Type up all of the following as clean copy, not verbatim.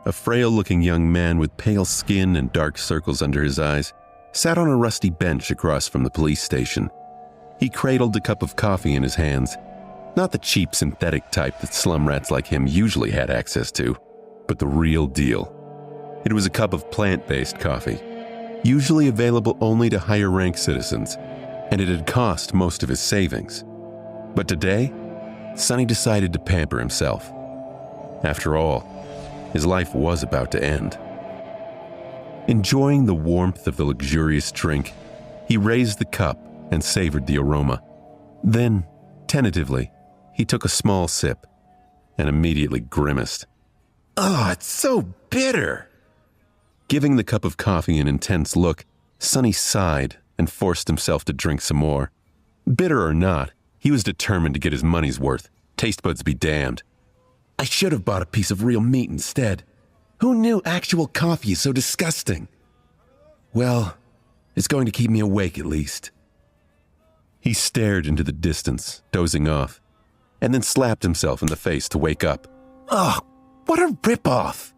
a frail-looking young man with pale skin and dark circles under his eyes, sat on a rusty bench across from the police station. He cradled a cup of coffee in his hands, not the cheap synthetic type that slum rats like him usually had access to, but the real deal. It was a cup of plant-based coffee, usually available only to higher-rank citizens, and it had cost most of his savings. But today, Sonny decided to pamper himself. After all, his life was about to end. Enjoying the warmth of the luxurious drink, he raised the cup and savored the aroma. Then, tentatively, he took a small sip and immediately grimaced. "Oh, it's so bitter!" Giving the cup of coffee an intense look, Sonny sighed and forced himself to drink some more. Bitter or not, he was determined to get his money's worth. Taste buds be damned. "I should have bought a piece of real meat instead. Who knew actual coffee is so disgusting? Well, it's going to keep me awake at least." He stared into the distance, dozing off, and then slapped himself in the face to wake up. "Ugh, what a ripoff!"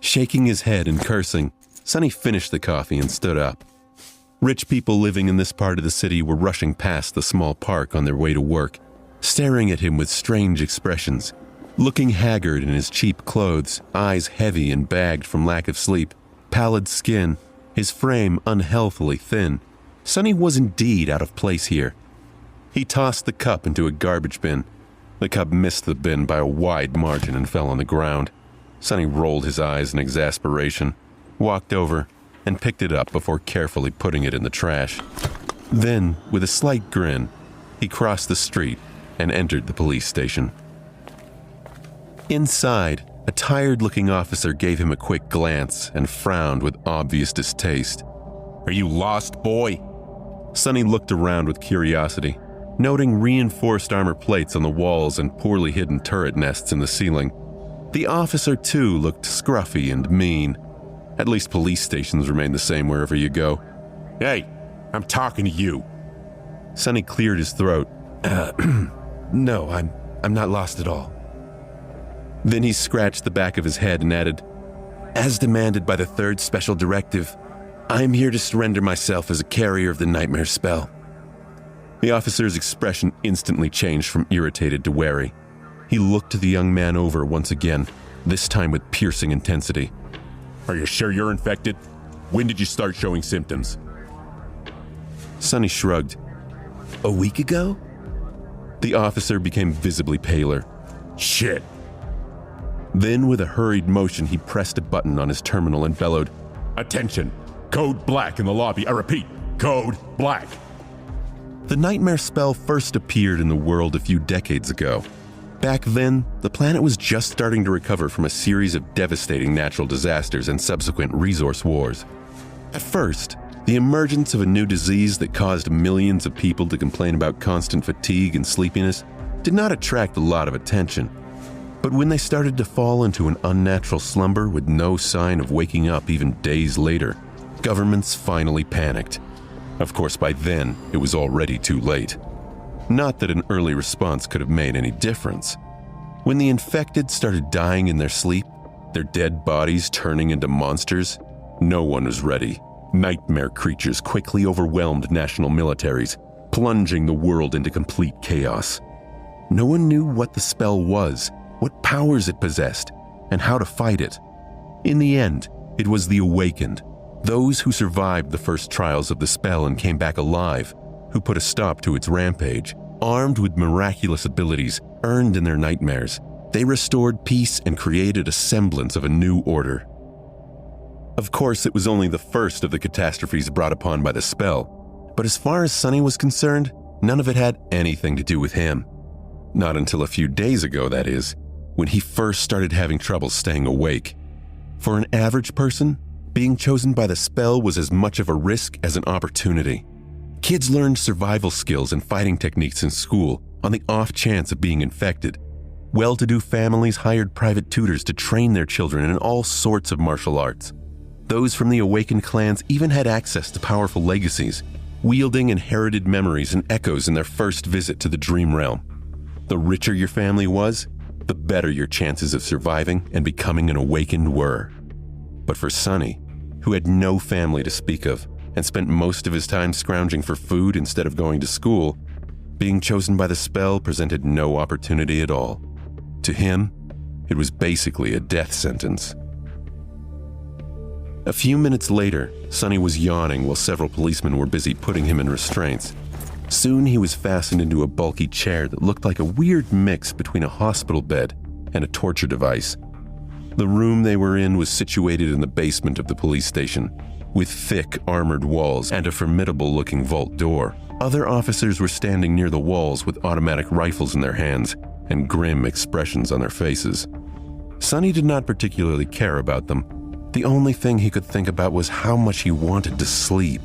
Shaking his head and cursing, Sonny finished the coffee and stood up. Rich people living in this part of the city were rushing past the small park on their way to work, staring at him with strange expressions. Looking haggard in his cheap clothes, eyes heavy and bagged from lack of sleep, pallid skin, his frame unhealthily thin, Sonny was indeed out of place here. He tossed the cup into a garbage bin. The cup missed the bin by a wide margin and fell on the ground. Sonny rolled his eyes in exasperation, walked over, and picked it up before carefully putting it in the trash. Then, with a slight grin, he crossed the street and entered the police station. Inside, a tired-looking officer gave him a quick glance and frowned with obvious distaste. "Are you lost, boy?" Sonny looked around with curiosity, noting reinforced armor plates on the walls and poorly hidden turret nests in the ceiling. The officer, too, looked scruffy and mean. At least police stations remain the same wherever you go. "Hey, I'm talking to you." Sonny cleared his throat. No, I'm not lost at all." Then he scratched the back of his head and added, "As demanded by the third special directive, I am here to surrender myself as a carrier of the nightmare spell." The officer's expression instantly changed from irritated to wary. He looked the young man over once again, this time with piercing intensity. "Are you sure you're infected? When did you start showing symptoms?" Sonny shrugged. "A week ago?" The officer became visibly paler. "Shit." Then, with a hurried motion, he pressed a button on his terminal and bellowed, "Attention! Code black in the lobby. I repeat, code black." The nightmare spell first appeared in the world a few decades ago. Back then, the planet was just starting to recover from a series of devastating natural disasters and subsequent resource wars. At first, the emergence of a new disease that caused millions of people to complain about constant fatigue and sleepiness did not attract a lot of attention. But when they started to fall into an unnatural slumber with no sign of waking up even days later, governments finally panicked. Of course, by then, it was already too late. Not that an early response could have made any difference. When the infected started dying in their sleep, their dead bodies turning into monsters, no one was ready. Nightmare creatures quickly overwhelmed national militaries, plunging the world into complete chaos. No one knew what the spell was, what powers it possessed, and how to fight it. In the end, it was the awakened, those who survived the first trials of the spell and came back alive, who put a stop to its rampage. Armed with miraculous abilities earned in their nightmares, they restored peace and created a semblance of a new order. Of course, it was only the first of the catastrophes brought upon by the spell, but as far as Sonny was concerned, none of it had anything to do with him. Not until a few days ago, that is, when he first started having trouble staying awake. For an average person, being chosen by the spell was as much of a risk as an opportunity. Kids learned survival skills and fighting techniques in school on the off chance of being infected. Well-to-do families hired private tutors to train their children in all sorts of martial arts. Those from the awakened clans even had access to powerful legacies, wielding inherited memories and echoes in their first visit to the dream realm. The richer your family was, the better your chances of surviving and becoming an awakened were. But for Sonny, who had no family to speak of and spent most of his time scrounging for food instead of going to school, being chosen by the spell presented no opportunity at all. To him, it was basically a death sentence. A few minutes later, Sonny was yawning while several policemen were busy putting him in restraints. Soon he was fastened into a bulky chair that looked like a weird mix between a hospital bed and a torture device. The room they were in was situated in the basement of the police station, with thick armored walls and a formidable-looking vault door. Other officers were standing near the walls with automatic rifles in their hands and grim expressions on their faces. Sonny did not particularly care about them. The only thing he could think about was how much he wanted to sleep.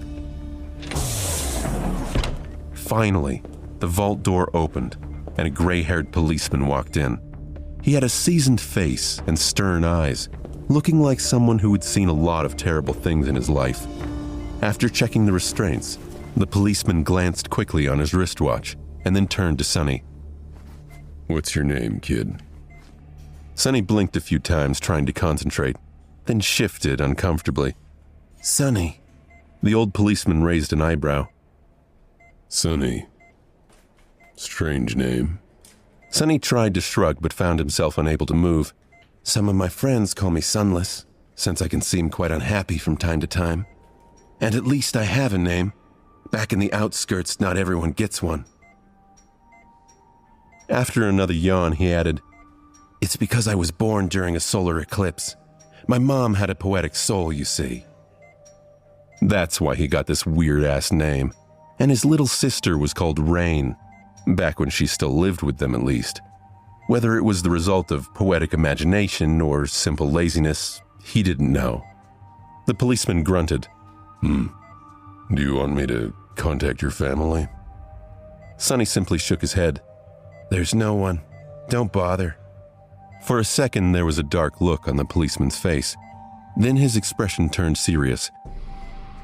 Finally, the vault door opened, and a gray-haired policeman walked in. He had a seasoned face and stern eyes, looking like someone who had seen a lot of terrible things in his life. After checking the restraints, the policeman glanced quickly on his wristwatch and then turned to Sonny. What's your name, kid? Sonny blinked a few times, trying to concentrate, then shifted uncomfortably. Sonny. The old policeman raised an eyebrow. Sonny. Strange name. Sonny tried to shrug but found himself unable to move. Some of my friends call me Sunless, since I can seem quite unhappy from time to time. And at least I have a name. Back in the outskirts, not everyone gets one. After another yawn, he added, It's because I was born during a solar eclipse. My mom had a poetic soul, you see. That's why he got this weird-ass name. And his little sister was called Rain, back when she still lived with them at least. Whether it was the result of poetic imagination or simple laziness, he didn't know. The policeman grunted. Do you want me to contact your family? Sonny simply shook his head. There's no one. Don't bother. For a second, there was a dark look on the policeman's face. Then his expression turned serious.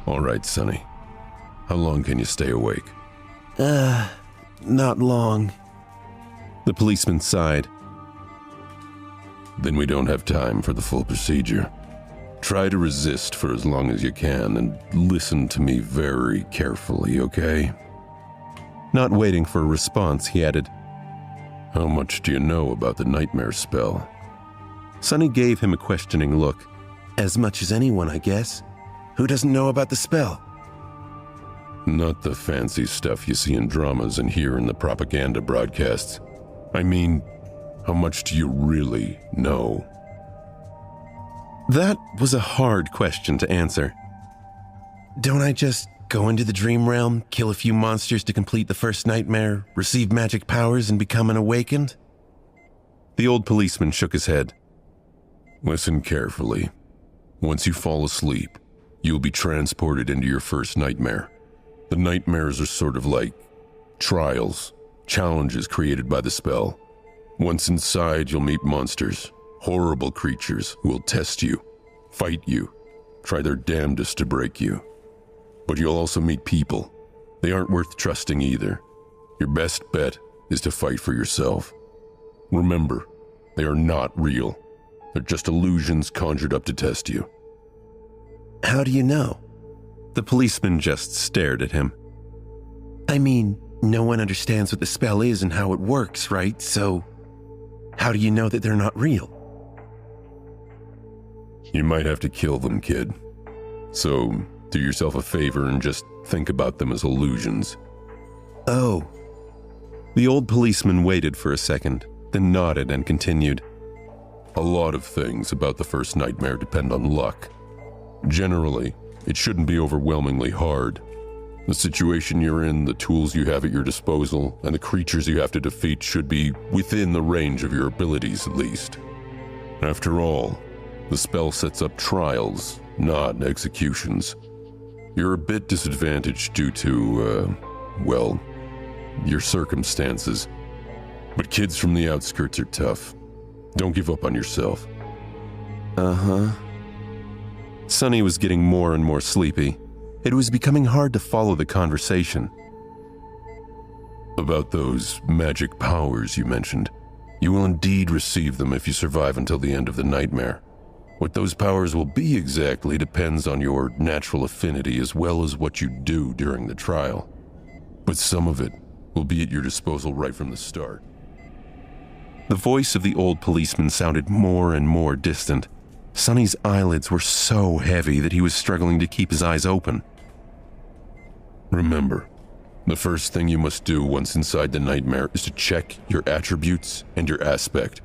All right, Sonny. How long can you stay awake? Not long. The policeman sighed. Then we don't have time for the full procedure. Try to resist for as long as you can and listen to me very carefully, okay? Not waiting for a response, he added, How much do you know about the nightmare spell? Sonny gave him a questioning look. As much as anyone, I guess. Who doesn't know about the spell? Not the fancy stuff you see in dramas and hear in the propaganda broadcasts. I mean, how much do you really know? That was a hard question to answer. Don't I just go into the dream realm, kill a few monsters to complete the first nightmare, receive magic powers, and become an awakened? The old policeman shook his head. Listen carefully. Once you fall asleep, you'll be transported into your first nightmare. The nightmares are sort of like trials, challenges created by the spell. Once inside, you'll meet monsters, horrible creatures who will test you, fight you, try their damnedest to break you. But you'll also meet people. They aren't worth trusting either. Your best bet is to fight for yourself. Remember, they are not real. They're just illusions conjured up to test you. How do you know? The policeman just stared at him. I mean, no one understands what the spell is and how it works, right? So, how do you know that they're not real? You might have to kill them, kid. So, do yourself a favor and just think about them as illusions. Oh. The old policeman waited for a second, then nodded and continued. A lot of things about the first nightmare depend on luck. Generally, it shouldn't be overwhelmingly hard. The situation you're in, the tools you have at your disposal, and the creatures you have to defeat should be within the range of your abilities at least. After all, the spell sets up trials, not executions. You're a bit disadvantaged due to, your circumstances. But kids from the outskirts are tough. Don't give up on yourself. Uh-huh. Sonny was getting more and more sleepy. It was becoming hard to follow the conversation. About those magic powers you mentioned, You will indeed receive them if you survive until the end of the nightmare. What those powers will be exactly depends on your natural affinity as well as what you do during the trial. But some of it will be at your disposal right from the start. The voice of the old policeman sounded more and more distant. Sonny's eyelids were so heavy that he was struggling to keep his eyes open. Remember, the first thing you must do once inside the nightmare is to check your attributes and your aspect.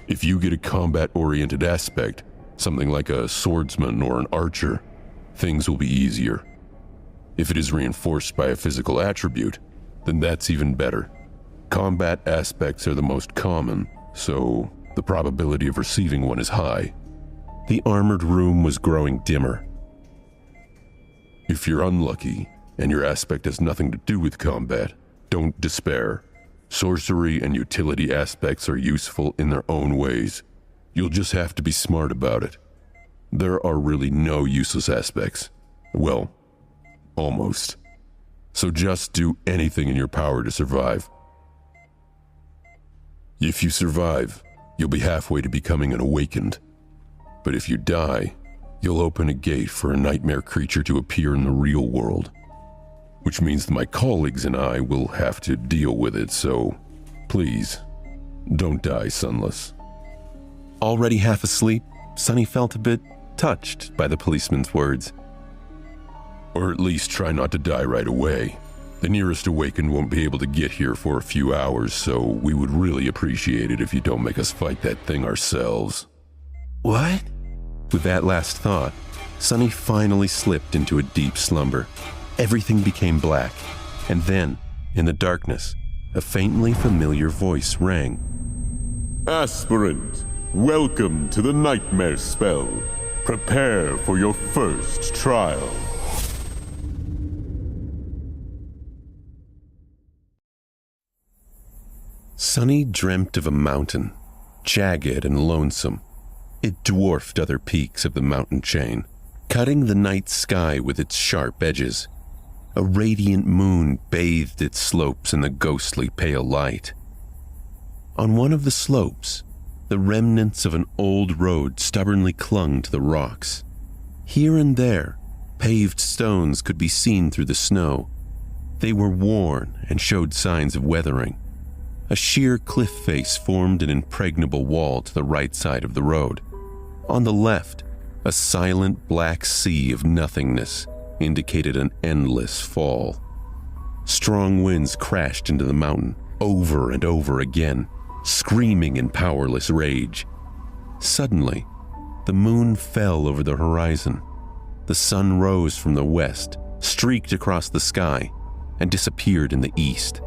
If you get a combat-oriented aspect, something like a swordsman or an archer, things will be easier. If it is reinforced by a physical attribute, then that's even better. Combat aspects are the most common, so the probability of receiving one is high. The armored room was growing dimmer. If you're unlucky, and your aspect has nothing to do with combat, don't despair. Sorcery and utility aspects are useful in their own ways. You'll just have to be smart about it. There are really no useless aspects. Well, almost. So just do anything in your power to survive. If you survive, you'll be halfway to becoming an awakened. But if you die, you'll open a gate for a nightmare creature to appear in the real world. Which means that my colleagues and I will have to deal with it, so please, don't die sunless. Already half asleep, Sonny felt a bit touched by the policeman's words. Or at least try not to die right away. The nearest awakened won't be able to get here for a few hours, so we would really appreciate it if you don't make us fight that thing ourselves. What? With that last thought, Sonny finally slipped into a deep slumber. Everything became black, and then, in the darkness, a faintly familiar voice rang. Aspirant, welcome to the nightmare spell. Prepare for your first trial. Sonny dreamt of a mountain, jagged and lonesome. It dwarfed other peaks of the mountain chain, cutting the night sky with its sharp edges. A radiant moon bathed its slopes in the ghostly pale light. On one of the slopes, the remnants of an old road stubbornly clung to the rocks. Here and there, paved stones could be seen through the snow. They were worn and showed signs of weathering. A sheer cliff face formed an impregnable wall to the right side of the road. On the left, a silent black sea of nothingness indicated an endless fall. Strong winds crashed into the mountain over and over again, screaming in powerless rage. Suddenly, the moon fell over the horizon. The sun rose from the west, streaked across the sky, and disappeared in the east.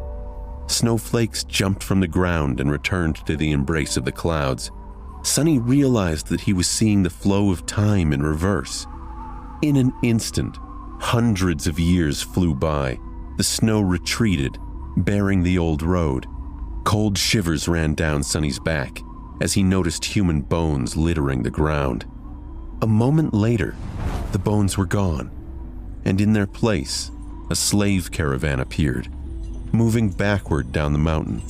Snowflakes jumped from the ground and returned to the embrace of the clouds. Sonny realized that he was seeing the flow of time in reverse. In an instant, hundreds of years flew by. The snow retreated, bearing the old road. Cold shivers ran down Sonny's back as he noticed human bones littering the ground. A moment later, the bones were gone, and in their place, a slave caravan appeared. Moving backward down the mountain,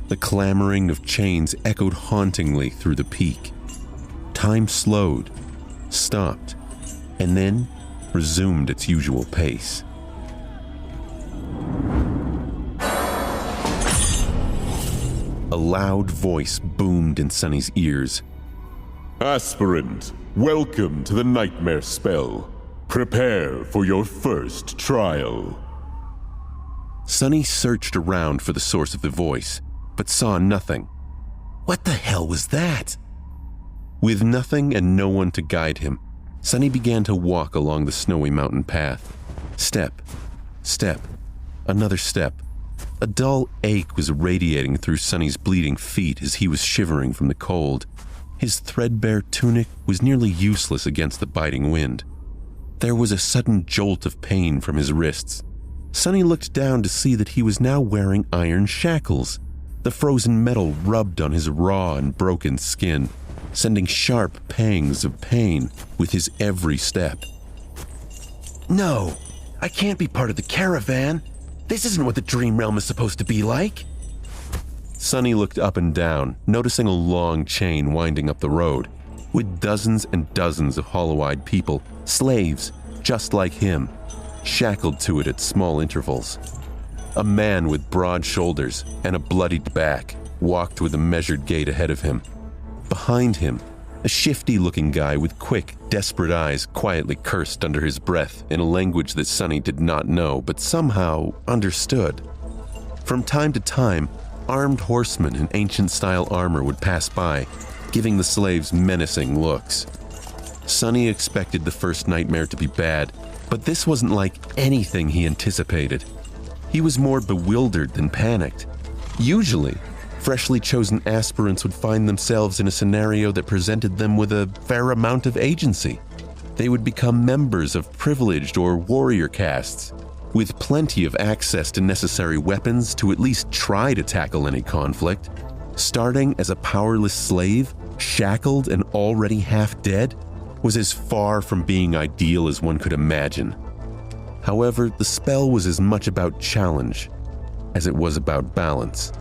the clamoring of chains echoed hauntingly through the peak. Time slowed, stopped, and then resumed its usual pace. A loud voice boomed in Sonny's ears. Aspirant, welcome to the nightmare spell. Prepare for your first trial. Sonny searched around for the source of the voice, but saw nothing. What the hell was that? With nothing and no one to guide him, Sonny began to walk along the snowy mountain path. Step, step, another step. A dull ache was radiating through Sonny's bleeding feet as he was shivering from the cold. His threadbare tunic was nearly useless against the biting wind. There was a sudden jolt of pain from his wrists. Sonny looked down to see that he was now wearing iron shackles. The frozen metal rubbed on his raw and broken skin, sending sharp pangs of pain with his every step. No, I can't be part of the caravan. This isn't what the dream realm is supposed to be like. Sonny looked up and down, noticing a long chain winding up the road, with dozens and dozens of hollow-eyed people, slaves, just like him, shackled to it at small intervals. A man with broad shoulders and a bloodied back walked with a measured gait ahead of him. Behind him, a shifty-looking guy with quick, desperate eyes quietly cursed under his breath in a language that Sonny did not know but somehow understood. From time to time, armed horsemen in ancient-style armor would pass by, giving the slaves menacing looks. Sonny expected the first nightmare to be bad, but this wasn't like anything he anticipated. He was more bewildered than panicked. Usually, freshly chosen aspirants would find themselves in a scenario that presented them with a fair amount of agency. They would become members of privileged or warrior castes, with plenty of access to necessary weapons to at least try to tackle any conflict. Starting as a powerless slave, shackled and already half dead, was as far from being ideal as one could imagine. However, the spell was as much about challenge as it was about balance.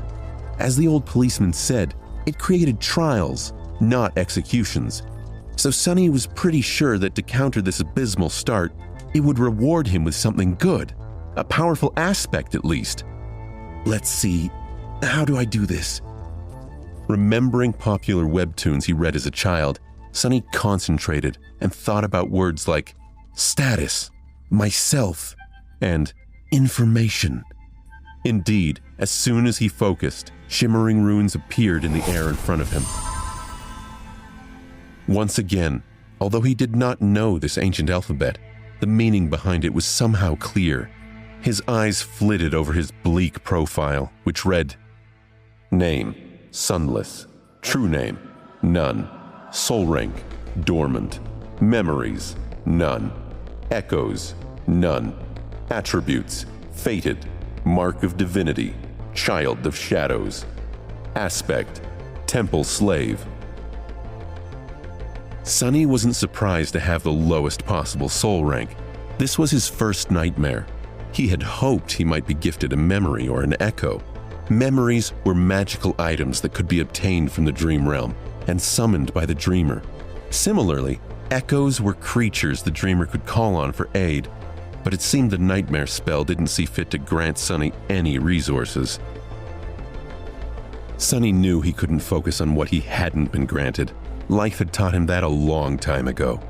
As the old policeman said, it created trials, not executions. So Sonny was pretty sure that to counter this abysmal start, it would reward him with something good, a powerful aspect at least. Let's see, how do I do this? Remembering popular webtoons he read as a child, Sonny concentrated and thought about words like status, myself, and information. Indeed, as soon as he focused, shimmering runes appeared in the air in front of him. Once again, although he did not know this ancient alphabet, the meaning behind it was somehow clear. His eyes flitted over his bleak profile, which read, Name, sunless. True name, none. Soul rank, dormant. Memories, none. Echoes, none. Attributes, fated. Mark of divinity, child of shadows. Aspect, temple slave. Sonny wasn't surprised to have the lowest possible soul rank. This was his first nightmare. He had hoped he might be gifted a memory or an echo. Memories were magical items that could be obtained from the dream realm and summoned by the dreamer. Similarly, echoes were creatures the dreamer could call on for aid, but it seemed the nightmare spell didn't see fit to grant Sonny any resources. Sonny knew he couldn't focus on what he hadn't been granted. Life had taught him that a long time ago.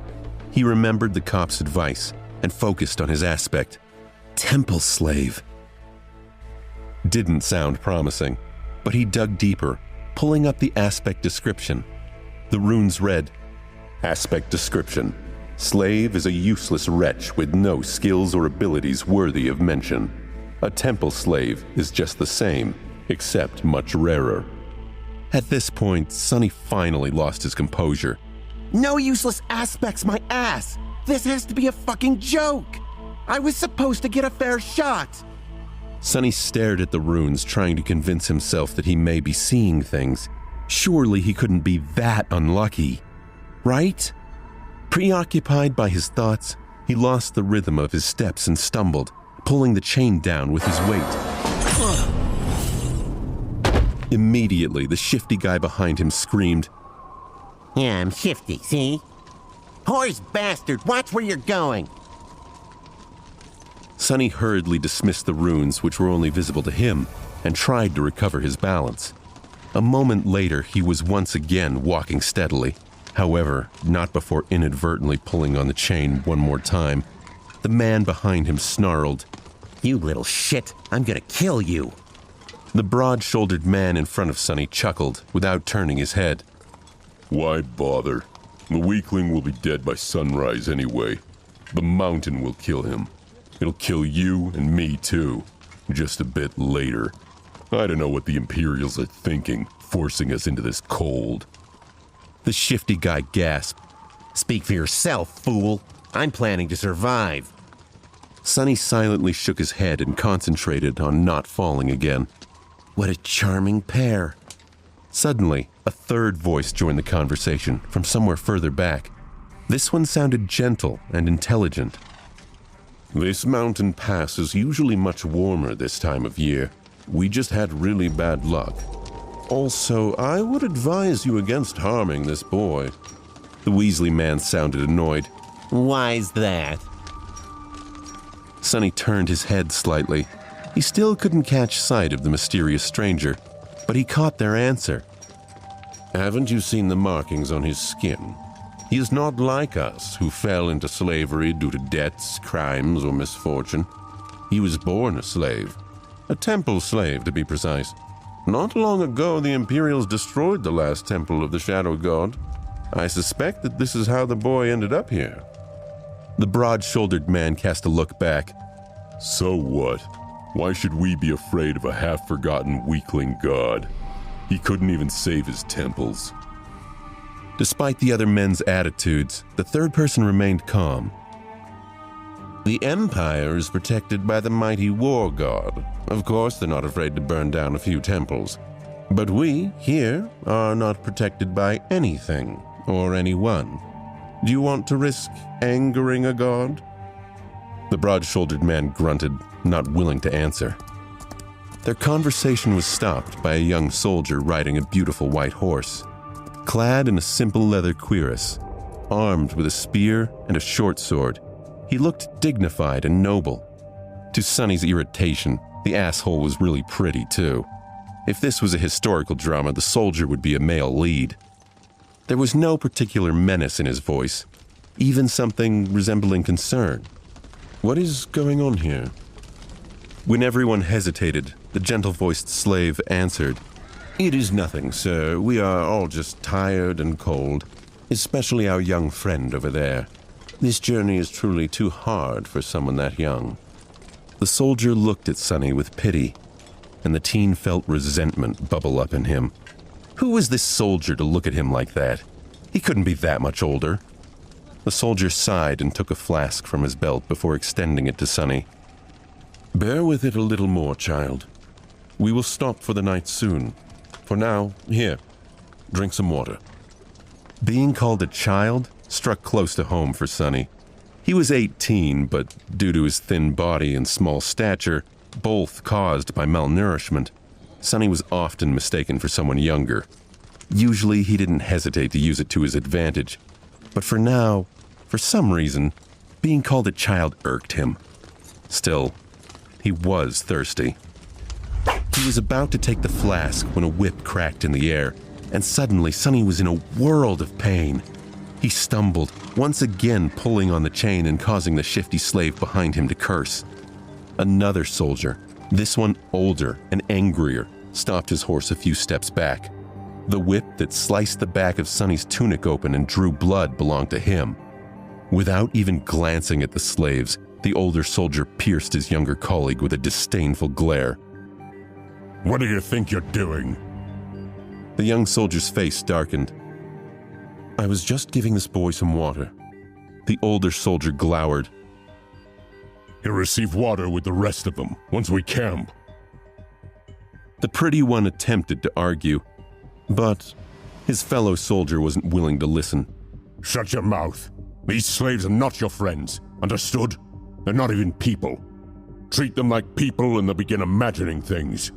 He remembered the cop's advice and focused on his aspect. Temple slave. Didn't sound promising, but he dug deeper, pulling up the aspect description. The runes read, Aspect description. Slave is a useless wretch with no skills or abilities worthy of mention. A temple slave is just the same, except much rarer. At this point, Sonny finally lost his composure. No useless aspects, my ass! This has to be a fucking joke! I was supposed to get a fair shot! Sonny stared at the runes, trying to convince himself that he may be seeing things. Surely he couldn't be that unlucky, right? Preoccupied by his thoughts, he lost the rhythm of his steps and stumbled, pulling the chain down with his weight. Immediately, the shifty guy behind him screamed, Yeah, I'm shifty, see? Whores bastard, watch where you're going! Sonny hurriedly dismissed the runes, which were only visible to him, and tried to recover his balance. A moment later, he was once again walking steadily. However, not before inadvertently pulling on the chain one more time. The man behind him snarled, You little shit, I'm gonna kill you. The broad-shouldered man in front of Sonny chuckled without turning his head. Why bother? The weakling will be dead by sunrise anyway. The mountain will kill him. It'll kill you and me too, just a bit later. I don't know what the Imperials are thinking, forcing us into this cold. The shifty guy gasped. Speak for yourself, fool. I'm planning to survive. Sonny silently shook his head and concentrated on not falling again. What a charming pair. Suddenly, a third voice joined the conversation from somewhere further back. This one sounded gentle and intelligent. This mountain pass is usually much warmer this time of year. We just had really bad luck. Also, I would advise you against harming this boy. The Weasley man sounded annoyed. Why's that? Sonny turned his head slightly. He still couldn't catch sight of the mysterious stranger, but he caught their answer. Haven't you seen the markings on his skin? He is not like us, who fell into slavery due to debts, crimes, or misfortune. He was born a slave. A temple slave, to be precise. Not long ago, the Imperials destroyed the last temple of the Shadow God. I suspect that this is how the boy ended up here. The broad-shouldered man cast a look back. So what? Why should we be afraid of a half-forgotten weakling god? He couldn't even save his temples. Despite the other men's attitudes, the third person remained calm. The Empire is protected by the mighty War God. Of course, they're not afraid to burn down a few temples. But we, here, are not protected by anything or anyone. Do you want to risk angering a god? The broad-shouldered man grunted, not willing to answer. Their conversation was stopped by a young soldier riding a beautiful white horse. Clad in a simple leather cuirass, armed with a spear and a short sword, he looked dignified and noble. To Sonny's irritation, the asshole was really pretty, too. If this was a historical drama, the soldier would be a male lead. There was no particular menace in his voice, even something resembling concern. What is going on here? When everyone hesitated, the gentle-voiced slave answered, It is nothing, sir. We are all just tired and cold, especially our young friend over there. This journey is truly too hard for someone that young. The soldier looked at Sonny with pity, and the teen felt resentment bubble up in him. Who was this soldier to look at him like that? He couldn't be that much older. The soldier sighed and took a flask from his belt before extending it to Sonny. Bear with it a little more, child. We will stop for the night soon. For now, here, drink some water. Being called a child struck close to home for Sonny. He was 18, but due to his thin body and small stature, both caused by malnourishment, Sonny was often mistaken for someone younger. Usually he didn't hesitate to use it to his advantage, but for now, for some reason, being called a child irked him. Still, he was thirsty. He was about to take the flask when a whip cracked in the air, and suddenly Sonny was in a world of pain. He stumbled, once again pulling on the chain and causing the shifty slave behind him to curse. Another soldier, this one older and angrier, stopped his horse a few steps back. The whip that sliced the back of Sonny's tunic open and drew blood belonged to him. Without even glancing at the slaves, the older soldier pierced his younger colleague with a disdainful glare. What do you think you're doing? The young soldier's face darkened. I was just giving this boy some water. The older soldier glowered. He'll receive water with the rest of them, once we camp. The pretty one attempted to argue, but his fellow soldier wasn't willing to listen. Shut your mouth. These slaves are not your friends, understood? They're not even people. Treat them like people and they'll begin imagining things.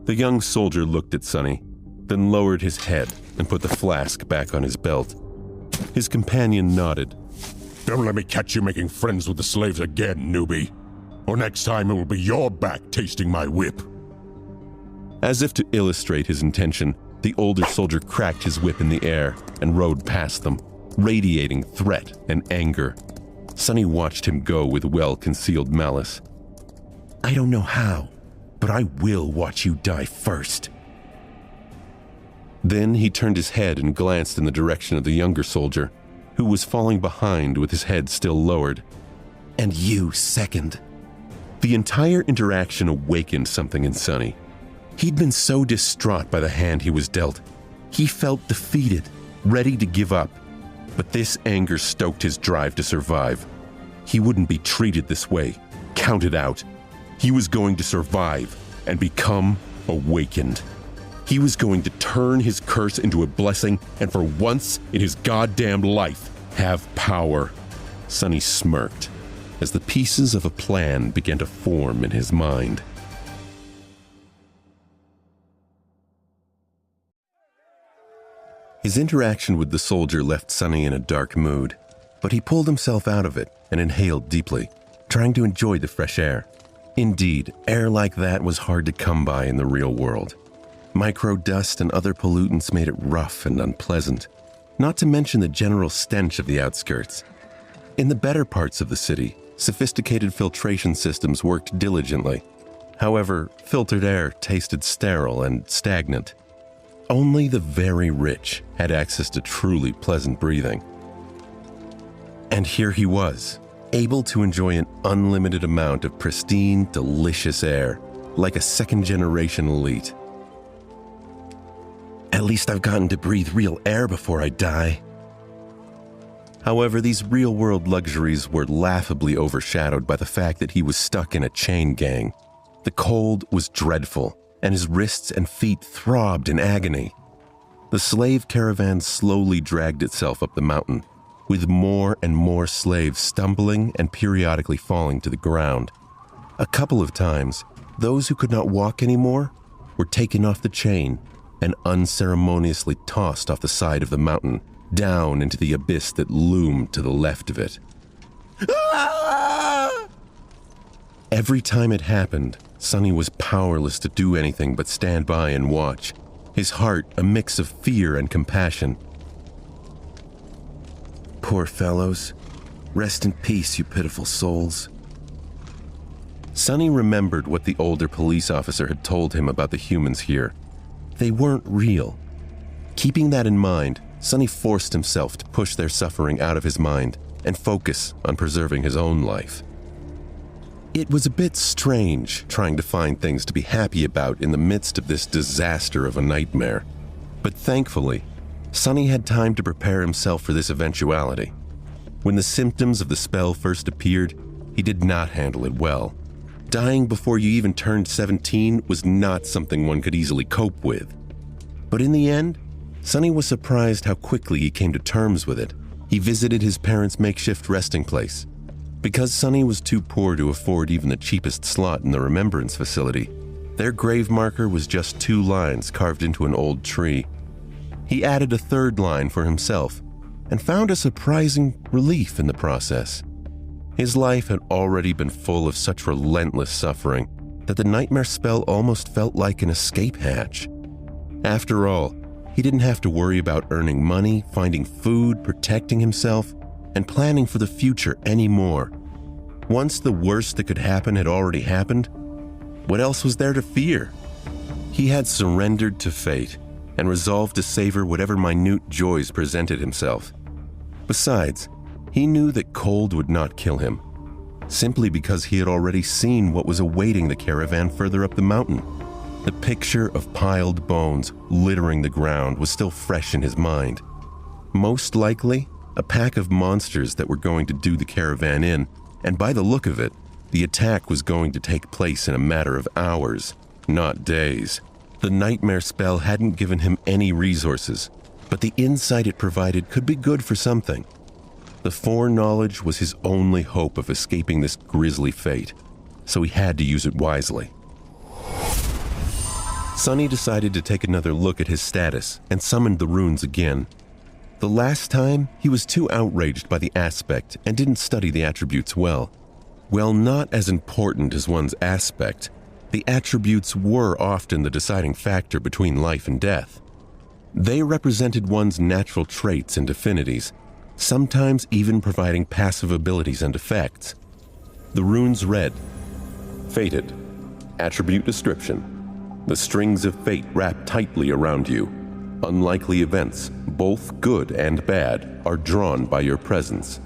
The young soldier looked at Sonny, then lowered his head and put the flask back on his belt. His companion nodded. Don't let me catch you making friends with the slaves again, newbie. Or next time it will be your back tasting my whip. As if to illustrate his intention, the older soldier cracked his whip in the air and rode past them, radiating threat and anger. Sonny watched him go with well-concealed malice. I don't know how, but I will watch you die first. Then he turned his head and glanced in the direction of the younger soldier, who was falling behind with his head still lowered. And you second. The entire interaction awakened something in Sonny. He'd been so distraught by the hand he was dealt. He felt defeated, ready to give up. But this anger stoked his drive to survive. He wouldn't be treated this way, counted out. He was going to survive and become awakened. He was going to turn his curse into a blessing and for once in his goddamn life, have power. Sonny smirked as the pieces of a plan began to form in his mind. His interaction with the soldier left Sonny in a dark mood, but he pulled himself out of it and inhaled deeply, trying to enjoy the fresh air. Indeed, air like that was hard to come by in the real world. Microdust and other pollutants made it rough and unpleasant, not to mention the general stench of the outskirts. In the better parts of the city, sophisticated filtration systems worked diligently. However, filtered air tasted sterile and stagnant. Only the very rich had access to truly pleasant breathing. And here he was, able to enjoy an unlimited amount of pristine, delicious air, like a second-generation elite. At least I've gotten to breathe real air before I die. However, these real-world luxuries were laughably overshadowed by the fact that he was stuck in a chain gang. The cold was dreadful, and his wrists and feet throbbed in agony. The slave caravan slowly dragged itself up the mountain, with more and more slaves stumbling and periodically falling to the ground. A couple of times, those who could not walk anymore were taken off the chain and unceremoniously tossed off the side of the mountain, down into the abyss that loomed to the left of it. Every time it happened, Sonny was powerless to do anything but stand by and watch, his heart a mix of fear and compassion. Poor fellows. Rest in peace, you pitiful souls. Sonny remembered what the older police officer had told him about the humans here. They weren't real. Keeping that in mind, Sonny forced himself to push their suffering out of his mind and focus on preserving his own life. It was a bit strange trying to find things to be happy about in the midst of this disaster of a nightmare. But thankfully, Sonny had time to prepare himself for this eventuality. When the symptoms of the spell first appeared, he did not handle it well. Dying before you even turned 17 was not something one could easily cope with. But in the end, Sonny was surprised how quickly he came to terms with it. He visited his parents' makeshift resting place. Because Sonny was too poor to afford even the cheapest slot in the remembrance facility, their grave marker was just 2 lines carved into an old tree. He added a 3rd line for himself and found a surprising relief in the process. His life had already been full of such relentless suffering that the nightmare spell almost felt like an escape hatch. After all, he didn't have to worry about earning money, finding food, protecting himself, and planning for the future anymore. Once the worst that could happen had already happened, what else was there to fear? He had surrendered to fate and resolved to savor whatever minute joys presented himself. Besides, he knew that cold would not kill him, simply because he had already seen what was awaiting the caravan further up the mountain. The picture of piled bones littering the ground was still fresh in his mind. Most likely, a pack of monsters that were going to do the caravan in, and by the look of it, the attack was going to take place in a matter of hours, not days. The nightmare spell hadn't given him any resources, but the insight it provided could be good for something. The foreknowledge was his only hope of escaping this grisly fate, so he had to use it wisely. Sonny decided to take another look at his status and summoned the runes again. The last time, he was too outraged by the aspect and didn't study the attributes well. While not as important as one's aspect, the attributes were often the deciding factor between life and death. They represented one's natural traits and affinities, sometimes even providing passive abilities and effects. The runes read, Fated. Attribute description. The strings of fate wrap tightly around you. Unlikely events, both good and bad, are drawn by your presence.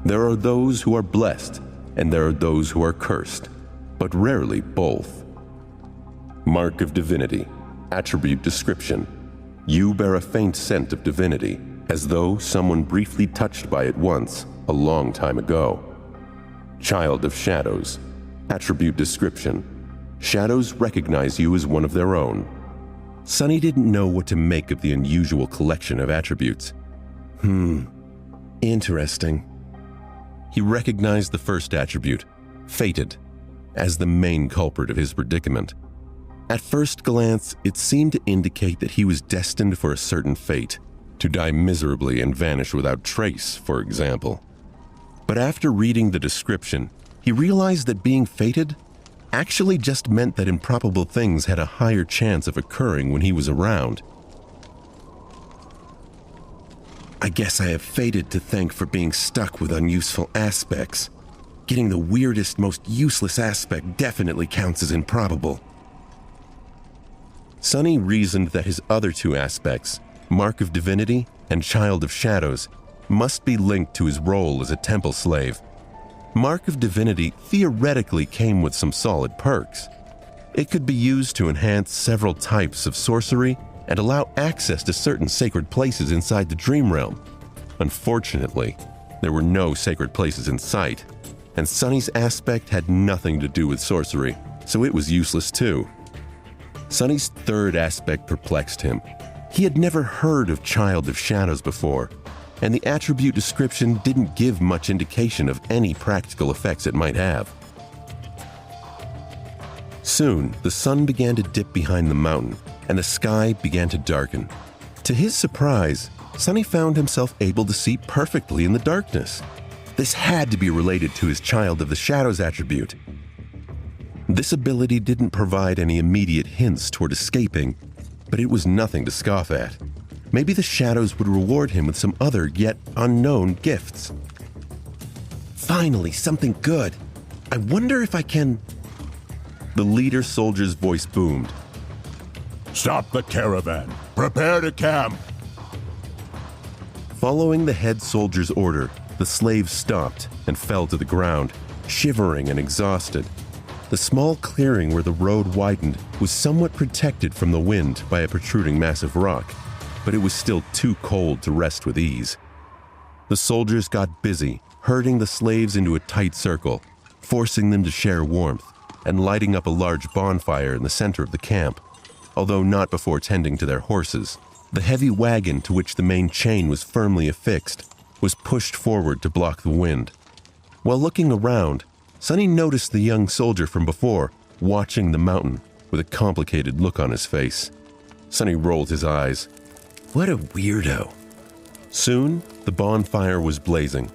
There are those who are blessed, and there are those who are cursed, but rarely both. Mark of Divinity. Attribute description. You bear a faint scent of divinity, as though someone briefly touched by it once, a long time ago. Child of Shadows. Attribute description. Shadows recognize you as one of their own. Sonny didn't know what to make of the unusual collection of attributes. Interesting. He recognized the first attribute, Fated, as the main culprit of his predicament. At first glance, it seemed to indicate that he was destined for a certain fate, To die miserably and vanish without trace, for example. But after reading the description, he realized that being fated actually just meant that improbable things had a higher chance of occurring when he was around. I guess I have fated to thank for being stuck with unuseful aspects. Getting the weirdest, most useless aspect definitely counts as improbable. Sonny reasoned that his other two aspects, Mark of Divinity and Child of Shadows, must be linked to his role as a temple slave. Mark of Divinity theoretically came with some solid perks. It could be used to enhance several types of sorcery and allow access to certain sacred places inside the Dream Realm. Unfortunately, there were no sacred places in sight, and Sonny's aspect had nothing to do with sorcery, so it was useless too. Sonny's third aspect perplexed him. He had never heard of Child of Shadows before, and the attribute description didn't give much indication of any practical effects it might have. Soon, the sun began to dip behind the mountain, and the sky began to darken. To his surprise, Sonny found himself able to see perfectly in the darkness. This had to be related to his Child of the Shadows attribute. This ability didn't provide any immediate hints toward escaping, but it was nothing to scoff at. Maybe the shadows would reward him with some other yet unknown gifts. Finally, something good. I wonder if I can... The leader soldier's voice boomed. Stop the caravan. Prepare to camp. Following the head soldier's order, the slaves stopped and fell to the ground, shivering and exhausted. The small clearing where the road widened was somewhat protected from the wind by a protruding mass of rock, but it was still too cold to rest with ease. The soldiers got busy, herding the slaves into a tight circle, forcing them to share warmth, and lighting up a large bonfire in the center of the camp, although not before tending to their horses. The heavy wagon to which the main chain was firmly affixed was pushed forward to block the wind. While looking around, Sonny noticed the young soldier from before, watching the mountain with a complicated look on his face. Sonny rolled his eyes. What a weirdo. Soon, the bonfire was blazing.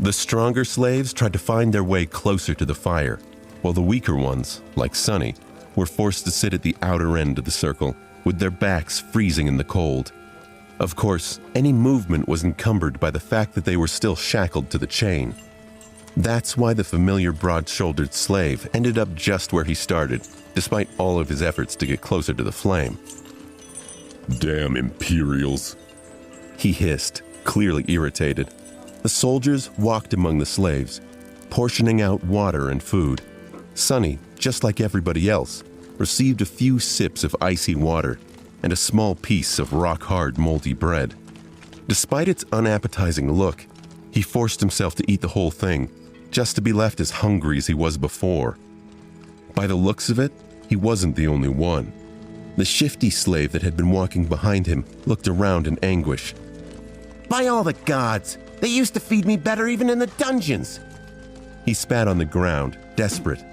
The stronger slaves tried to find their way closer to the fire, while the weaker ones, like Sonny, were forced to sit at the outer end of the circle, with their backs freezing in the cold. Of course, any movement was encumbered by the fact that they were still shackled to the chain. That's why the familiar broad-shouldered slave ended up just where he started, despite all of his efforts to get closer to the flame. Damn Imperials, he hissed, clearly irritated. The soldiers walked among the slaves, portioning out water and food. Sonny, just like everybody else, received a few sips of icy water and a small piece of rock-hard moldy bread. Despite its unappetizing look, he forced himself to eat the whole thing, just to be left as hungry as he was before. By the looks of it, he wasn't the only one. The shifty slave that had been walking behind him looked around in anguish. By all the gods, they used to feed me better even in the dungeons. He spat on the ground, desperate.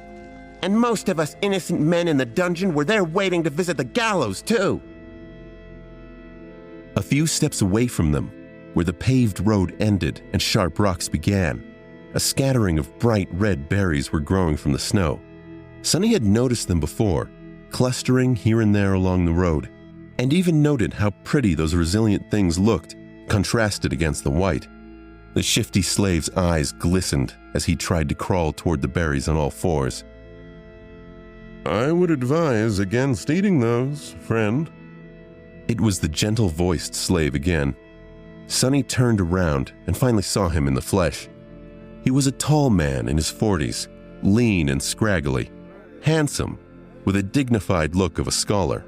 And most of us innocent men in the dungeon were there waiting to visit the gallows, too. A few steps away from them, where the paved road ended and sharp rocks began, a scattering of bright red berries were growing from the snow. Sonny had noticed them before, clustering here and there along the road, and even noted how pretty those resilient things looked, contrasted against the white. The shifty slave's eyes glistened as he tried to crawl toward the berries on all fours. I would advise against eating those, friend. It was the gentle-voiced slave again. Sonny turned around and finally saw him in the flesh. He was a tall man in his 40s, lean and scraggly, handsome, with a dignified look of a scholar.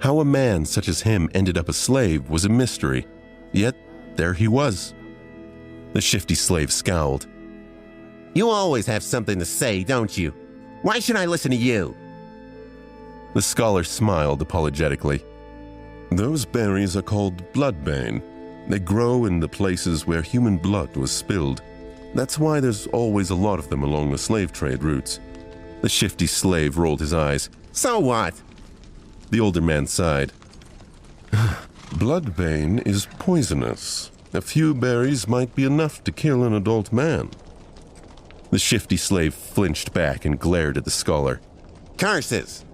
How a man such as him ended up a slave was a mystery, yet there he was. The shifty slave scowled. You always have something to say, don't you? Why should I listen to you? The scholar smiled apologetically. Those berries are called bloodbane. They grow in the places where human blood was spilled. That's why there's always a lot of them along the slave trade routes. The shifty slave rolled his eyes. So what? The older man sighed. Bloodbane is poisonous. A few berries might be enough to kill an adult man. The shifty slave flinched back and glared at the scholar. Curses!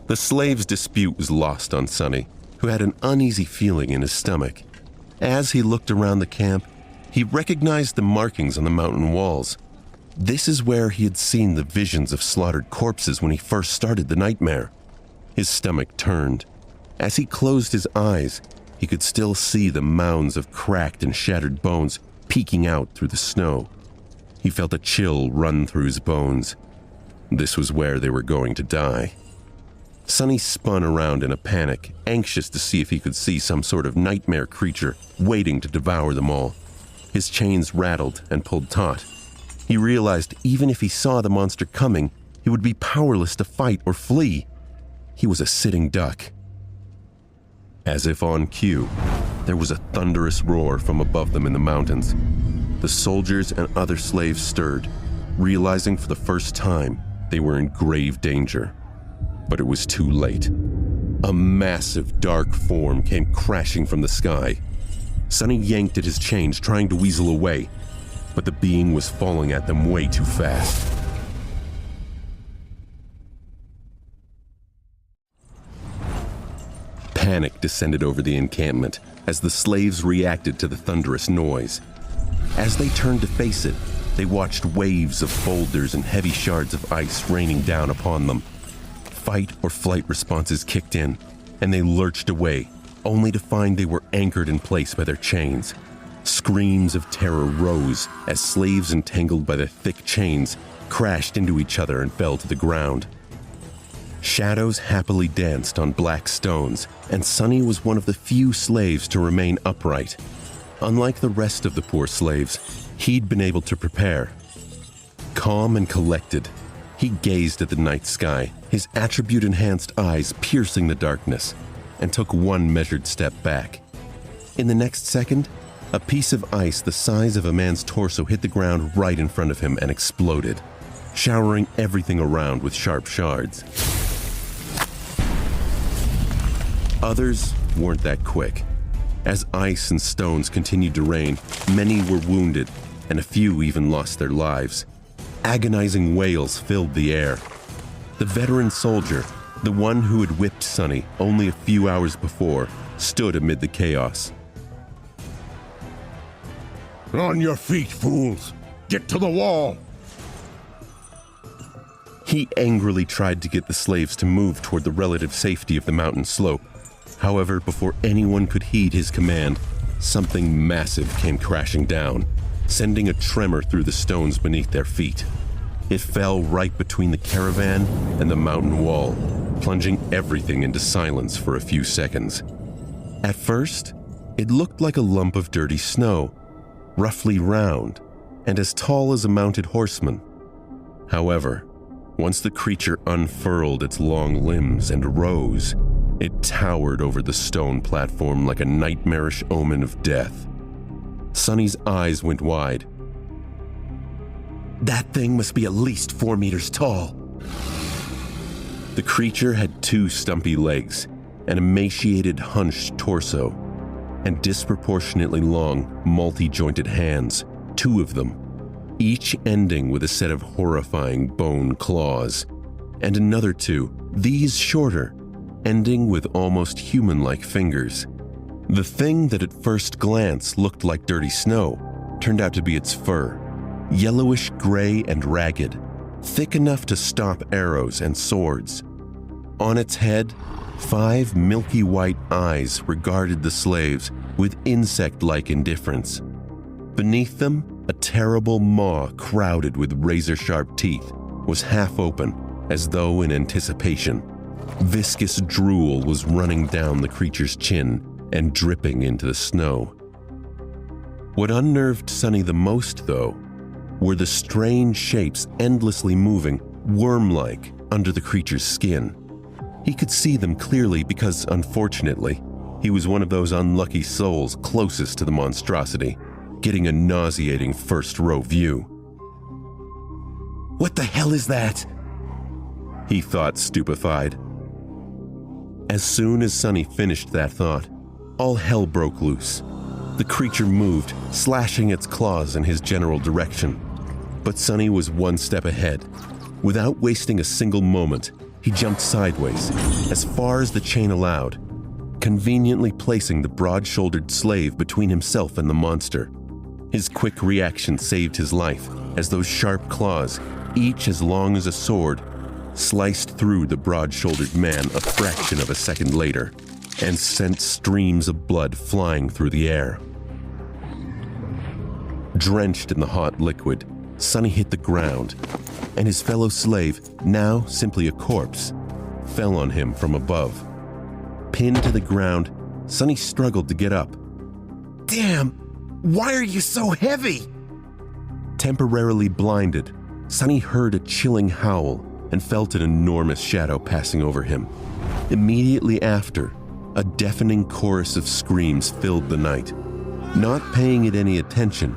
The slave's dispute was lost on Sonny, who had an uneasy feeling in his stomach. As he looked around the camp, he recognized the markings on the mountain walls. This is where he had seen the visions of slaughtered corpses when he first started the nightmare. His stomach turned. As he closed his eyes, he could still see the mounds of cracked and shattered bones peeking out through the snow. He felt a chill run through his bones. This was where they were going to die. Sonny spun around in a panic, anxious to see if he could see some sort of nightmare creature waiting to devour them all. His chains rattled and pulled taut. He realized even if he saw the monster coming, he would be powerless to fight or flee. He was a sitting duck. As if on cue, there was a thunderous roar from above them in the mountains. The soldiers and other slaves stirred, realizing for the first time they were in grave danger. But it was too late. A massive dark form came crashing from the sky. Sonny yanked at his chains, trying to weasel away, but the being was falling at them way too fast. Panic descended over the encampment as the slaves reacted to the thunderous noise. As they turned to face it, they watched waves of boulders and heavy shards of ice raining down upon them. Fight or flight responses kicked in, and they lurched away, only to find they were anchored in place by their chains. Screams of terror rose as slaves entangled by the thick chains crashed into each other and fell to the ground. Shadows happily danced on black stones, and Sonny was one of the few slaves to remain upright. Unlike the rest of the poor slaves, he'd been able to prepare. Calm and collected, he gazed at the night sky, his attribute-enhanced eyes piercing the darkness, and took one measured step back. In the next second, a piece of ice the size of a man's torso hit the ground right in front of him and exploded, showering everything around with sharp shards. Others weren't that quick. As ice and stones continued to rain, many were wounded, and a few even lost their lives. Agonizing wails filled the air. The veteran soldier, the one who had whipped Sonny only a few hours before, stood amid the chaos. On your feet, fools! Get to the wall! He angrily tried to get the slaves to move toward the relative safety of the mountain slope. However, before anyone could heed his command, something massive came crashing down, sending a tremor through the stones beneath their feet. It fell right between the caravan and the mountain wall, plunging everything into silence for a few seconds. At first, it looked like a lump of dirty snow, roughly round, and as tall as a mounted horseman. However, once the creature unfurled its long limbs and rose, it towered over the stone platform like a nightmarish omen of death. Sonny's eyes went wide. That thing must be at least 4 meters tall. The creature had 2 stumpy legs, an emaciated, hunched torso, and disproportionately long, multi-jointed hands, 2 of them, each ending with a set of horrifying bone claws, and another 2, these shorter, ending with almost human-like fingers. The thing that at first glance looked like dirty snow turned out to be its fur, yellowish gray and ragged, thick enough to stop arrows and swords. On its head, 5 milky white eyes regarded the slaves with insect-like indifference. Beneath them, a terrible maw crowded with razor-sharp teeth was half open, as though in anticipation. Viscous drool was running down the creature's chin and dripping into the snow. What unnerved Sonny the most, though, were the strange shapes endlessly moving, worm-like, under the creature's skin. He could see them clearly because, unfortunately, he was one of those unlucky souls closest to the monstrosity, getting a nauseating first-row view. "What the hell is that?" he thought, stupefied. As soon as Sonny finished that thought, all hell broke loose. The creature moved, slashing its claws in his general direction. But Sonny was one step ahead. Without wasting a single moment, he jumped sideways, as far as the chain allowed, conveniently placing the broad-shouldered slave between himself and the monster. His quick reaction saved his life, as those sharp claws, each as long as a sword, sliced through the broad-shouldered man a fraction of a second later, and sent streams of blood flying through the air. Drenched in the hot liquid, Sonny hit the ground, and his fellow slave, now simply a corpse, fell on him from above. Pinned to the ground, Sonny struggled to get up. Damn! Why are you so heavy? Temporarily blinded, Sonny heard a chilling howl and felt an enormous shadow passing over him. Immediately after, a deafening chorus of screams filled the night. Not paying it any attention,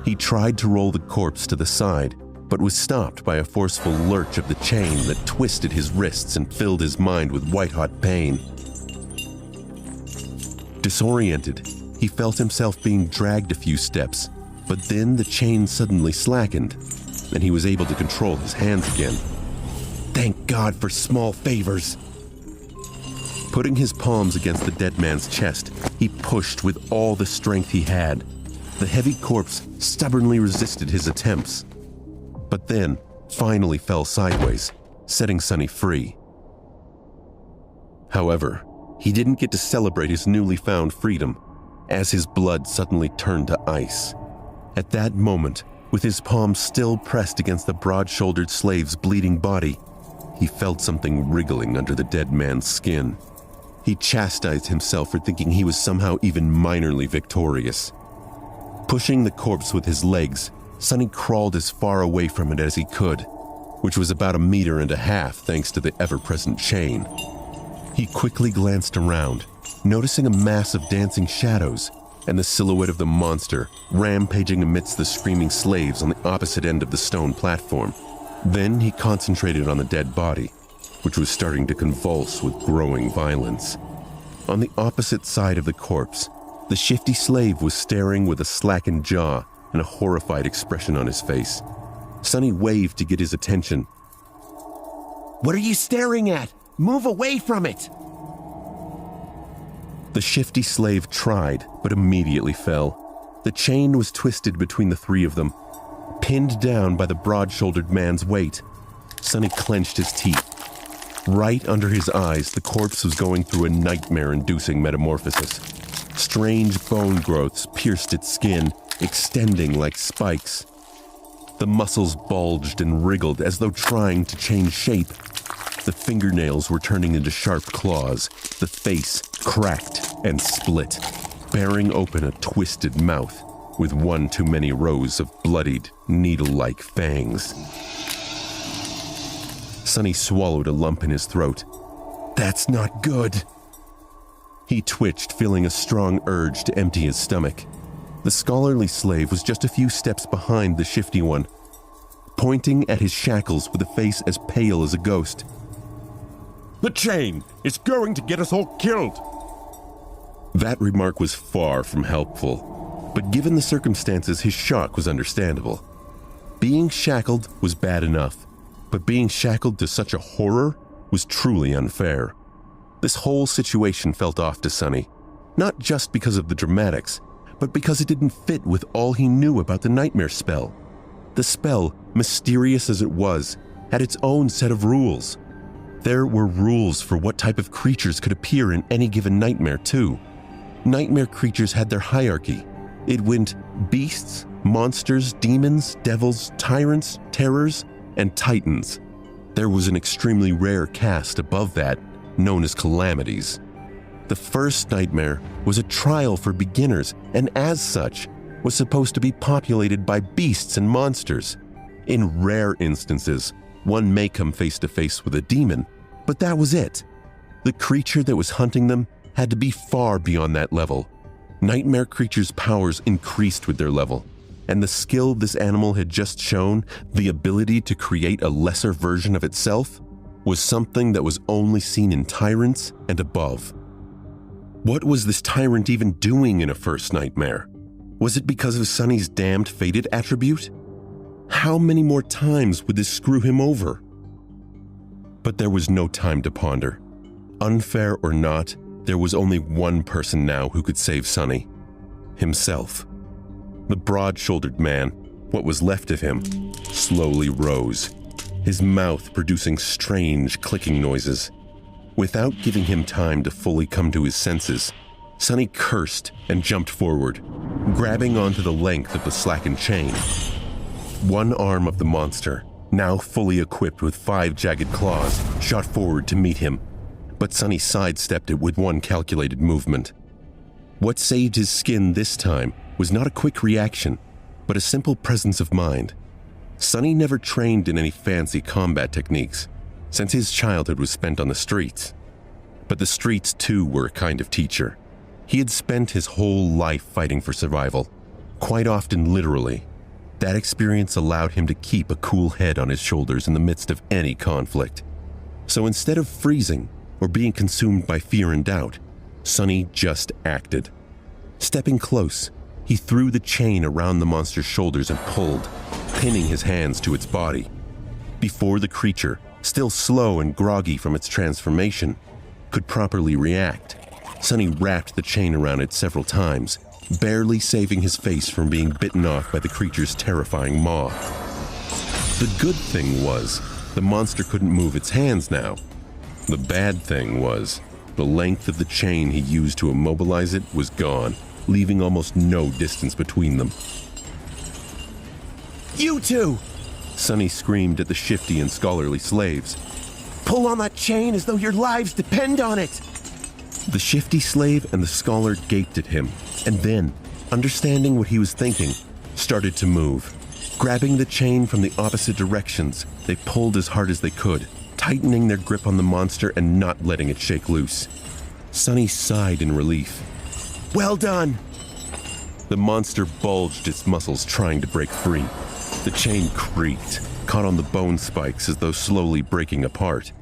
he tried to roll the corpse to the side, but was stopped by a forceful lurch of the chain that twisted his wrists and filled his mind with white-hot pain. Disoriented, he felt himself being dragged a few steps, but then the chain suddenly slackened, and he was able to control his hands again. Thank God for small favors. Putting his palms against the dead man's chest, he pushed with all the strength he had. The heavy corpse stubbornly resisted his attempts, but then finally fell sideways, setting Sonny free. However, he didn't get to celebrate his newly found freedom, as his blood suddenly turned to ice. At that moment, with his palms still pressed against the broad-shouldered slave's bleeding body, he felt something wriggling under the dead man's skin. He chastised himself for thinking he was somehow even minorly victorious. Pushing the corpse with his legs, Sonny crawled as far away from it as he could, which was about 1.5 meters thanks to the ever-present chain. He quickly glanced around, noticing a mass of dancing shadows and the silhouette of the monster rampaging amidst the screaming slaves on the opposite end of the stone platform. Then he concentrated on the dead body, which was starting to convulse with growing violence. On the opposite side of the corpse, the shifty slave was staring with a slackened jaw and a horrified expression on his face. Sonny waved to get his attention. What are you staring at? Move away from it! The shifty slave tried, but immediately fell. The chain was twisted between the three of them, pinned down by the broad-shouldered man's weight. Sonny clenched his teeth. Right under his eyes, the corpse was going through a nightmare-inducing metamorphosis. Strange bone growths pierced its skin, extending like spikes. The muscles bulged and wriggled as though trying to change shape. The fingernails were turning into sharp claws. The face cracked and split, bearing open a twisted mouth with one too many rows of bloodied, needle-like fangs. Sonny swallowed a lump in his throat. That's not good. He twitched, feeling a strong urge to empty his stomach. The scholarly slave was just a few steps behind the shifty one, pointing at his shackles with a face as pale as a ghost. The chain is going to get us all killed. That remark was far from helpful, but given the circumstances, his shock was understandable. Being shackled was bad enough, but being shackled to such a horror was truly unfair. This whole situation felt off to Sonny, not just because of the dramatics, but because it didn't fit with all he knew about the nightmare spell. The spell, mysterious as it was, had its own set of rules. There were rules for what type of creatures could appear in any given nightmare, too. Nightmare creatures had their hierarchy. It went beasts, monsters, demons, devils, tyrants, terrors, and titans. There was an extremely rare caste above that, known as calamities. The first nightmare was a trial for beginners, and as such, was supposed to be populated by beasts and monsters. In rare instances, one may come face to face with a demon, but that was it. The creature that was hunting them had to be far beyond that level. Nightmare creatures' powers increased with their level, and the skill this animal had just shown, the ability to create a lesser version of itself, was something that was only seen in tyrants and above. What was this tyrant even doing in a first nightmare? Was it because of Sonny's damned fated attribute? How many more times would this screw him over? But there was no time to ponder. Unfair or not, there was only one person now who could save Sonny. Himself. The broad-shouldered man, what was left of him, slowly rose, his mouth producing strange clicking noises. Without giving him time to fully come to his senses, Sonny cursed and jumped forward, grabbing onto the length of the slackened chain. One arm of the monster, now fully equipped with 5 jagged claws, shot forward to meet him, but Sonny sidestepped it with one calculated movement. What saved his skin this time was not a quick reaction, but a simple presence of mind. Sonny never trained in any fancy combat techniques, since his childhood was spent on the streets. But the streets too were a kind of teacher. He had spent his whole life fighting for survival, quite often literally. That experience allowed him to keep a cool head on his shoulders in the midst of any conflict. So instead of freezing or being consumed by fear and doubt, Sonny just acted. Stepping close, he threw the chain around the monster's shoulders and pulled, pinning his hands to its body. Before the creature, still slow and groggy from its transformation, could properly react, Sonny wrapped the chain around it several times, barely saving his face from being bitten off by the creature's terrifying maw. The good thing was, the monster couldn't move its hands now. The bad thing was, the length of the chain he used to immobilize it was gone, leaving almost no distance between them. You two! Sonny screamed at the shifty and scholarly slaves. Pull on that chain as though your lives depend on it! The shifty slave and the scholar gaped at him, and then, understanding what he was thinking, started to move. Grabbing the chain from the opposite directions, they pulled as hard as they could, tightening their grip on the monster and not letting it shake loose. Sonny sighed in relief. Well done! The monster bulged its muscles trying to break free. The chain creaked, caught on the bone spikes as though slowly breaking apart.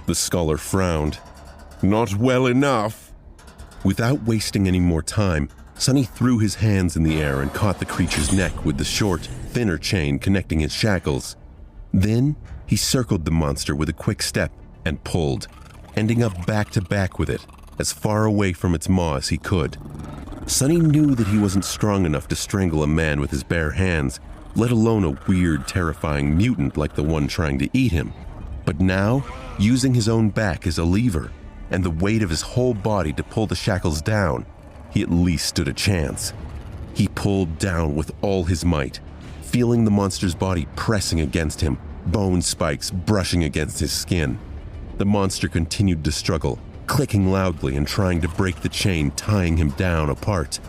The scholar frowned. Not well enough. Without wasting any more time, Sonny threw his hands in the air and caught the creature's neck with the short, thinner chain connecting his shackles. Then, he circled the monster with a quick step and pulled, ending up back to back with it, as far away from its maw as he could. Sonny knew that he wasn't strong enough to strangle a man with his bare hands, let alone a weird, terrifying mutant like the one trying to eat him. But now, using his own back as a lever, and the weight of his whole body to pull the shackles down, he at least stood a chance. He pulled down with all his might, feeling the monster's body pressing against him, bone spikes brushing against his skin. The monster continued to struggle, clicking loudly and trying to break the chain tying him down apart.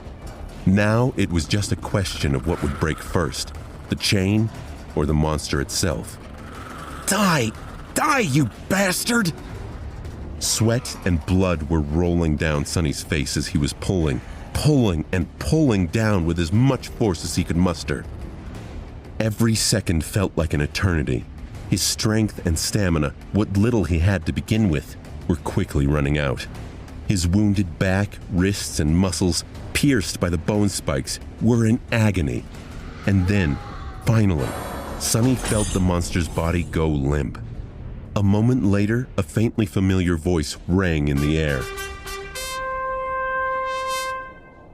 Now it was just a question of what would break first, the chain or the monster itself. Die! Die, you bastard! Sweat and blood were rolling down Sonny's face as he was pulling and pulling down with as much force as he could muster. Every second felt like an eternity. His strength and stamina, what little he had to begin with, were quickly running out. His wounded back, wrists, and muscles, pierced by the bone spikes, were in agony. And then, finally, Sonny felt the monster's body go limp. A moment later, a faintly familiar voice rang in the air.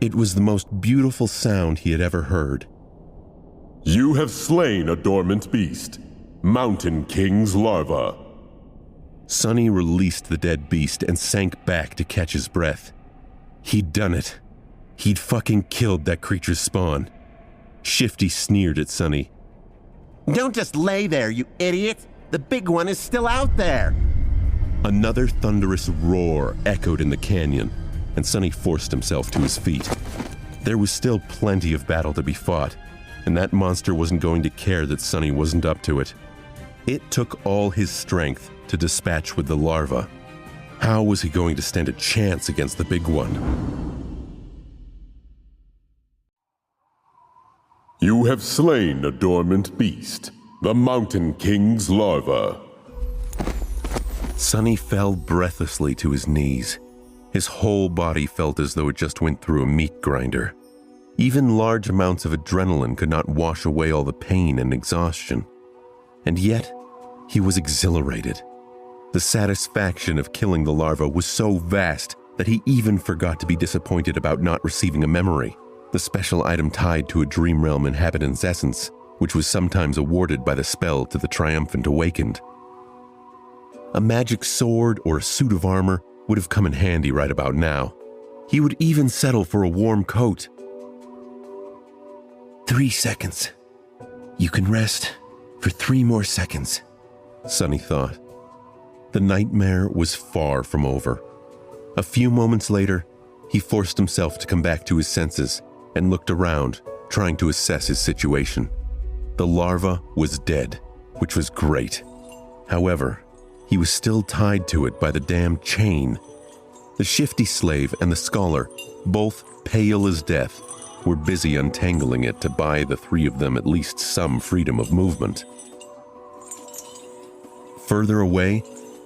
It was the most beautiful sound he had ever heard. You have slain a dormant beast, Mountain King's larva. Sonny released the dead beast and sank back to catch his breath. He'd done it. He'd fucking killed that creature's spawn. Shifty sneered at Sonny. Don't just lay there, you idiot! The big one is still out there! Another thunderous roar echoed in the canyon, and Sonny forced himself to his feet. There was still plenty of battle to be fought, and that monster wasn't going to care that Sonny wasn't up to it. It took all his strength to dispatch with the larva. How was he going to stand a chance against the big one? You have slain a dormant beast, the Mountain King's larva. Sonny fell breathlessly to his knees. His whole body felt as though it just went through a meat grinder. Even large amounts of adrenaline could not wash away all the pain and exhaustion. And yet, he was exhilarated. The satisfaction of killing the larva was so vast that he even forgot to be disappointed about not receiving a memory, the special item tied to a Dream Realm inhabitant's essence, which was sometimes awarded by the spell to the triumphant awakened. A magic sword or a suit of armor would have come in handy right about now. He would even settle for a warm coat. 3 seconds. You can rest for 3 more seconds, Sonny thought. The nightmare was far from over. A few moments later, he forced himself to come back to his senses and looked around, trying to assess his situation. The larva was dead, which was great. However, he was still tied to it by the damned chain. The shifty slave and the scholar, both pale as death, were busy untangling it to buy the 3 of them at least some freedom of movement. Further away,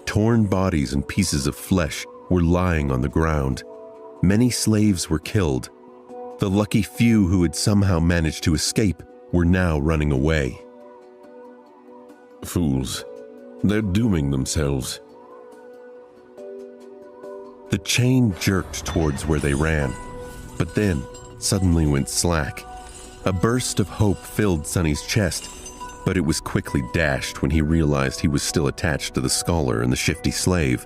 torn bodies and pieces of flesh were lying on the ground. Many slaves were killed. The lucky few who had somehow managed to escape were now running away. Fools. They're dooming themselves. The chain jerked towards where they ran, but then suddenly went slack. A burst of hope filled Sonny's chest, but it was quickly dashed when he realized he was still attached to the scholar and the shifty slave.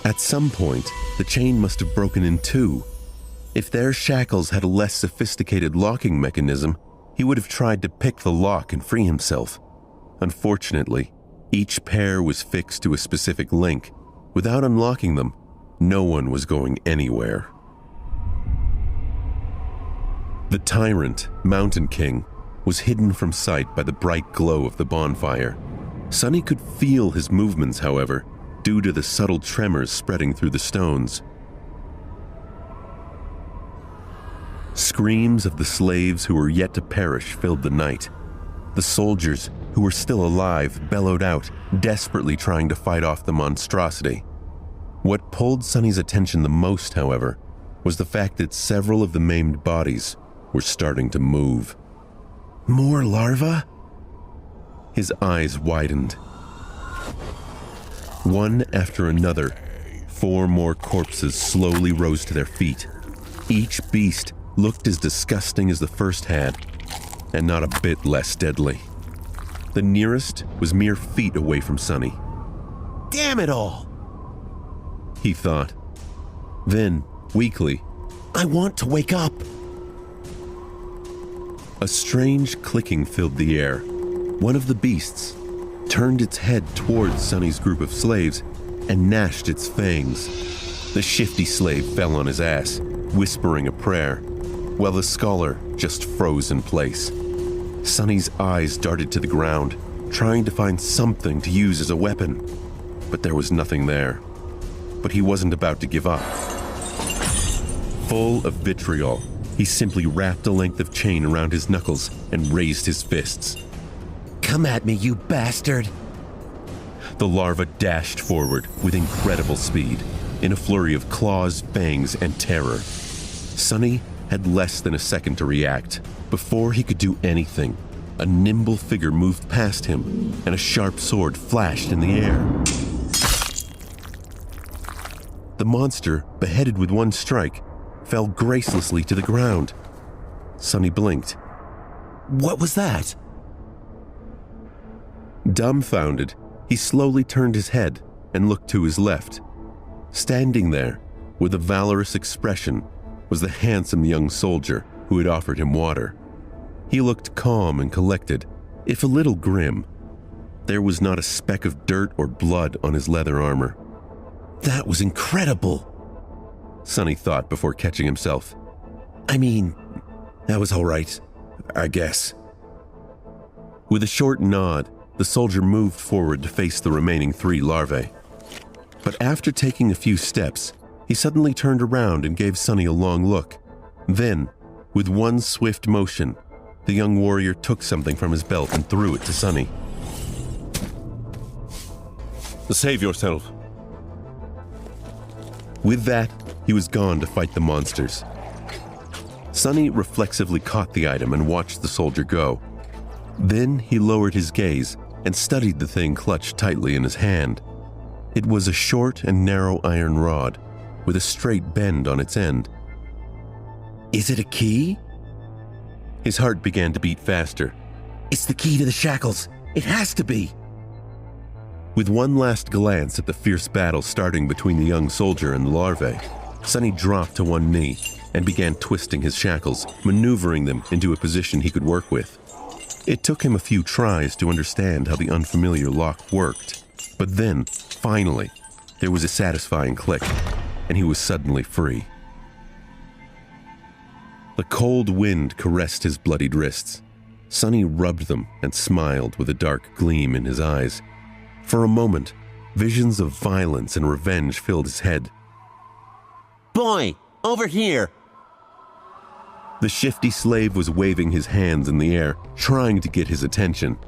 At some point, the chain must have broken in 2. If their shackles had a less sophisticated locking mechanism, he would have tried to pick the lock and free himself. Unfortunately, each pair was fixed to a specific link. Without unlocking them, no one was going anywhere. The tyrant, Mountain King, was hidden from sight by the bright glow of the bonfire. Sonny could feel his movements, however, due to the subtle tremors spreading through the stones. Screams of the slaves who were yet to perish filled the night. The soldiers, who were still alive, bellowed out, desperately trying to fight off the monstrosity. What pulled Sonny's attention the most, however, was the fact that several of the maimed bodies were starting to move. More larvae? His eyes widened. One after another, 4 more corpses slowly rose to their feet. Each beast looked as disgusting as the first had, and not a bit less deadly. The nearest was mere feet away from Sonny. Damn it all! He thought. Then, weakly, I want to wake up! A strange clicking filled the air. One of the beasts turned its head towards Sonny's group of slaves and gnashed its fangs. The shifty slave fell on his ass, whispering a prayer, while the scholar just froze in place. Sonny's eyes darted to the ground, trying to find something to use as a weapon, but there was nothing there. But he wasn't about to give up. Full of vitriol, he simply wrapped a length of chain around his knuckles and raised his fists. Come at me, you bastard! The larva dashed forward with incredible speed, in a flurry of claws, fangs, and terror. Sonny had less than a second to react. Before he could do anything, a nimble figure moved past him, and a sharp sword flashed in the air. The monster, beheaded with one strike, fell gracelessly to the ground. Sonny blinked. What was that? Dumbfounded, he slowly turned his head and looked to his left. Standing there, with a valorous expression, was the handsome young soldier who had offered him water. He looked calm and collected, if a little grim. There was not a speck of dirt or blood on his leather armor. That was incredible, Sonny thought before catching himself. I mean, that was all right, I guess. With a short nod, the soldier moved forward to face the remaining 3 larvae. But after taking a few steps, he suddenly turned around and gave Sonny a long look. Then, with one swift motion, the young warrior took something from his belt and threw it to Sonny. Save yourself. With that, he was gone to fight the monsters. Sonny reflexively caught the item and watched the soldier go. Then he lowered his gaze and studied the thing clutched tightly in his hand. It was a short and narrow iron rod with a straight bend on its end. Is it a key? His heart began to beat faster. It's the key to the shackles. It has to be. With one last glance at the fierce battle starting between the young soldier and the larvae, Sonny dropped to one knee and began twisting his shackles, maneuvering them into a position he could work with. It took him a few tries to understand how the unfamiliar lock worked, but then, finally, there was a satisfying click, and he was suddenly free. The cold wind caressed his bloodied wrists. Sonny rubbed them and smiled with a dark gleam in his eyes. For a moment, visions of violence and revenge filled his head. Boy, over here! The shifty slave was waving his hands in the air, trying to get his attention.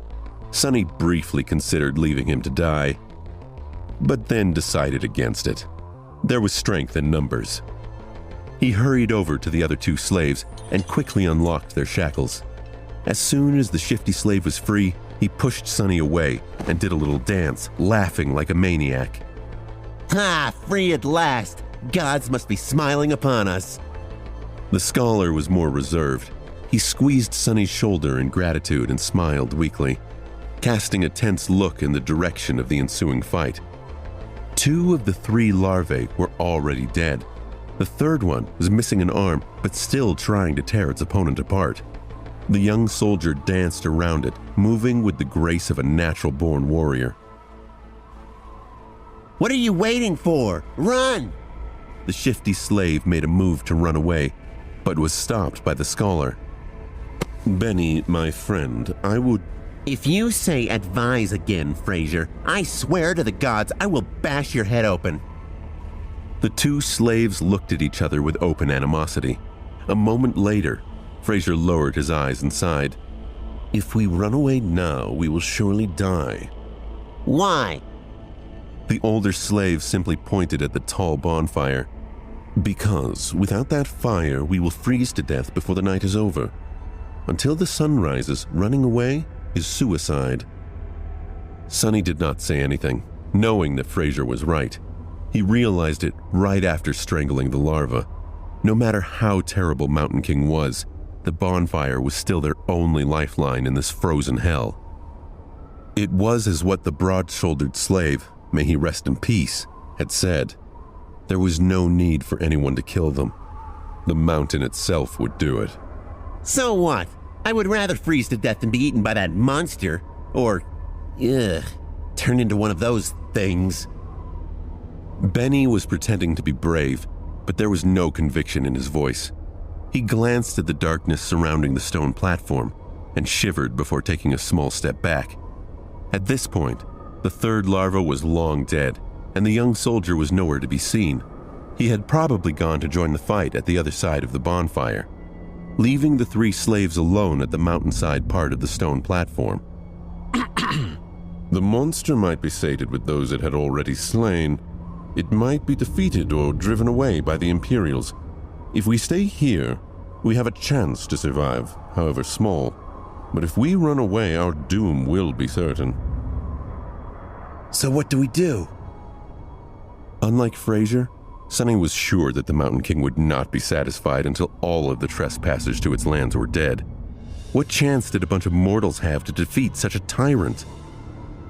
Sonny briefly considered leaving him to die, but then decided against it. There was strength in numbers. He hurried over to the other two slaves and quickly unlocked their shackles. As soon as the shifty slave was free, he pushed Sonny away and did a little dance, laughing like a maniac. Ha! Free at last! Gods must be smiling upon us. The scholar was more reserved. He squeezed Sonny's shoulder in gratitude and smiled weakly, casting a tense look in the direction of the ensuing fight. 2 of the 3 larvae were already dead. The third one was missing an arm, but still trying to tear its opponent apart. The young soldier danced around it, moving with the grace of a natural-born warrior. What are you waiting for? Run! The shifty slave made a move to run away, but was stopped by the scholar. Benny, my friend, I would... If you say advise again, Fraser, I swear to the gods I will bash your head open. The 2 slaves looked at each other with open animosity. A moment later, Fraser lowered his eyes and sighed. If we run away now, we will surely die. Why? The older slave simply pointed at the tall bonfire. Because without that fire, we will freeze to death before the night is over. Until the sun rises, running away is suicide. Sonny did not say anything, knowing that Fraser was right. He realized it right after strangling the larva. No matter how terrible Mountain King was, the bonfire was still their only lifeline in this frozen hell. It was as what the broad-shouldered slave, may he rest in peace, had said. There was no need for anyone to kill them. The mountain itself would do it. So what? I would rather freeze to death than be eaten by that monster. Or, turn into one of those things. Benny was pretending to be brave, but there was no conviction in his voice. He glanced at the darkness surrounding the stone platform and shivered before taking a small step back. At this point, the third larva was long dead, and the young soldier was nowhere to be seen. He had probably gone to join the fight at the other side of the bonfire, leaving the 3 slaves alone at the mountainside part of the stone platform. The monster might be sated with those it had already slain. It might be defeated or driven away by the Imperials. If we stay here, we have a chance to survive, however small. But if we run away, our doom will be certain. So what do we do? Unlike Fraser, Sonny was sure that the Mountain King would not be satisfied until all of the trespassers to its lands were dead. What chance did a bunch of mortals have to defeat such a tyrant?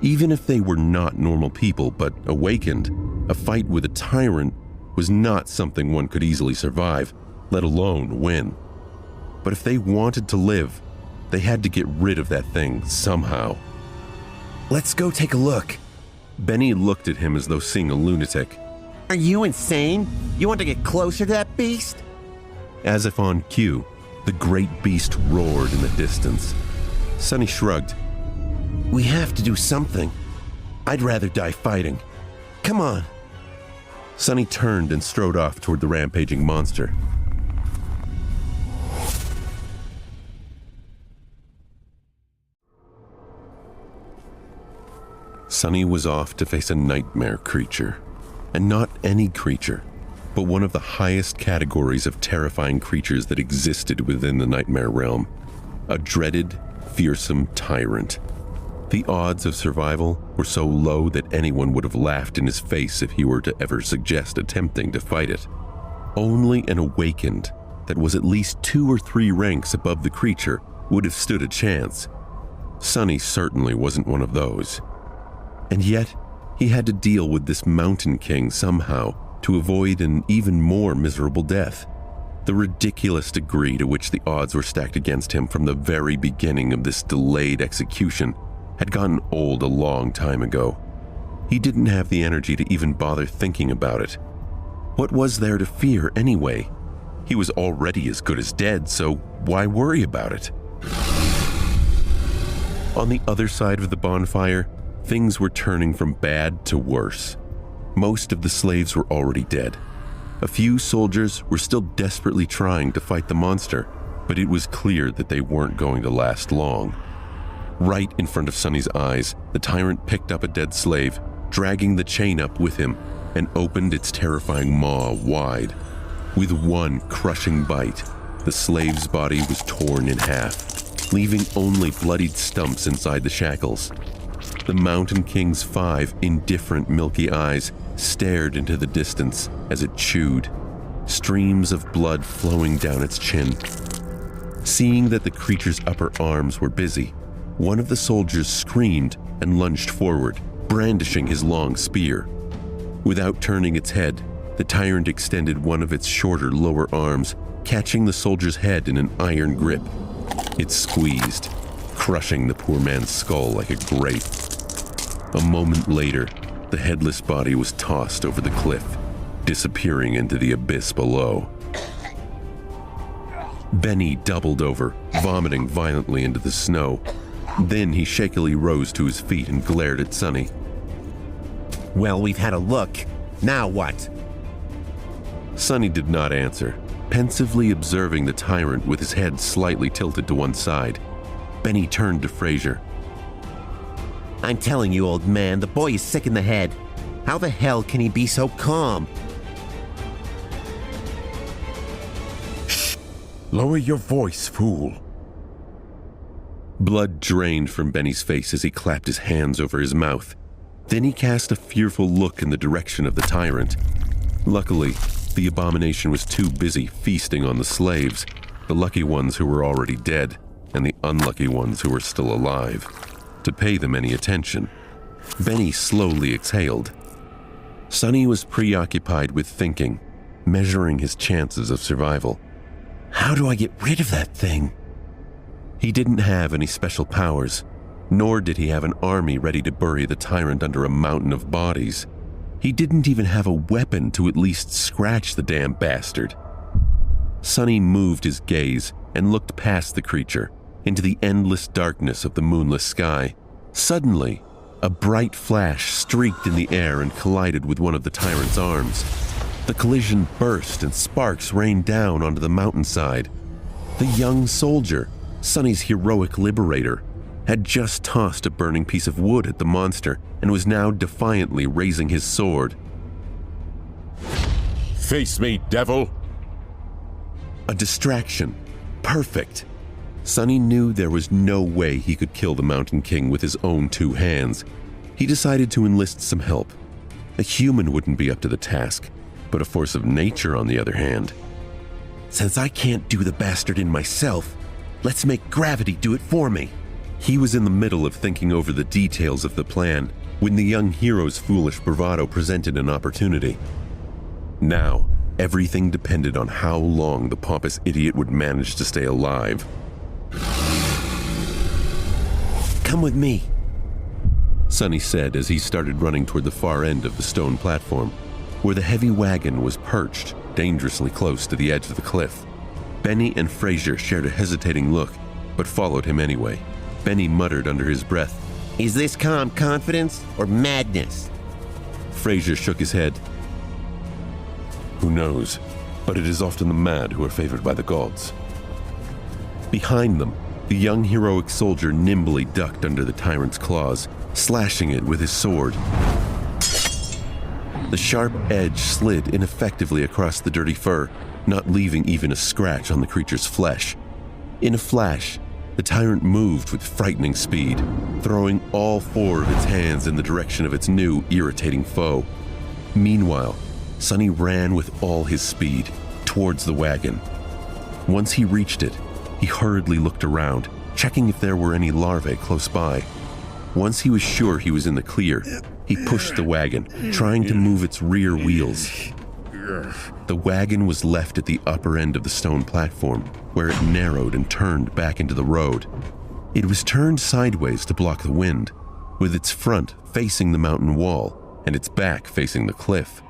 Even if they were not normal people but awakened, a fight with a tyrant was not something one could easily survive, let alone win. But if they wanted to live, they had to get rid of that thing somehow. Let's go take a look. Benny looked at him as though seeing a lunatic. Are you insane? You want to get closer to that beast? As if on cue, the great beast roared in the distance. Sonny shrugged. We have to do something. I'd rather die fighting. Come on. Sonny turned and strode off toward the rampaging monster. Sonny was off to face a nightmare creature. And not any creature. but one of the highest categories of terrifying creatures that existed within the nightmare realm. A dreaded, fearsome tyrant. The odds of survival were so low that anyone would have laughed in his face if he were to ever suggest attempting to fight it. Only an awakened that was at least 2 or 3 ranks above the creature would have stood a chance. Sonny certainly wasn't one of those. And yet, he had to deal with this Mountain King somehow to avoid an even more miserable death. The ridiculous degree to which the odds were stacked against him from the very beginning of this delayed execution had gotten old a long time ago. He didn't have the energy to even bother thinking about it. What was there to fear anyway? He was already as good as dead, so why worry about it? On the other side of the bonfire, things were turning from bad to worse. Most of the slaves were already dead. A few soldiers were still desperately trying to fight the monster, but it was clear that they weren't going to last long. Right in front of Sonny's eyes, the tyrant picked up a dead slave, dragging the chain up with him, and opened its terrifying maw wide. With one crushing bite, the slave's body was torn in half, leaving only bloodied stumps inside the shackles. The Mountain King's 5 indifferent milky eyes stared into the distance as it chewed, streams of blood flowing down its chin. Seeing that the creature's upper arms were busy, one of the soldiers screamed and lunged forward, brandishing his long spear. Without turning its head, the tyrant extended one of its shorter lower arms, catching the soldier's head in an iron grip. It squeezed, crushing the poor man's skull like a grape. A moment later, the headless body was tossed over the cliff, disappearing into the abyss below. Benny doubled over, vomiting violently into the snow. Then he shakily rose to his feet and glared at Sonny. Well, we've had a look. Now what? Sonny did not answer, pensively observing the tyrant with his head slightly tilted to one side. Benny turned to Frazier. I'm telling you, old man, the boy is sick in the head. How the hell can he be so calm? Shh! Lower your voice, fool. Blood drained from Benny's face as he clapped his hands over his mouth. Then he cast a fearful look in the direction of the tyrant. Luckily, the abomination was too busy feasting on the slaves, the lucky ones who were already dead, and the unlucky ones who were still alive, to pay them any attention. Benny slowly exhaled. Sonny was preoccupied with thinking, measuring his chances of survival. How do I get rid of that thing? He didn't have any special powers, nor did he have an army ready to bury the tyrant under a mountain of bodies. He didn't even have a weapon to at least scratch the damn bastard. Sonny moved his gaze and looked past the creature into the endless darkness of the moonless sky. Suddenly, a bright flash streaked in the air and collided with one of the tyrant's arms. The collision burst and sparks rained down onto the mountainside. The young soldier, Sonny's heroic liberator, had just tossed a burning piece of wood at the monster and was now defiantly raising his sword. Face me, devil! A distraction. Perfect. Sonny knew there was no way he could kill the Mountain King with his own 2 hands. He decided to enlist some help. A human wouldn't be up to the task, but a force of nature on the other hand. Since I can't do the bastard in myself, let's make gravity do it for me. He was in the middle of thinking over the details of the plan when the young hero's foolish bravado presented an opportunity. Now, everything depended on how long the pompous idiot would manage to stay alive. Come with me, Sonny said as he started running toward the far end of the stone platform, where the heavy wagon was perched dangerously close to the edge of the cliff. Benny and Frazier shared a hesitating look, but followed him anyway. Benny muttered under his breath, Is this calm confidence or madness? Frazier shook his head. Who knows, but it is often the mad who are favored by the gods. Behind them, the young heroic soldier nimbly ducked under the tyrant's claws, slashing it with his sword. The sharp edge slid ineffectively across the dirty fur, not leaving even a scratch on the creature's flesh. In a flash, the tyrant moved with frightening speed, throwing all four of its hands in the direction of its new, irritating foe. Meanwhile, Sonny ran with all his speed towards the wagon. Once he reached it, he hurriedly looked around, checking if there were any larvae close by. Once he was sure he was in the clear, he pushed the wagon, trying to move its rear wheels. The wagon was left at the upper end of the stone platform, where it narrowed and turned back into the road. It was turned sideways to block the wind, with its front facing the mountain wall and its back facing the cliff.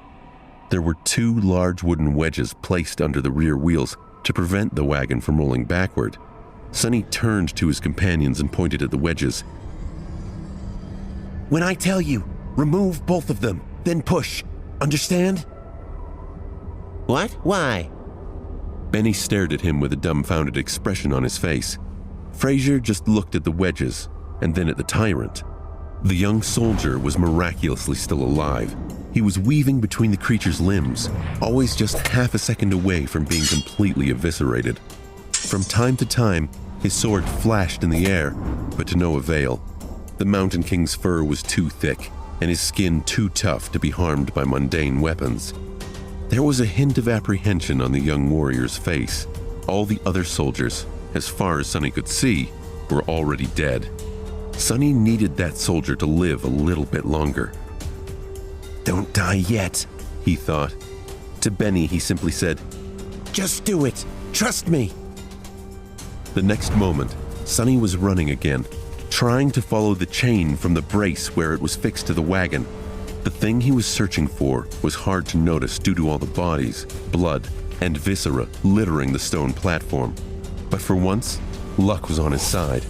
There were two large wooden wedges placed under the rear wheels to prevent the wagon from rolling backward. Sonny turned to his companions and pointed at the wedges. When I tell you, remove both of them, then push. Understand? What? Why? Benny stared at him with a dumbfounded expression on his face. Fraser just looked at the wedges and then at the tyrant. The young soldier was miraculously still alive. He was weaving between the creature's limbs, always just half a second away from being completely eviscerated. From time to time, his sword flashed in the air, but to no avail. The Mountain King's fur was too thick, and his skin too tough to be harmed by mundane weapons. There was a hint of apprehension on the young warrior's face. All the other soldiers, as far as Sonny could see, were already dead. Sonny needed that soldier to live a little bit longer. Don't die yet, he thought. To Benny, he simply said, "Just do it. Trust me." The next moment, Sonny was running again, trying to follow the chain from the brace where it was fixed to the wagon. The thing he was searching for was hard to notice due to all the bodies, blood, and viscera littering the stone platform. But for once, luck was on his side.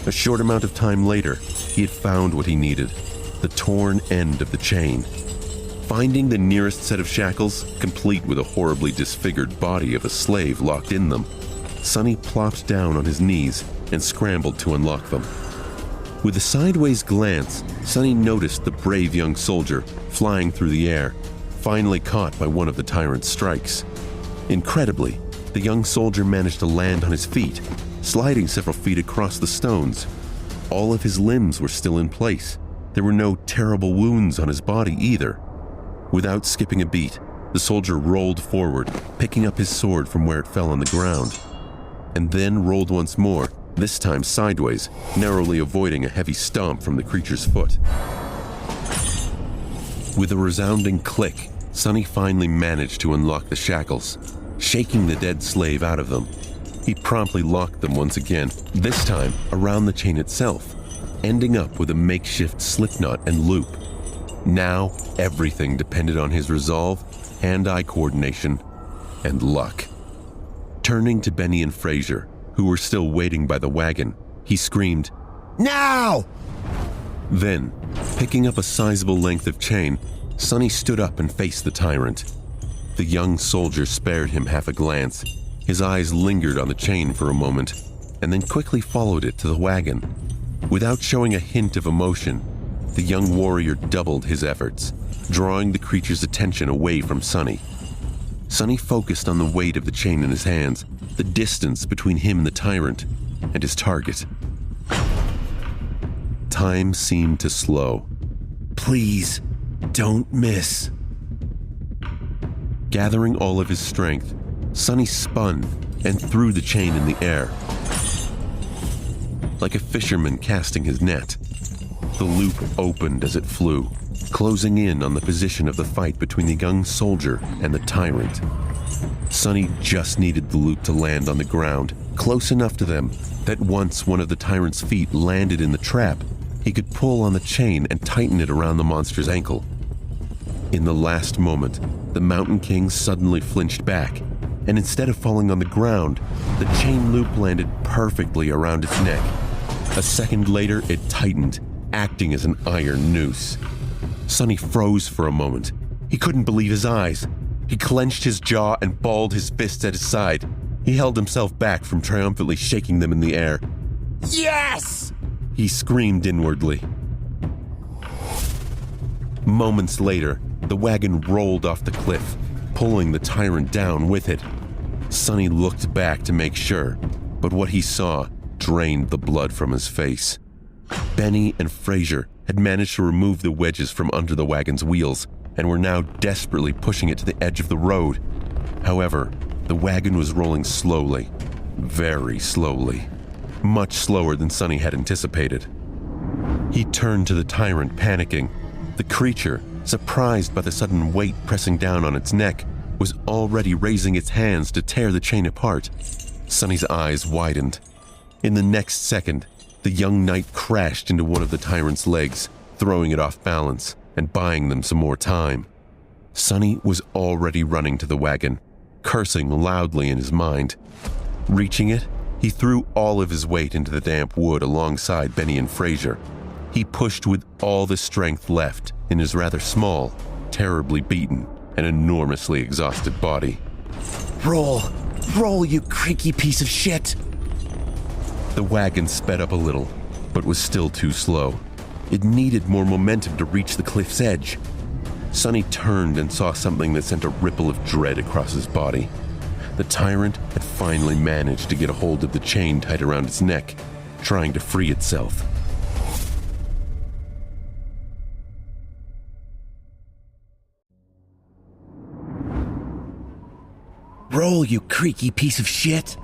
A short amount of time later, he had found what he needed, the torn end of the chain. Finding the nearest set of shackles, complete with a horribly disfigured body of a slave locked in them, Sonny plopped down on his knees and scrambled to unlock them. With a sideways glance, Sonny noticed the brave young soldier flying through the air, finally caught by one of the tyrant's strikes. Incredibly, the young soldier managed to land on his feet, sliding several feet across the stones. All of his limbs were still in place. There were no terrible wounds on his body either. Without skipping a beat, the soldier rolled forward, picking up his sword from where it fell on the ground, and then rolled once more, this time sideways, narrowly avoiding a heavy stomp from the creature's foot. With a resounding click, Sonny finally managed to unlock the shackles, shaking the dead slave out of them. He promptly locked them once again, this time around the chain itself, ending up with a makeshift slipknot and loop. Now, everything depended on his resolve, hand-eye coordination, and luck. Turning to Benny and Fraser, who were still waiting by the wagon, he screamed, "Now!" Then, picking up a sizable length of chain, Sonny stood up and faced the tyrant. The young soldier spared him half a glance. His eyes lingered on the chain for a moment, and then quickly followed it to the wagon. Without showing a hint of emotion, the young warrior doubled his efforts, drawing the creature's attention away from Sonny. Sonny focused on the weight of the chain in his hands, the distance between him and the tyrant, and his target. Time seemed to slow. "Please, don't miss." Gathering all of his strength, Sonny spun and threw the chain in the air. Like a fisherman casting his net, the loop opened as it flew, closing in on the position of the fight between the young soldier and the tyrant. Sonny just needed the loop to land on the ground, close enough to them that once one of the tyrant's feet landed in the trap, he could pull on the chain and tighten it around the monster's ankle. In the last moment, the Mountain King suddenly flinched back, and instead of falling on the ground, the chain loop landed perfectly around its neck. A second later, it tightened, acting as an iron noose. Sonny froze for a moment. He couldn't believe his eyes. He clenched his jaw and balled his fists at his side. He held himself back from triumphantly shaking them in the air. "Yes!" He screamed inwardly. Moments later, The wagon rolled off the cliff, pulling the tyrant down with it. Sonny looked back to make sure, but what he saw drained the blood from his face. Benny and Fraser had managed to remove the wedges from under the wagon's wheels and were now desperately pushing it to the edge of the road. However, the wagon was rolling slowly, very slowly, much slower than Sonny had anticipated. He turned to the tyrant, panicking. The creature, surprised by the sudden weight pressing down on its neck, was already raising its hands to tear the chain apart. Sonny's eyes widened. In the next second, the young knight crashed into one of the tyrant's legs, throwing it off balance and buying them some more time. Sonny was already running to the wagon, cursing loudly in his mind. Reaching it, he threw all of his weight into the damp wood alongside Benny and Fraser. He pushed with all the strength left in his rather small, terribly beaten, and enormously exhausted body. Roll, you creaky piece of shit. The wagon sped up a little, but was still too slow. It needed more momentum to reach the cliff's edge. Sonny turned and saw something that sent a ripple of dread across his body. The tyrant had finally managed to get a hold of the chain tied around its neck, trying to free itself. Roll, you creaky piece of shit.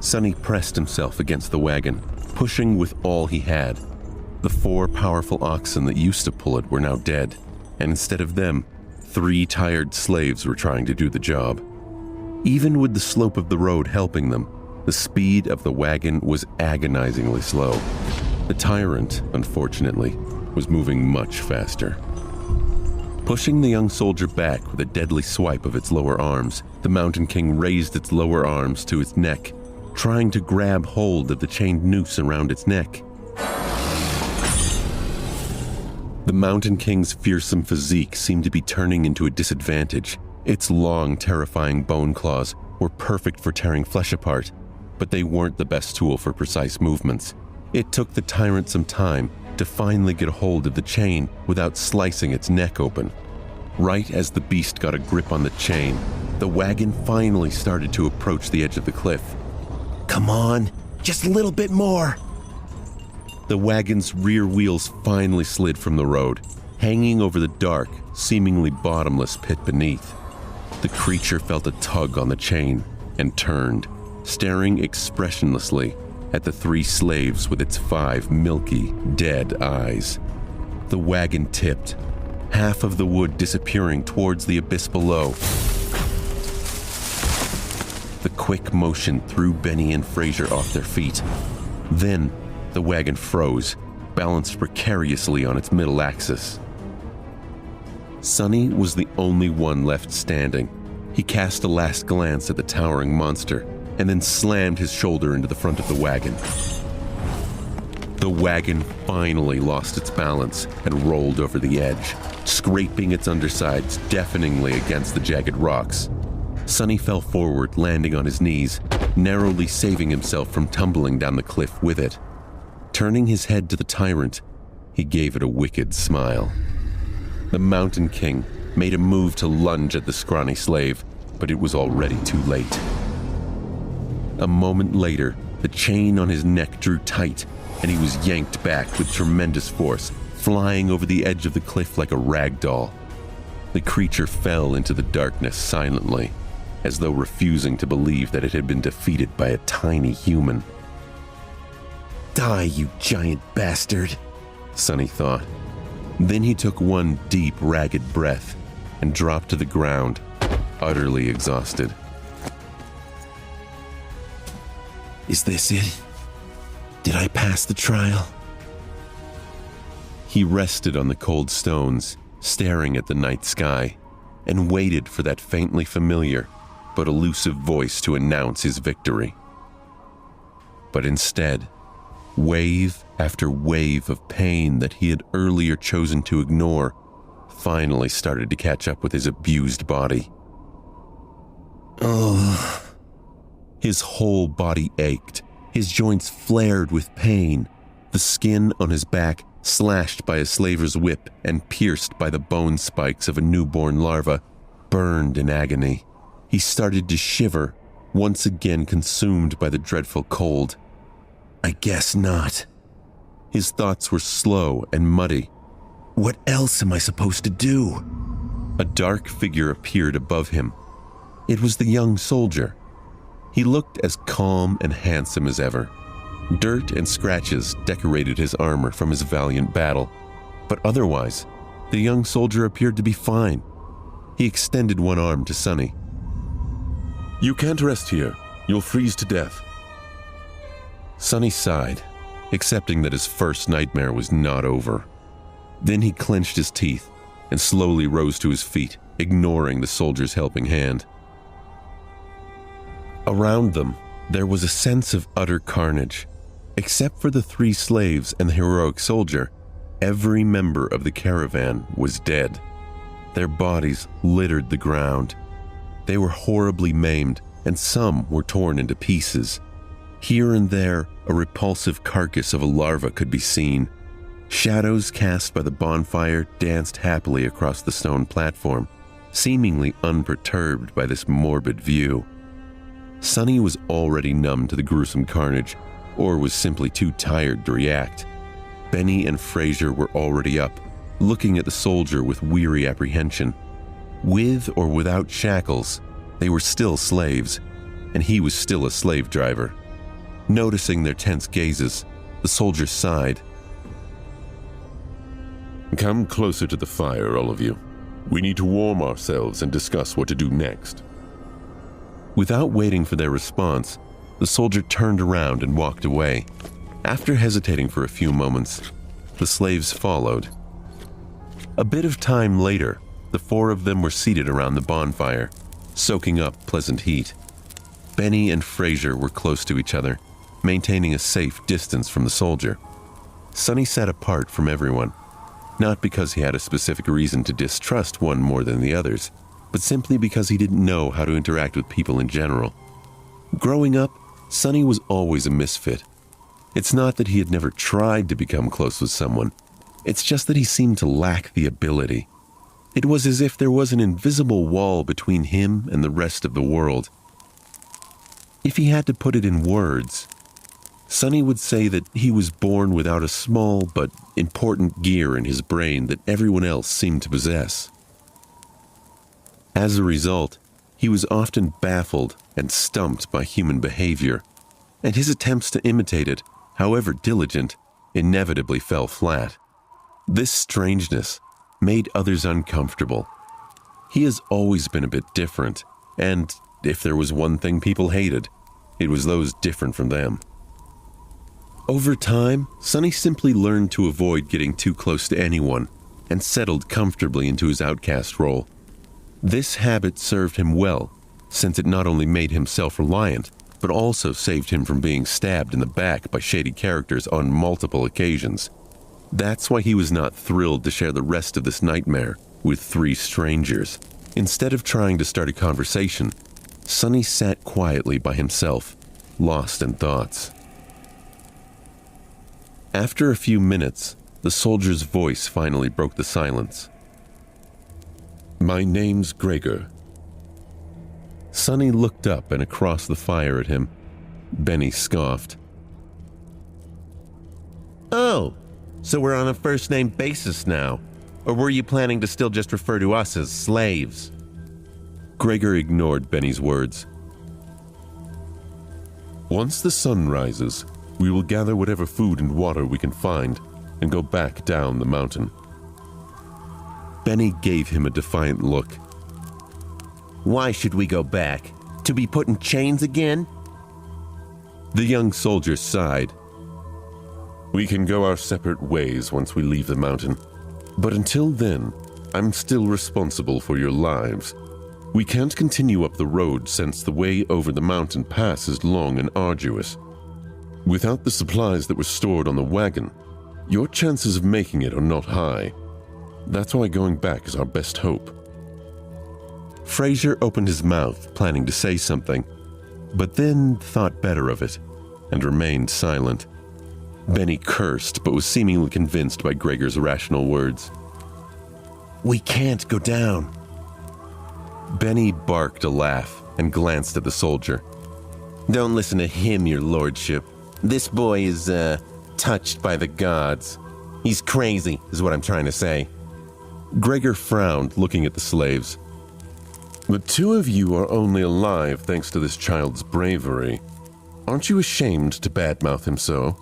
Sonny pressed himself against the wagon, pushing with all he had. The 4 powerful oxen that used to pull it were now dead, and instead of them, 3 tired slaves were trying to do the job. Even with the slope of the road helping them, the speed of the wagon was agonizingly slow. The tyrant, unfortunately, was moving much faster. Pushing the young soldier back with a deadly swipe of its lower arms, the Mountain King raised its lower arms to its neck, trying to grab hold of the chained noose around its neck. The Mountain King's fearsome physique seemed to be turning into a disadvantage. Its long, terrifying bone claws were perfect for tearing flesh apart, but they weren't the best tool for precise movements. It took the tyrant some time to finally get a hold of the chain without slicing its neck open. Right as the beast got a grip on the chain, the wagon finally started to approach the edge of the cliff. Come on, just a little bit more. The wagon's rear wheels finally slid from the road, hanging over the dark, seemingly bottomless pit beneath. The creature felt a tug on the chain and turned, staring expressionlessly at the 3 slaves with its 5 milky, dead eyes. The wagon tipped, half of the wood disappearing towards the abyss below. The quick motion threw Benny and Fraser off their feet. Then, the wagon froze, balanced precariously on its middle axis. Sonny was the only one left standing. He cast a last glance at the towering monster and then slammed his shoulder into the front of the wagon. The wagon finally lost its balance and rolled over the edge, scraping its undersides deafeningly against the jagged rocks. Sonny fell forward, landing on his knees, narrowly saving himself from tumbling down the cliff with it. Turning his head to the tyrant, he gave it a wicked smile. The Mountain King made a move to lunge at the scrawny slave, but it was already too late. A moment later, the chain on his neck drew tight, and he was yanked back with tremendous force, flying over the edge of the cliff like a rag doll. The creature fell into the darkness silently, as though refusing to believe that it had been defeated by a tiny human. Die, you giant bastard, Sonny thought. Then he took one deep, ragged breath and dropped to the ground, utterly exhausted. Is this it? Did I pass the trial? He rested on the cold stones, staring at the night sky, and waited for that faintly familiar but elusive voice to announce his victory. But instead, wave after wave of pain that he had earlier chosen to ignore finally started to catch up with his abused body. Oh. His whole body ached. His joints flared with pain. The skin on his back slashed by a slaver's whip and pierced by the bone spikes of a newborn larva, burned in agony. He started to shiver, once again consumed by the dreadful cold. I guess not. His thoughts were slow and muddy. What else am I supposed to do? A dark figure appeared above him. It was the young soldier. He looked as calm and handsome as ever. Dirt and scratches decorated his armor from his valiant battle, but otherwise, the young soldier appeared to be fine. He extended one arm to Sonny. You can't rest here. You'll freeze to death. Sonny sighed, accepting that his first nightmare was not over. Then he clenched his teeth and slowly rose to his feet, ignoring the soldier's helping hand. Around them, there was a sense of utter carnage. Except for the 3 slaves and the heroic soldier, every member of the caravan was dead. Their bodies littered the ground. They were horribly maimed, and some were torn into pieces. Here and there, a repulsive carcass of a larva could be seen. Shadows cast by the bonfire danced happily across the stone platform, seemingly unperturbed by this morbid view. Sonny was already numb to the gruesome carnage, or was simply too tired to react. Benny and Fraser were already up, looking at the soldier with weary apprehension. With or without shackles, they were still slaves, and he was still a slave driver. Noticing their tense gazes, the soldier sighed. Come closer to the fire, all of you. We need to warm ourselves and discuss what to do next. Without waiting for their response, the soldier turned around and walked away. After hesitating for a few moments, the slaves followed. A bit of time later, the 4 of them were seated around the bonfire, soaking up pleasant heat. Benny and Fraser were close to each other, maintaining a safe distance from the soldier. Sonny sat apart from everyone, not because he had a specific reason to distrust one more than the others, but simply because he didn't know how to interact with people in general. Growing up, Sonny was always a misfit. It's not that he had never tried to become close with someone. It's just that he seemed to lack the ability. It was as if there was an invisible wall between him and the rest of the world. If he had to put it in words, Sonny would say that he was born without a small but important gear in his brain that everyone else seemed to possess. As a result, he was often baffled and stumped by human behavior, and his attempts to imitate it, however diligent, inevitably fell flat. This strangeness made others uncomfortable. He has always been a bit different, and if there was one thing people hated, it was those different from them. Over time, Sonny simply learned to avoid getting too close to anyone and settled comfortably into his outcast role. This habit served him well, since it not only made him self-reliant, but also saved him from being stabbed in the back by shady characters on multiple occasions. That's why he was not thrilled to share the rest of this nightmare with 3 strangers. Instead of trying to start a conversation, Sonny sat quietly by himself, lost in thoughts. After a few minutes, the soldier's voice finally broke the silence. My name's Gregor. Sonny looked up and across the fire at him. Benny scoffed. Oh, so we're on a first-name basis now. Or were you planning to still just refer to us as slaves? Gregor ignored Benny's words. Once the sun rises, we will gather whatever food and water we can find and go back down the mountain. Benny gave him a defiant look. Why should we go back? To be put in chains again? The young soldier sighed. We can go our separate ways once we leave the mountain. But until then, I'm still responsible for your lives. We can't continue up the road since the way over the mountain pass is long and arduous. Without the supplies that were stored on the wagon, your chances of making it are not high. That's why going back is our best hope. Fraser opened his mouth, planning to say something, but then thought better of it and remained silent. Benny cursed, but was seemingly convinced by Gregor's rational words. We can't go down. Benny barked a laugh and glanced at the soldier. Don't listen to him, your lordship. This boy is, touched by the gods. He's crazy, is what I'm trying to say. Gregor frowned, looking at the slaves. The two of you are only alive thanks to this child's bravery. Aren't you ashamed to badmouth him so?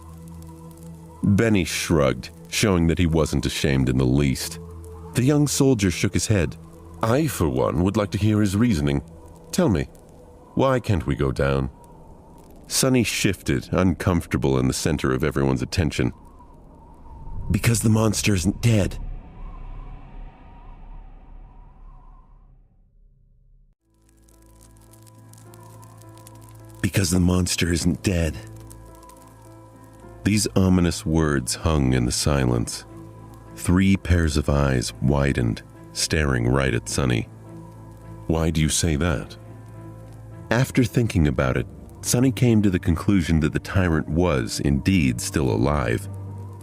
Benny shrugged, showing that he wasn't ashamed in the least. The young soldier shook his head. I, for one, would like to hear his reasoning. Tell me, why can't we go down? Sonny shifted, uncomfortable in the center of everyone's attention. Because the monster isn't dead. Because the monster isn't dead. These ominous words hung in the silence. 3 pairs of eyes widened, staring right at Sonny. Why do you say that? After thinking about it, Sonny came to the conclusion that the tyrant was, indeed, still alive.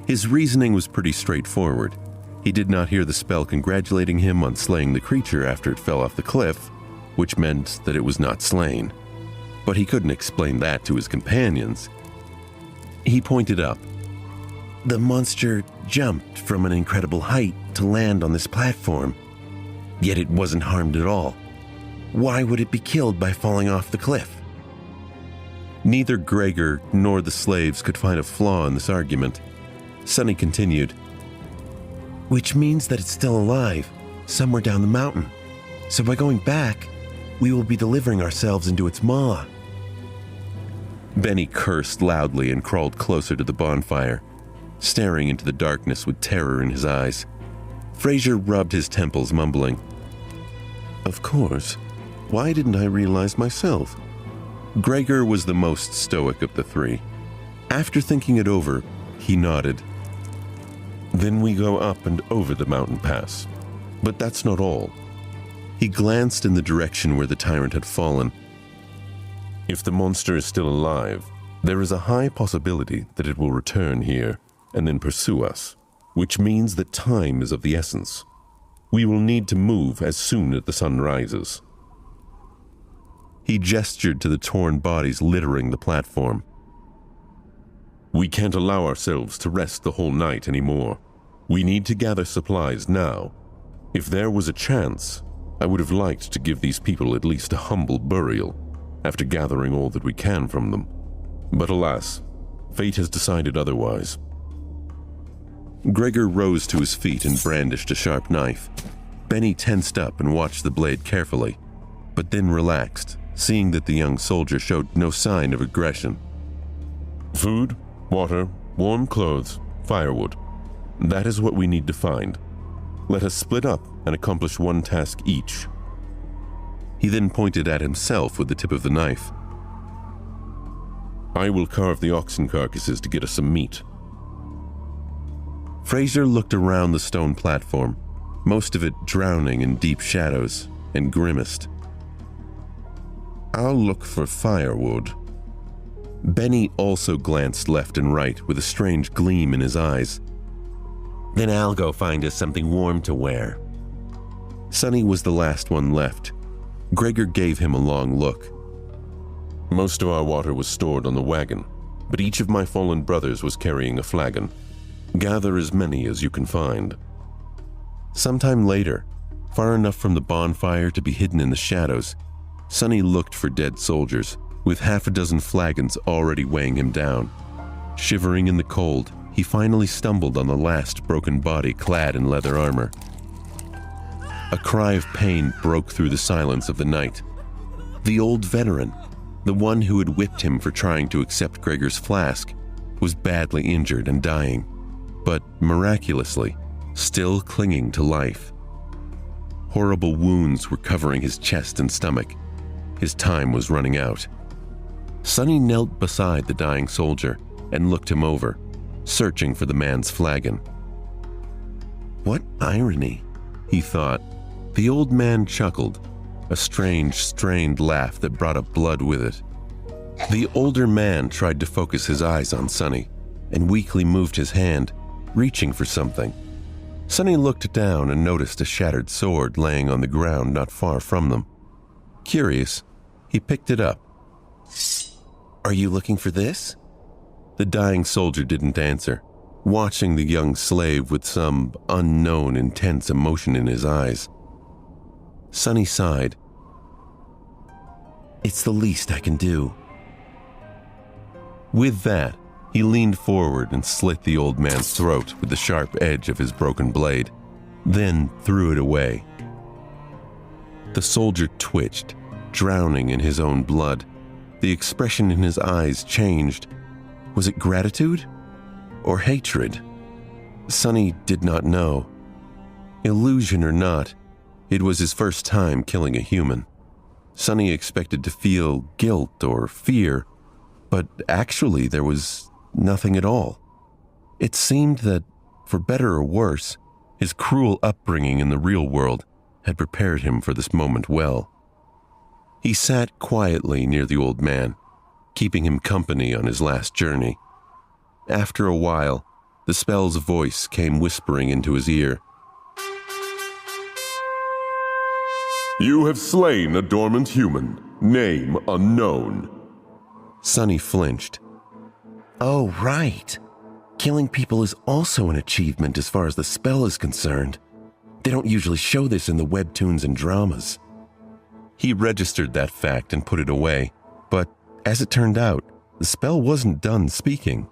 His reasoning was pretty straightforward. He did not hear the spell congratulating him on slaying the creature after it fell off the cliff, which meant that it was not slain. But he couldn't explain that to his companions. He pointed up. The monster jumped from an incredible height to land on this platform. Yet it wasn't harmed at all. Why would it be killed by falling off the cliff? Neither Gregor nor the slaves could find a flaw in this argument. Sonny continued. Which means that it's still alive, somewhere down the mountain. So by going back, we will be delivering ourselves into its maw. Benny cursed loudly and crawled closer to the bonfire, staring into the darkness with terror in his eyes. Fraser rubbed his temples, mumbling, Of course. Why didn't I realize myself? Gregor was the most stoic of the 3. After thinking it over, he nodded. Then we go up and over the mountain pass. But that's not all. He glanced in the direction where the tyrant had fallen. If the monster is still alive, there is a high possibility that it will return here and then pursue us, which means that time is of the essence. We will need to move as soon as the sun rises. He gestured to the torn bodies littering the platform. We can't allow ourselves to rest the whole night anymore. We need to gather supplies now. If there was a chance, I would have liked to give these people at least a humble burial after gathering all that we can from them. But alas, fate has decided otherwise. Gregor rose to his feet and brandished a sharp knife. Benny tensed up and watched the blade carefully, but then relaxed, seeing that the young soldier showed no sign of aggression. Food, water, warm clothes, firewood. That is what we need to find. Let us split up and accomplish one task each. He then pointed at himself with the tip of the knife. I will carve the oxen carcasses to get us some meat. Fraser looked around the stone platform, most of it drowning in deep shadows, and grimaced. I'll look for firewood. Benny also glanced left and right with a strange gleam in his eyes. Then I'll go find us something warm to wear. Sonny was the last one left. Gregor gave him a long look. Most of our water was stored on the wagon, but each of my fallen brothers was carrying a flagon. Gather as many as you can find. Sometime later, far enough from the bonfire to be hidden in the shadows, Sonny looked for dead soldiers, with 6 flagons already weighing him down. Shivering in the cold, he finally stumbled on the last broken body clad in leather armor. A cry of pain broke through the silence of the night. The old veteran, the one who had whipped him for trying to accept Gregor's flask, was badly injured and dying, but miraculously, still clinging to life. Horrible wounds were covering his chest and stomach. His time was running out. Sonny knelt beside the dying soldier and looked him over, searching for the man's flagon. What irony, he thought. The old man chuckled, a strange, strained laugh that brought up blood with it. The older man tried to focus his eyes on Sonny, and weakly moved his hand, reaching for something. Sonny looked down and noticed a shattered sword laying on the ground not far from them. Curious, he picked it up. Are you looking for this? The dying soldier didn't answer, watching the young slave with some unknown intense emotion in his eyes. Sonny sighed. It's the least I can do. With that, he leaned forward and slit the old man's throat with the sharp edge of his broken blade, then threw it away. The soldier twitched, drowning in his own blood. The expression in his eyes changed. Was it gratitude or hatred? Sonny did not know. Illusion or not, it was his first time killing a human. Sonny expected to feel guilt or fear, but actually there was nothing at all. It seemed that, for better or worse, his cruel upbringing in the real world had prepared him for this moment well. He sat quietly near the old man, keeping him company on his last journey. After a while, the spell's voice came whispering into his ear. You have slain a dormant human, name unknown. Sonny flinched. Oh, right. Killing people is also an achievement as far as the spell is concerned. They don't usually show this in the webtoons and dramas. He registered that fact and put it away, but as it turned out, the spell wasn't done speaking.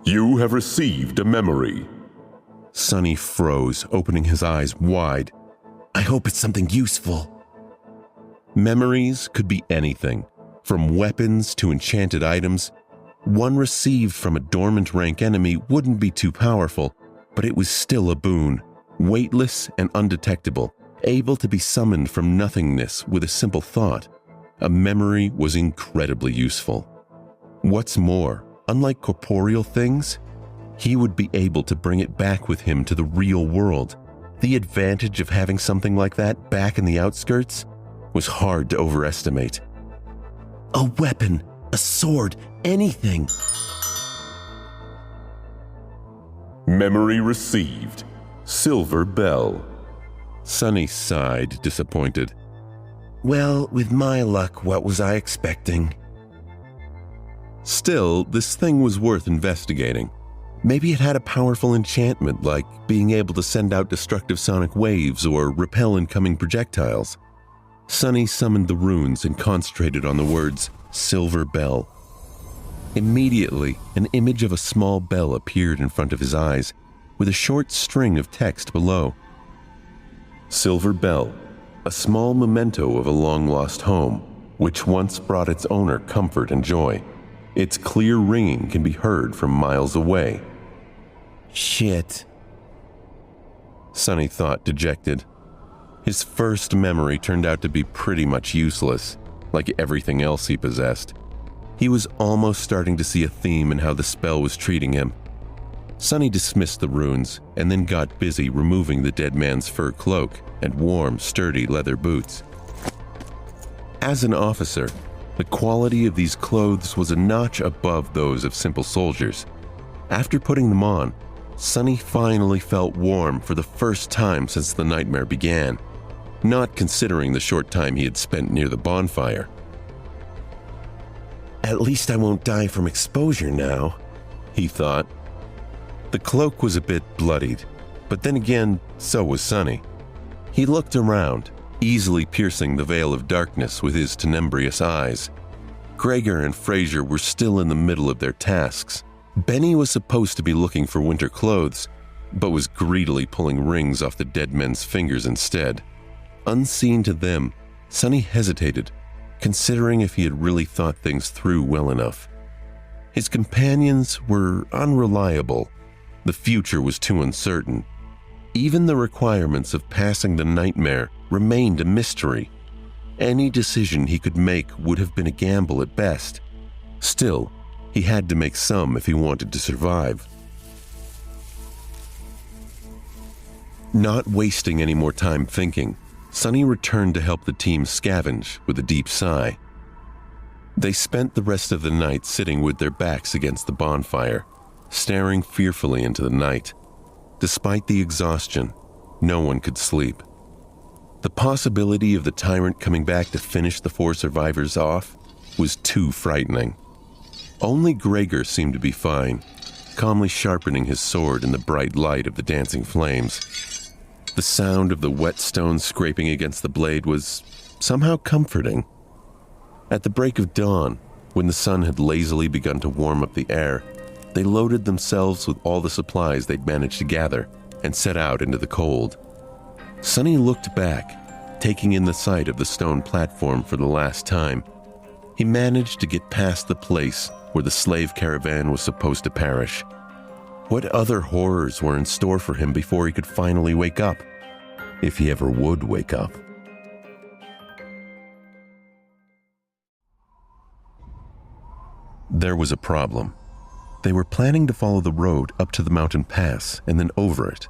You have received a memory. Sonny froze, opening his eyes wide. I hope it's something useful. Memories could be anything, from weapons to enchanted items. One received from a dormant rank enemy wouldn't be too powerful, but it was still a boon, weightless and undetectable, able to be summoned from nothingness with a simple thought. A memory was incredibly useful. What's more, unlike corporeal things, he would be able to bring it back with him to the real world. The advantage of having something like that back in the outskirts was hard to overestimate. A weapon, a sword, anything. Memory received. Silver Bell. Sonny sighed, disappointed. Well, with my luck, what was I expecting? Still, this thing was worth investigating. Maybe it had a powerful enchantment like being able to send out destructive sonic waves or repel incoming projectiles. Sonny summoned the runes and concentrated on the words Silver Bell. Immediately, an image of a small bell appeared in front of his eyes, with a short string of text below. Silver Bell, a small memento of a long-lost home, which once brought its owner comfort and joy. Its clear ringing can be heard from miles away. Shit. Sonny thought, dejected. His first memory turned out to be pretty much useless, like everything else he possessed. He was almost starting to see a theme in how the spell was treating him. Sonny dismissed the runes and then got busy removing the dead man's fur cloak and warm, sturdy leather boots. As an officer, the quality of these clothes was a notch above those of simple soldiers. After putting them on, Sonny finally felt warm for the first time since the nightmare began, not considering the short time he had spent near the bonfire. At least I won't die from exposure now, he thought. The cloak was a bit bloodied, but then again, so was Sonny. He looked around, easily piercing the veil of darkness with his tenebrious eyes. Gregor and Fraser were still in the middle of their tasks. Benny was supposed to be looking for winter clothes, but was greedily pulling rings off the dead men's fingers instead. Unseen to them, Sonny hesitated, considering if he had really thought things through well enough. His companions were unreliable. The future was too uncertain. Even the requirements of passing the nightmare remained a mystery. Any decision he could make would have been a gamble at best. Still, he had to make some if he wanted to survive. Not wasting any more time thinking, Sonny returned to help the team scavenge with a deep sigh. They spent the rest of the night sitting with their backs against the bonfire, staring fearfully into the night. Despite the exhaustion, no one could sleep. The possibility of the tyrant coming back to finish the 4 survivors off was too frightening. Only Gregor seemed to be fine, calmly sharpening his sword in the bright light of the dancing flames. The sound of the whetstone scraping against the blade was somehow comforting. At the break of dawn, when the sun had lazily begun to warm up the air, they loaded themselves with all the supplies they'd managed to gather and set out into the cold. Sonny looked back, taking in the sight of the stone platform for the last time. He managed to get past the place where the slave caravan was supposed to perish. What other horrors were in store for him before he could finally wake up? If he ever would wake up. There was a problem. They were planning to follow the road up to the mountain pass and then over it,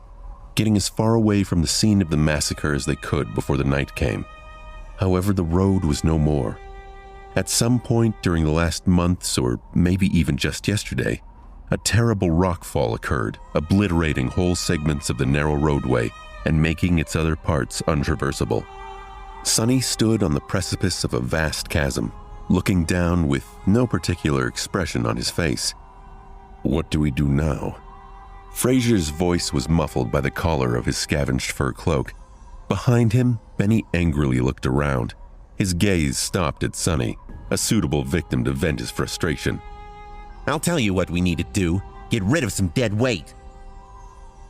getting as far away from the scene of the massacre as they could before the night came. However, the road was no more. At some point during the last months, or maybe even just yesterday, a terrible rockfall occurred, obliterating whole segments of the narrow roadway and making its other parts untraversable. Sonny stood on the precipice of a vast chasm, looking down with no particular expression on his face. What do we do now? Fraser's voice was muffled by the collar of his scavenged fur cloak. Behind him, Benny angrily looked around. His gaze stopped at Sonny, a suitable victim to vent his frustration. I'll tell you what we need to do. Get rid of some dead weight.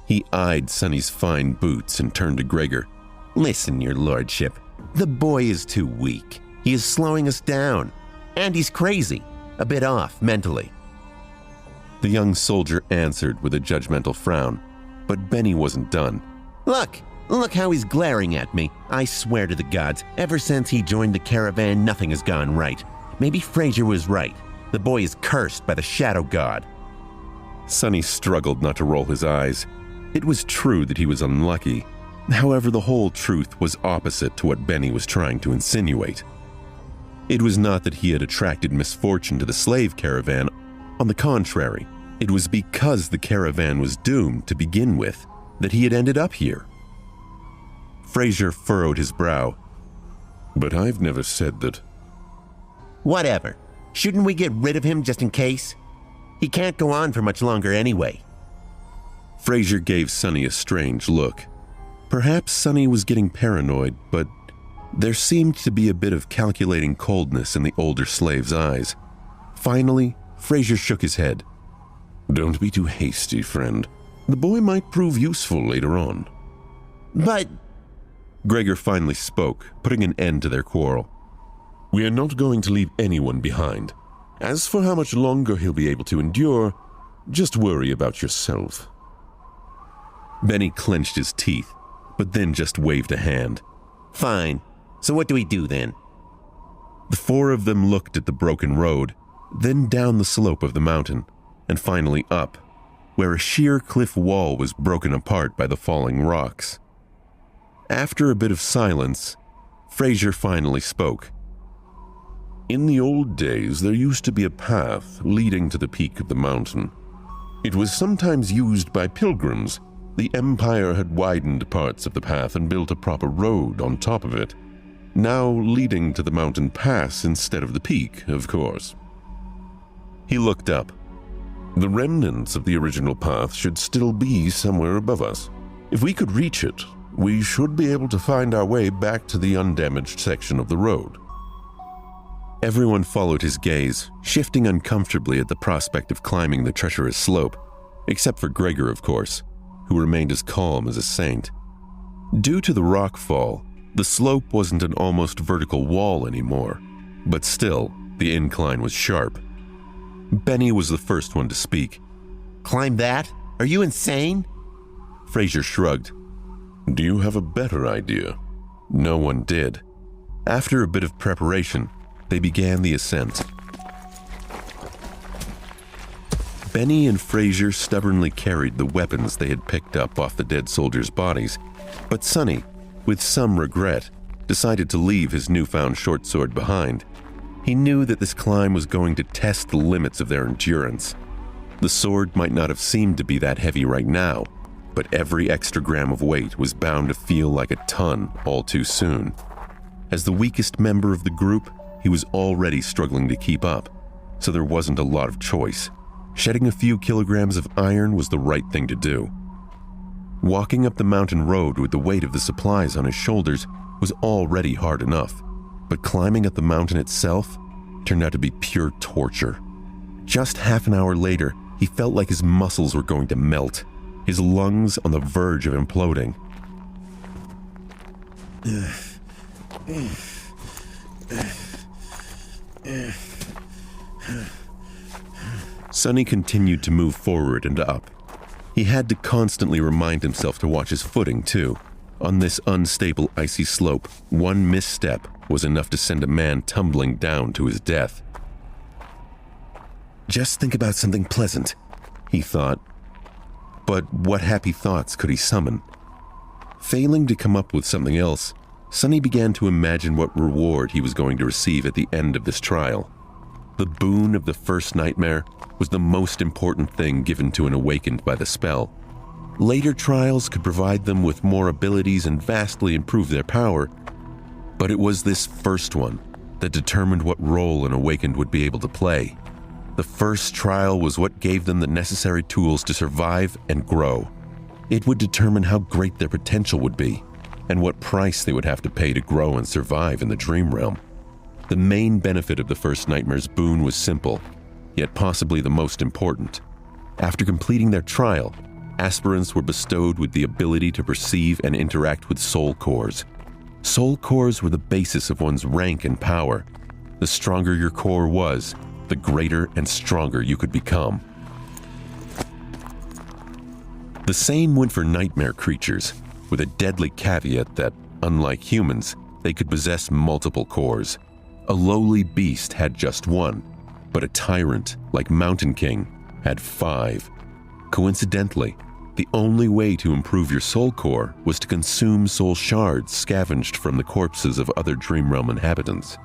He eyed Sonny's fine boots and turned to Gregor. Listen, your lordship. The boy is too weak. He is slowing us down. And he's crazy. A bit off mentally. The young soldier answered with a judgmental frown, but Benny wasn't done. Look how he's glaring at me. I swear to the gods, ever since he joined the caravan, nothing has gone right. Maybe Fraser was right. The boy is cursed by the shadow god. Sonny struggled not to roll his eyes. It was true that he was unlucky. However, the whole truth was opposite to what Benny was trying to insinuate. It was not that he had attracted misfortune to the slave caravan. On the contrary, it was because the caravan was doomed to begin with that he had ended up here. Fraser furrowed his brow. But I've never said that. Whatever. Shouldn't we get rid of him just in case? He can't go on for much longer anyway. Fraser gave Sonny a strange look. Perhaps Sonny was getting paranoid, but there seemed to be a bit of calculating coldness in the older slave's eyes. Finally, Fraser shook his head. Don't be too hasty, friend. The boy might prove useful later on. But... Gregor finally spoke, putting an end to their quarrel. We are not going to leave anyone behind. As for how much longer he'll be able to endure, just worry about yourself. Benny clenched his teeth, but then just waved a hand. Fine. So what do we do then? The 4 of them looked at the broken road, then down the slope of the mountain, and finally up, where a sheer cliff wall was broken apart by the falling rocks. After a bit of silence, Fraser finally spoke. In the old days, there used to be a path leading to the peak of the mountain. It was sometimes used by pilgrims. The Empire had widened parts of the path and built a proper road on top of it, now leading to the mountain pass instead of the peak, of course. He looked up. The remnants of the original path should still be somewhere above us. If we could reach it, we should be able to find our way back to the undamaged section of the road. Everyone followed his gaze, shifting uncomfortably at the prospect of climbing the treacherous slope, except for Gregor, of course, who remained as calm as a saint. Due to the rock fall, the slope wasn't an almost vertical wall anymore, but still, the incline was sharp. Benny was the first one to speak. Climb that? Are you insane? Fraser shrugged. Do you have a better idea? No one did. After a bit of preparation, they began the ascent. Benny and Fraser stubbornly carried the weapons they had picked up off the dead soldiers' bodies, but Sonny, with some regret, decided to leave his newfound short sword behind. He knew that this climb was going to test the limits of their endurance. The sword might not have seemed to be that heavy right now, but every extra gram of weight was bound to feel like a ton all too soon. As the weakest member of the group, he was already struggling to keep up, so there wasn't a lot of choice. Shedding a few kilograms of iron was the right thing to do. Walking up the mountain road with the weight of the supplies on his shoulders was already hard enough, but climbing up the mountain itself turned out to be pure torture. Just half an hour later, he felt like his muscles were going to melt, his lungs on the verge of imploding. Sonny continued to move forward and up. He had to constantly remind himself to watch his footing, too. On this unstable, icy slope, one misstep was enough to send a man tumbling down to his death. Just think about something pleasant, he thought. But what happy thoughts could he summon? Failing to come up with something else, Sonny began to imagine what reward he was going to receive at the end of this trial. The boon of the first nightmare was the most important thing given to an awakened by the spell. Later trials could provide them with more abilities and vastly improve their power, but it was this first one that determined what role an awakened would be able to play. The first trial was what gave them the necessary tools to survive and grow. It would determine how great their potential would be, and what price they would have to pay to grow and survive in the dream realm. The main benefit of the first nightmare's boon was simple, yet possibly the most important. After completing their trial, aspirants were bestowed with the ability to perceive and interact with soul cores. Soul cores were the basis of one's rank and power. The stronger your core was, the greater and stronger you could become. The same went for nightmare creatures, with a deadly caveat that, unlike humans, they could possess multiple cores. A lowly beast had just one, but a tyrant, like Mountain King, had 5. Coincidentally, the only way to improve your soul core was to consume soul shards scavenged from the corpses of other Dream Realm inhabitants.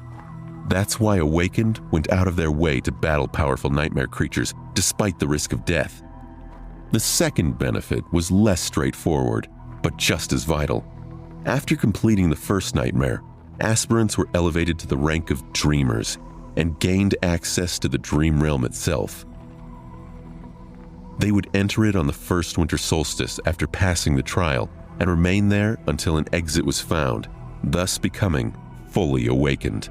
That's why Awakened went out of their way to battle powerful nightmare creatures despite the risk of death. The second benefit was less straightforward, but just as vital. After completing the first nightmare, aspirants were elevated to the rank of Dreamers and gained access to the Dream Realm itself. They would enter it on the first winter solstice after passing the trial and remain there until an exit was found, thus becoming fully awakened.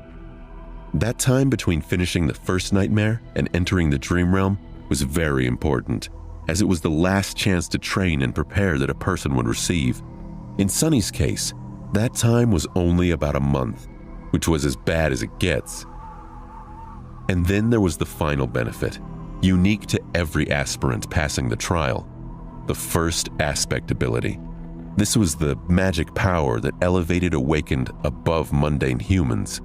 That time between finishing the first nightmare and entering the Dream Realm was very important, as it was the last chance to train and prepare that a person would receive. In Sonny's case, that time was only about a month, which was as bad as it gets. And then there was the final benefit, unique to every aspirant passing the trial: the first aspect ability. This was the magic power that elevated Awakened above mundane humans.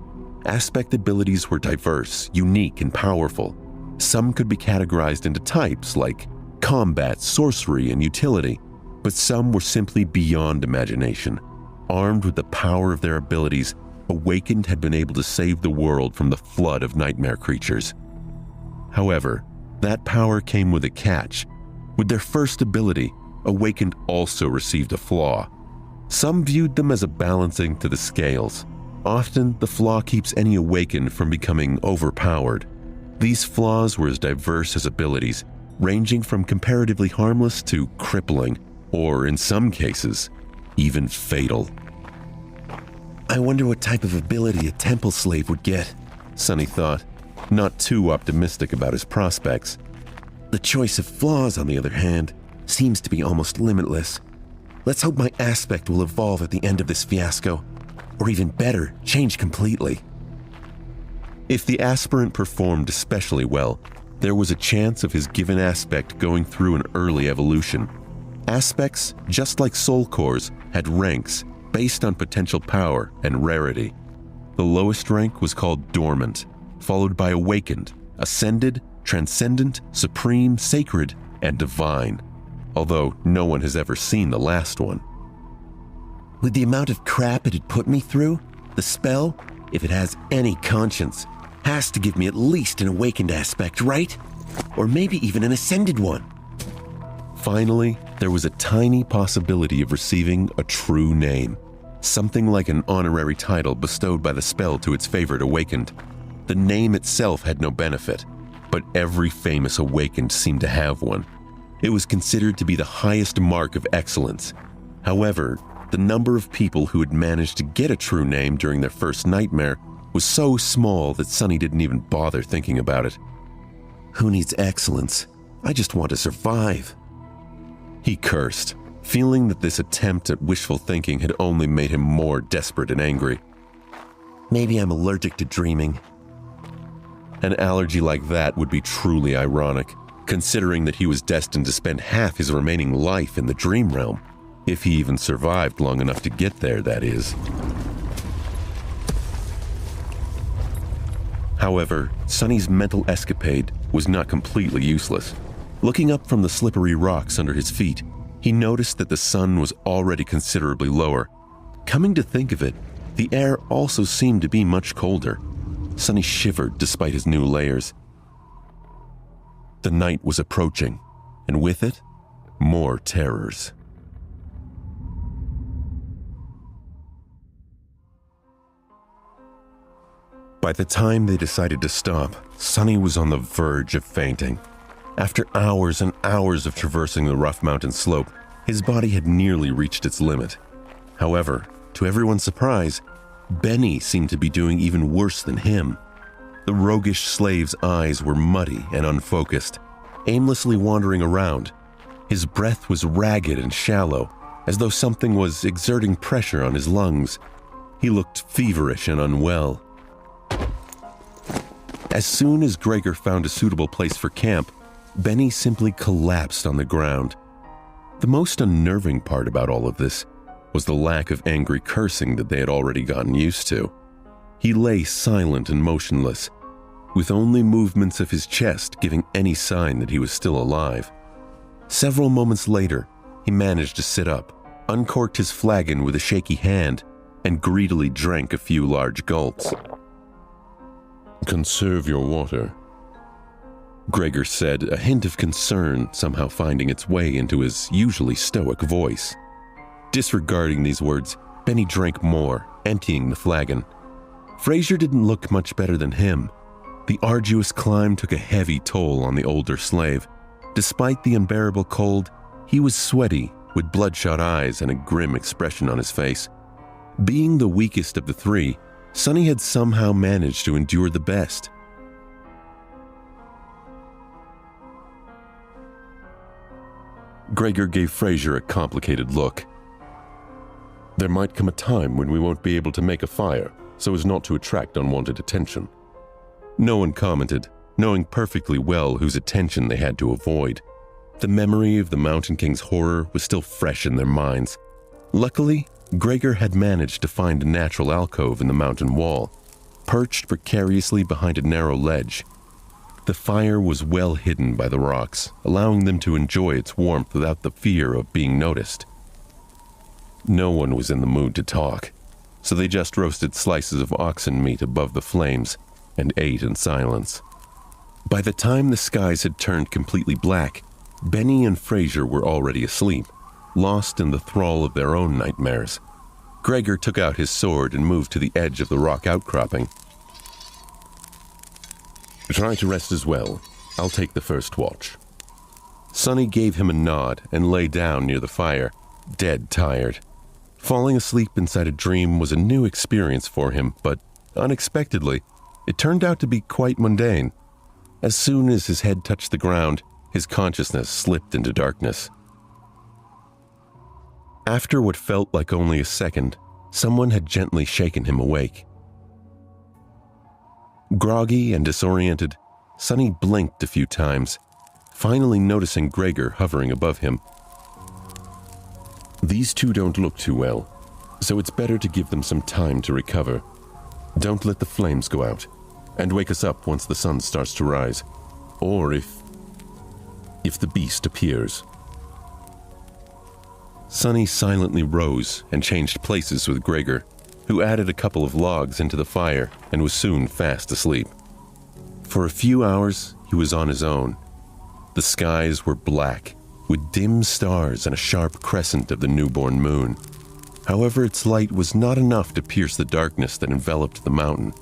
Aspect abilities were diverse, unique, and powerful. Some could be categorized into types like combat, sorcery, and utility, but some were simply beyond imagination. Armed with the power of their abilities, Awakened had been able to save the world from the flood of nightmare creatures. However, that power came with a catch. With their first ability, Awakened also received a flaw. Some viewed them as a balancing to the scales. Often, the flaw keeps any Awakened from becoming overpowered. These flaws were as diverse as abilities, ranging from comparatively harmless to crippling, or in some cases, even fatal. I wonder what type of ability a temple slave would get, Sonny thought, not too optimistic about his prospects. The choice of flaws, on the other hand, seems to be almost limitless. Let's hope my aspect will evolve at the end of this fiasco, or even better, change completely. If the aspirant performed especially well, there was a chance of his given aspect going through an early evolution. Aspects, just like soul cores, had ranks based on potential power and rarity. The lowest rank was called Dormant, followed by Awakened, Ascended, Transcendent, Supreme, Sacred, and Divine, although no one has ever seen the last one. With the amount of crap it had put me through, the spell, if it has any conscience, has to give me at least an awakened aspect, right? Or maybe even an ascended one. Finally, there was a tiny possibility of receiving a true name, something like an honorary title bestowed by the spell to its favorite awakened. The name itself had no benefit, but every famous awakened seemed to have one. It was considered to be the highest mark of excellence. However, the number of people who had managed to get a true name during their first nightmare was so small that Sonny didn't even bother thinking about it. Who needs excellence? I just want to survive. He cursed, feeling that this attempt at wishful thinking had only made him more desperate and angry. Maybe I'm allergic to dreaming. An allergy like that would be truly ironic, considering that he was destined to spend half his remaining life in the dream realm, if he even survived long enough to get there, that is. However, Sonny's mental escapade was not completely useless. Looking up from the slippery rocks under his feet, he noticed that the sun was already considerably lower. Coming to think of it, the air also seemed to be much colder. Sonny shivered despite his new layers. The night was approaching, and with it, more terrors. By the time they decided to stop, Sonny was on the verge of fainting. After hours and hours of traversing the rough mountain slope, his body had nearly reached its limit. However, to everyone's surprise, Benny seemed to be doing even worse than him. The roguish slave's eyes were muddy and unfocused, aimlessly wandering around. His breath was ragged and shallow, as though something was exerting pressure on his lungs. He looked feverish and unwell. As soon as Gregor found a suitable place for camp, Benny simply collapsed on the ground. The most unnerving part about all of this was the lack of angry cursing that they had already gotten used to. He lay silent and motionless, with only movements of his chest giving any sign that he was still alive. Several moments later, he managed to sit up, uncorked his flagon with a shaky hand, and greedily drank a few large gulps. Conserve your water, Gregor said, a hint of concern somehow finding its way into his usually stoic voice. Disregarding these words, Benny drank more, emptying the flagon. Fraser didn't look much better than him. The arduous climb took a heavy toll on the older slave. Despite the unbearable cold, he was sweaty, with bloodshot eyes and a grim expression on his face. Being the weakest of the three, Sonny had somehow managed to endure the best. Gregor gave Fraser a complicated look. There might come a time when we won't be able to make a fire, so as not to attract unwanted attention. No one commented, knowing perfectly well whose attention they had to avoid. The memory of the Mountain King's horror was still fresh in their minds. Luckily, Gregor had managed to find a natural alcove in the mountain wall, perched precariously behind a narrow ledge. The fire was well hidden by the rocks, allowing them to enjoy its warmth without the fear of being noticed. No one was in the mood to talk, so they just roasted slices of oxen meat above the flames and ate in silence. By the time the skies had turned completely black, Benny and Fraser were already asleep, lost in the thrall of their own nightmares. Gregor took out his sword and moved to the edge of the rock outcropping. Try to rest as well. I'll take the first watch. Sonny gave him a nod and lay down near the fire, dead tired. Falling asleep inside a dream was a new experience for him, but unexpectedly, it turned out to be quite mundane. As soon as his head touched the ground, his consciousness slipped into darkness. After what felt like only a second, someone had gently shaken him awake. Groggy and disoriented, Sonny blinked a few times, finally noticing Gregor hovering above him. These two don't look too well, so it's better to give them some time to recover. Don't let the flames go out, and wake us up once the sun starts to rise, or if the beast appears. Sonny silently rose and changed places with Gregor, who added a couple of logs into the fire and was soon fast asleep. For a few hours, he was on his own. The skies were black, with dim stars and a sharp crescent of the newborn moon. However, its light was not enough to pierce the darkness that enveloped the mountain.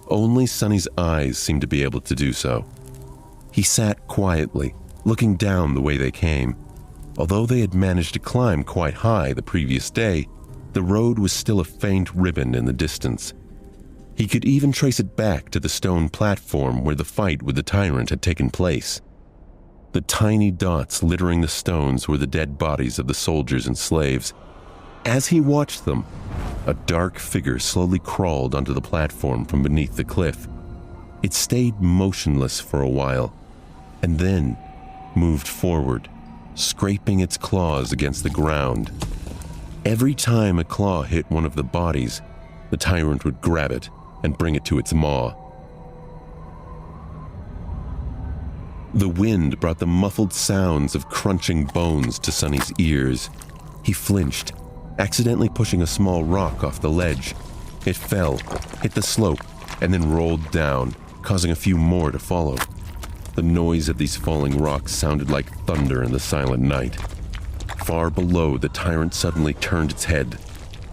Only Sonny's eyes seemed to be able to do so. He sat quietly, looking down the way they came. Although they had managed to climb quite high the previous day, the road was still a faint ribbon in the distance. He could even trace it back to the stone platform where the fight with the tyrant had taken place. The tiny dots littering the stones were the dead bodies of the soldiers and slaves. As he watched them, a dark figure slowly crawled onto the platform from beneath the cliff. It stayed motionless for a while, and then moved forward, scraping its claws against the ground. Every time a claw hit one of the bodies, the tyrant would grab it and bring it to its maw. The wind brought the muffled sounds of crunching bones to Sonny's ears. He flinched, accidentally pushing a small rock off the ledge. It fell, hit the slope, and then rolled down, causing a few more to follow. The noise of these falling rocks sounded like thunder in the silent night. Far below, the tyrant suddenly turned its head,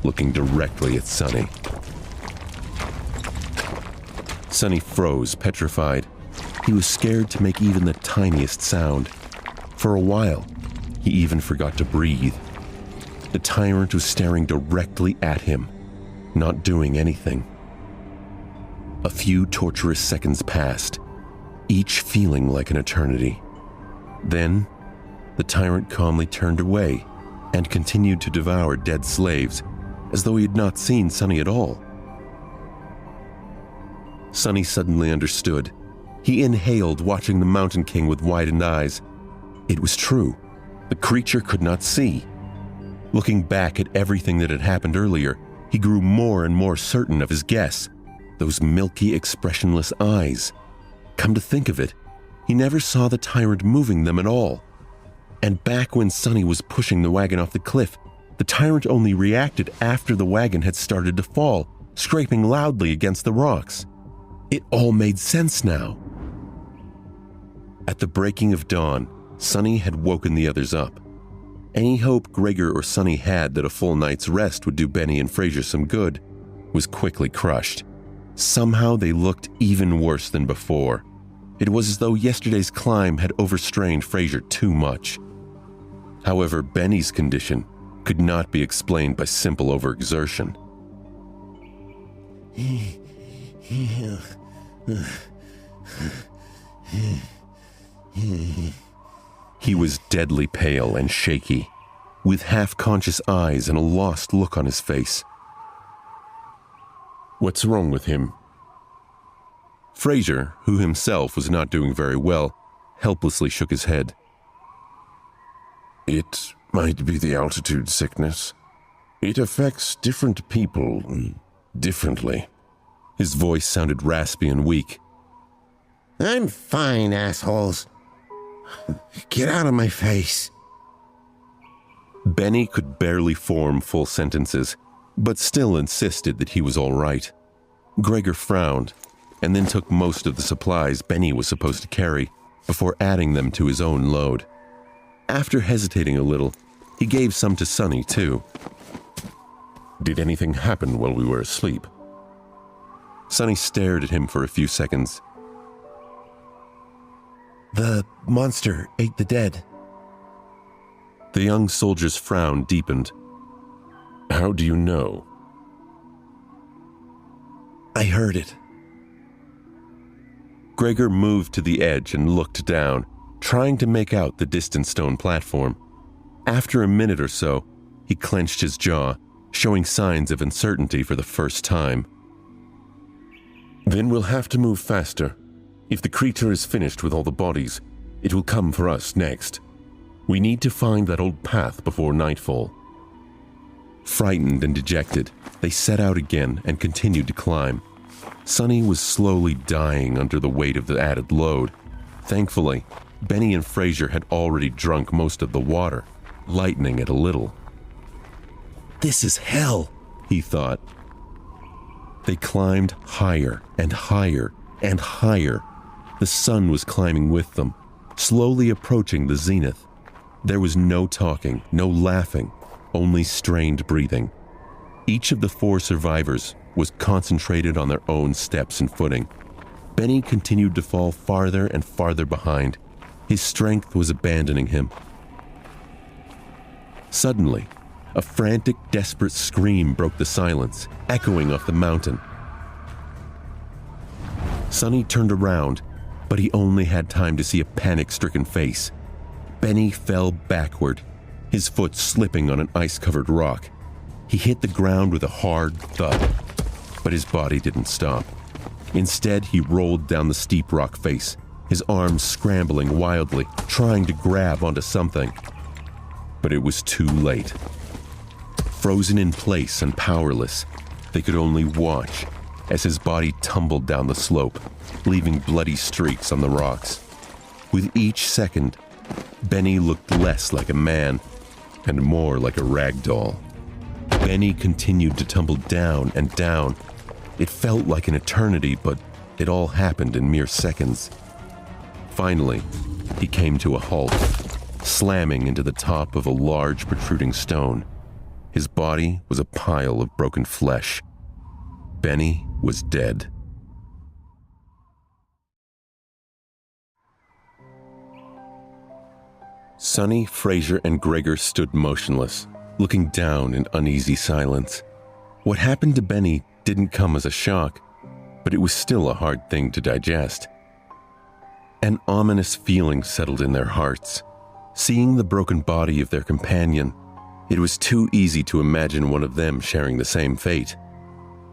looking directly at Sonny. Sonny froze, petrified. He was scared to make even the tiniest sound. For a while, he even forgot to breathe. The tyrant was staring directly at him, not doing anything. A few torturous seconds passed, each feeling like an eternity. Then, the tyrant calmly turned away and continued to devour dead slaves as though he had not seen Sonny at all. Sonny suddenly understood. He inhaled, watching the Mountain King with widened eyes. It was true. The creature could not see. Looking back at everything that had happened earlier, he grew more and more certain of his guess. Those milky, expressionless eyes. Come to think of it, he never saw the tyrant moving them at all. And back when Sonny was pushing the wagon off the cliff, the tyrant only reacted after the wagon had started to fall, scraping loudly against the rocks. It all made sense now. At the breaking of dawn, Sonny had woken the others up. Any hope Gregor or Sonny had that a full night's rest would do Benny and Fraser some good was quickly crushed. Somehow they looked even worse than before. It was as though yesterday's climb had overstrained Fraser too much. However, Benny's condition could not be explained by simple overexertion. He was deadly pale and shaky, with half-conscious eyes and a lost look on his face. What's wrong with him? Fraser, who himself was not doing very well, helplessly shook his head. It might be the altitude sickness. It affects different people differently. His voice sounded raspy and weak. I'm fine, assholes. Get out of my face. Benny could barely form full sentences, but still insisted that he was all right. Gregor frowned, and then took most of the supplies Benny was supposed to carry before adding them to his own load. After hesitating a little, he gave some to Sonny, too. Did anything happen while we were asleep? Sonny stared at him for a few seconds. The monster ate the dead. The young soldier's frown deepened. How do you know? I heard it. Gregor moved to the edge and looked down, trying to make out the distant stone platform. After a minute or so, he clenched his jaw, showing signs of uncertainty for the first time. Then we'll have to move faster. If the creature is finished with all the bodies, it will come for us next. We need to find that old path before nightfall. Frightened and dejected, they set out again and continued to climb. Sonny was slowly dying under the weight of the added load. Thankfully, Benny and Fraser had already drunk most of the water, lightening it a little. This is hell, he thought. They climbed higher and higher and higher The sun was climbing with them, slowly approaching the zenith. There was no talking, no laughing, only strained breathing. Each of the 4 survivors was concentrated on their own steps and footing. Benny continued to fall farther and farther behind. His strength was abandoning him. Suddenly, a frantic, desperate scream broke the silence, echoing off the mountain. Sonny turned around, but he only had time to see a panic-stricken face. Benny fell backward, his foot slipping on an ice-covered rock. He hit the ground with a hard thud, but his body didn't stop. Instead, he rolled down the steep rock face, his arms scrambling wildly, trying to grab onto something. But it was too late. Frozen in place and powerless, they could only watch as his body tumbled down the slope, leaving bloody streaks on the rocks. With each second, Benny looked less like a man and more like a rag doll. Benny continued to tumble down and down. It felt like an eternity, but it all happened in mere seconds. Finally, he came to a halt, slamming into the top of a large protruding stone. His body was a pile of broken flesh. Benny was dead. Sonny, Fraser, and Gregor stood motionless, looking down in uneasy silence. What happened to Benny didn't come as a shock, but it was still a hard thing to digest. An ominous feeling settled in their hearts. Seeing the broken body of their companion, it was too easy to imagine one of them sharing the same fate.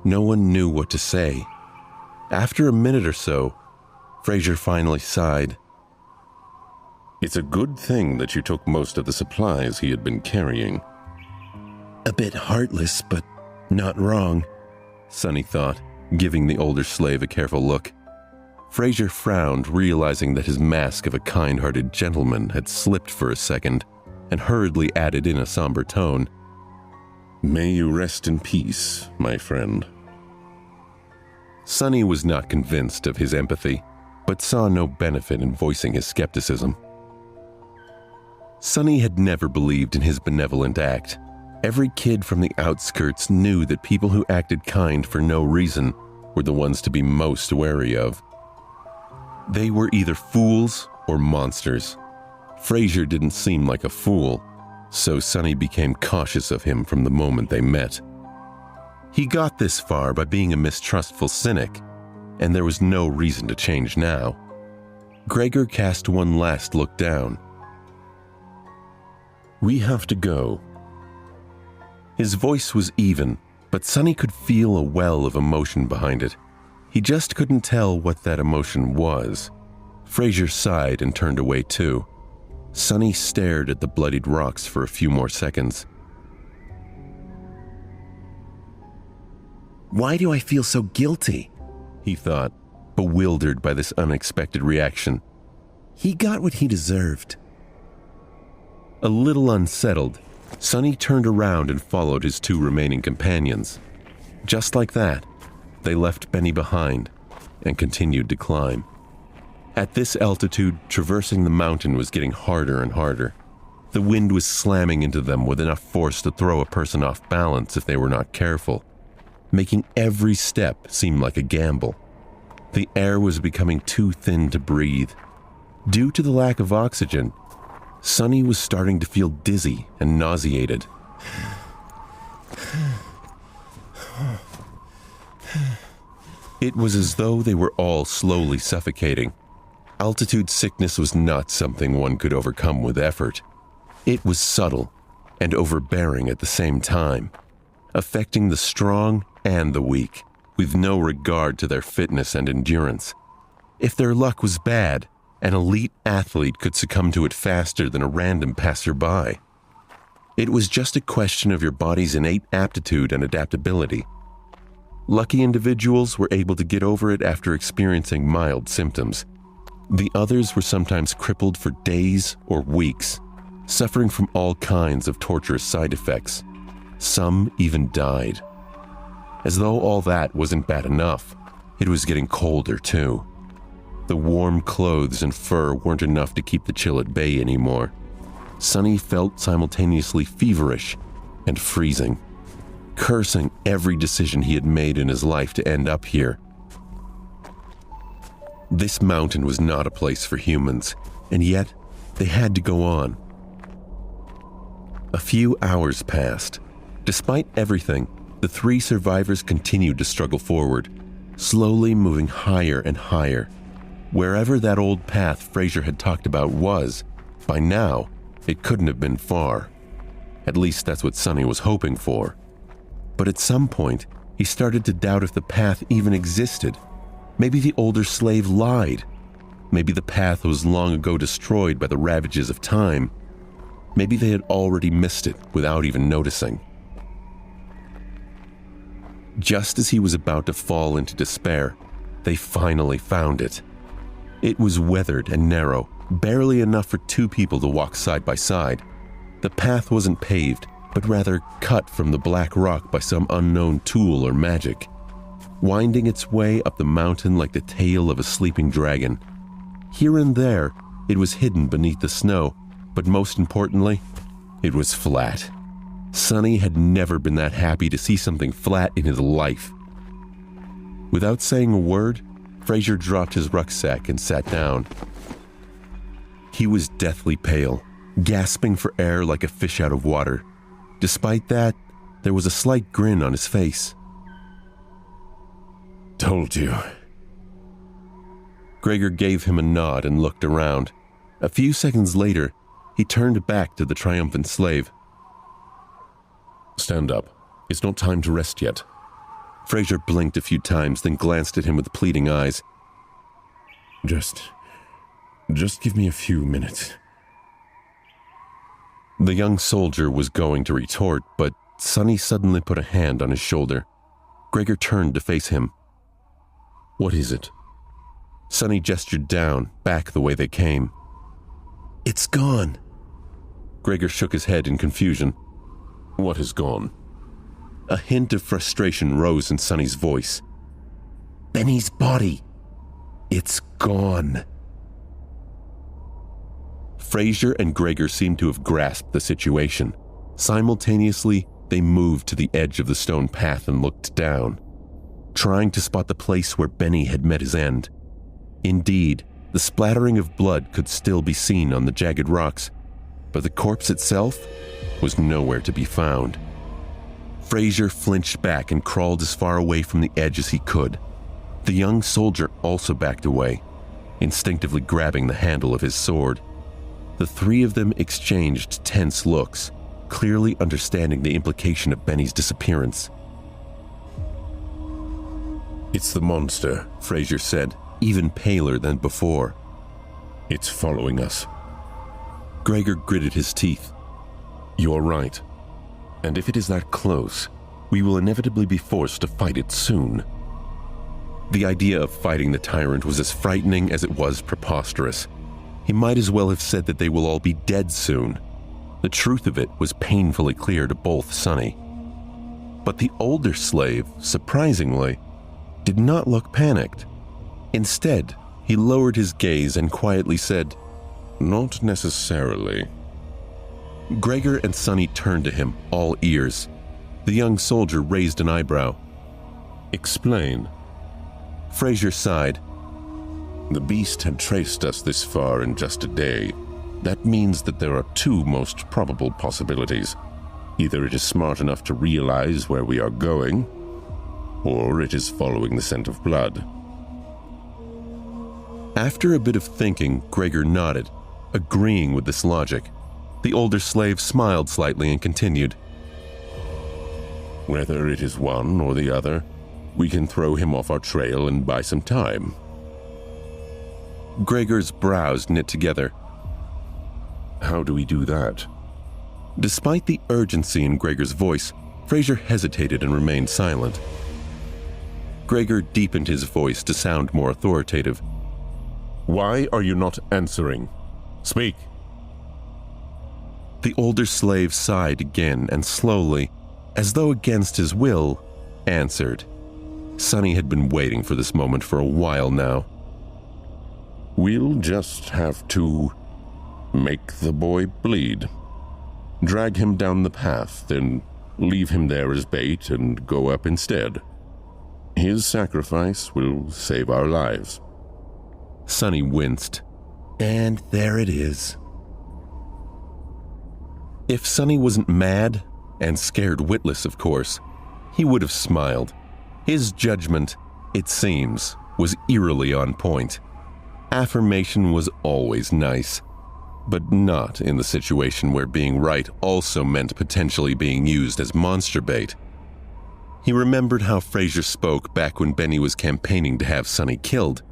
No one knew what to say. After a minute or so, Fraser finally sighed. It's a good thing that you took most of the supplies he had been carrying. A bit heartless, but not wrong, Sonny thought, giving the older slave a careful look. Fraser frowned, realizing that his mask of a kind-hearted gentleman had slipped for a second, and hurriedly added in a somber tone, May you rest in peace, my friend. Sonny was not convinced of his empathy, but saw no benefit in voicing his skepticism. Sonny had never believed in his benevolent act. Every kid from the outskirts knew that people who acted kind for no reason were the ones to be most wary of. They were either fools or monsters. Fraser didn't seem like a fool, so Sonny became cautious of him from the moment they met. He got this far by being a mistrustful cynic, and there was no reason to change now. Gregor cast one last look down. We have to go. His voice was even, but Sonny could feel a well of emotion behind it. He just couldn't tell what that emotion was. Fraser sighed and turned away too. Sonny stared at the bloodied rocks for a few more seconds. Why do I feel so guilty? He thought, bewildered by this unexpected reaction. He got what he deserved. A little unsettled, Sonny turned around and followed his 2 remaining companions. Just like that, they left Benny behind and continued to climb. At this altitude, traversing the mountain was getting harder and harder. The wind was slamming into them with enough force to throw a person off balance if they were not careful, making every step seem like a gamble. The air was becoming too thin to breathe. Due to the lack of oxygen, Sonny was starting to feel dizzy and nauseated. It was as though they were all slowly suffocating. Altitude sickness was not something one could overcome with effort. It was subtle and overbearing at the same time, affecting the strong and the weak, with no regard to their fitness and endurance. If their luck was bad, an elite athlete could succumb to it faster than a random passerby. It was just a question of your body's innate aptitude and adaptability. Lucky individuals were able to get over it after experiencing mild symptoms. The others were sometimes crippled for days or weeks, suffering from all kinds of torturous side effects. Some even died. As though all that wasn't bad enough, it was getting colder too. The warm clothes and fur weren't enough to keep the chill at bay anymore. Sonny felt simultaneously feverish and freezing, cursing every decision he had made in his life to end up here. This mountain was not a place for humans, and yet they had to go on. A few hours passed. Despite everything, the three survivors continued to struggle forward, slowly moving higher and higher. Wherever that old path Fraser had talked about was, by now, it couldn't have been far. At least that's what Sonny was hoping for. But at some point, he started to doubt if the path even existed. Maybe the older slave lied. Maybe the path was long ago destroyed by the ravages of time. Maybe they had already missed it without even noticing. Just as he was about to fall into despair, they finally found it. It was weathered and narrow, barely enough for two people to walk side by side. The path wasn't paved, but rather cut from the black rock by some unknown tool or magic, winding its way up the mountain like the tail of a sleeping dragon. Here and there, it was hidden beneath the snow, but most importantly, it was flat. Sonny had never been that happy to see something flat in his life. Without saying a word, Fraser dropped his rucksack and sat down. He was deathly pale, gasping for air like a fish out of water. Despite that, there was a slight grin on his face. Told you. Gregor gave him a nod and looked around. A few seconds later, he turned back to the triumphant slave. Stand up. It's not time to rest yet. Fraser blinked a few times, then glanced at him with pleading eyes. Just give me a few minutes. The young soldier was going to retort, but Sonny suddenly put a hand on his shoulder. Gregor turned to face him. What is it? Sonny gestured down, back the way they came. It's gone. Gregor shook his head in confusion. What is gone? A hint of frustration rose in Sonny's voice. Benny's body. It's gone. Fraser and Gregor seemed to have grasped the situation. Simultaneously, they moved to the edge of the stone path and looked down, trying to spot the place where Benny had met his end. Indeed, the splattering of blood could still be seen on the jagged rocks, but the corpse itself was nowhere to be found. Fraser flinched back and crawled as far away from the edge as he could. The young soldier also backed away, instinctively grabbing the handle of his sword. The three of them exchanged tense looks, clearly understanding the implication of Benny's disappearance. It's the monster, Fraser said, even paler than before. It's following us. Gregor gritted his teeth. You're right. And if it is that close, we will inevitably be forced to fight it soon. The idea of fighting the tyrant was as frightening as it was preposterous. He might as well have said that they will all be dead soon. The truth of it was painfully clear to both Sonny. But the older slave, surprisingly, did not look panicked. Instead, he lowered his gaze and quietly said, Not necessarily. Gregor and Sonny turned to him, all ears. The young soldier raised an eyebrow. Explain. Fraser sighed. The beast had traced us this far in just a day. That means that there are two most probable possibilities. Either it is smart enough to realize where we are going, or it is following the scent of blood. After a bit of thinking, Gregor nodded, agreeing with this logic. The older slave smiled slightly and continued. Whether it is one or the other, we can throw him off our trail and buy some time. Gregor's brows knit together. How do we do that? Despite the urgency in Gregor's voice, Fraser hesitated and remained silent. Gregor deepened his voice to sound more authoritative. Why are you not answering? Speak. The older slave sighed again and slowly, as though against his will, answered. Sonny had been waiting for this moment for a while now. We'll just have to make the boy bleed. Drag him down the path, then leave him there as bait and go up instead. His sacrifice will save our lives. Sonny winced. And there it is. If Sonny wasn't mad, and scared witless, of course, he would have smiled. His judgment, it seems, was eerily on point. Affirmation was always nice, but not in the situation where being right also meant potentially being used as monster bait. He remembered how Frazier spoke back when Benny was campaigning to have Sonny killed.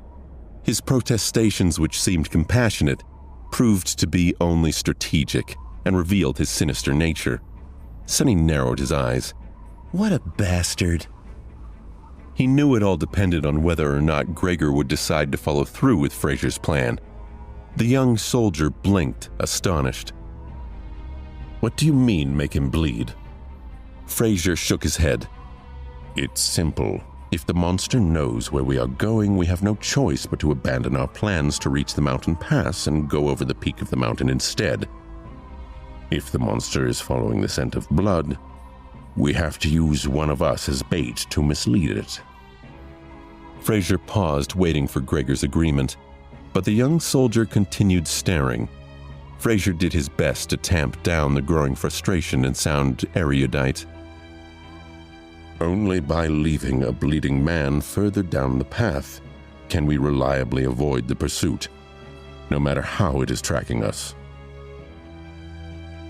His protestations, which seemed compassionate, proved to be only strategic and revealed his sinister nature. Sonny narrowed his eyes. What a bastard. He knew it all depended on whether or not Gregor would decide to follow through with Frazier's plan. The young soldier blinked, astonished. What do you mean, make him bleed? Frazier shook his head. It's simple. If the monster knows where we are going, we have no choice but to abandon our plans to reach the mountain pass and go over the peak of the mountain instead. If the monster is following the scent of blood, we have to use one of us as bait to mislead it. Frazier paused, waiting for Gregor's agreement, but the young soldier continued staring. Frazier did his best to tamp down the growing frustration and sound erudite. Only by leaving a bleeding man further down the path can we reliably avoid the pursuit, no matter how it is tracking us.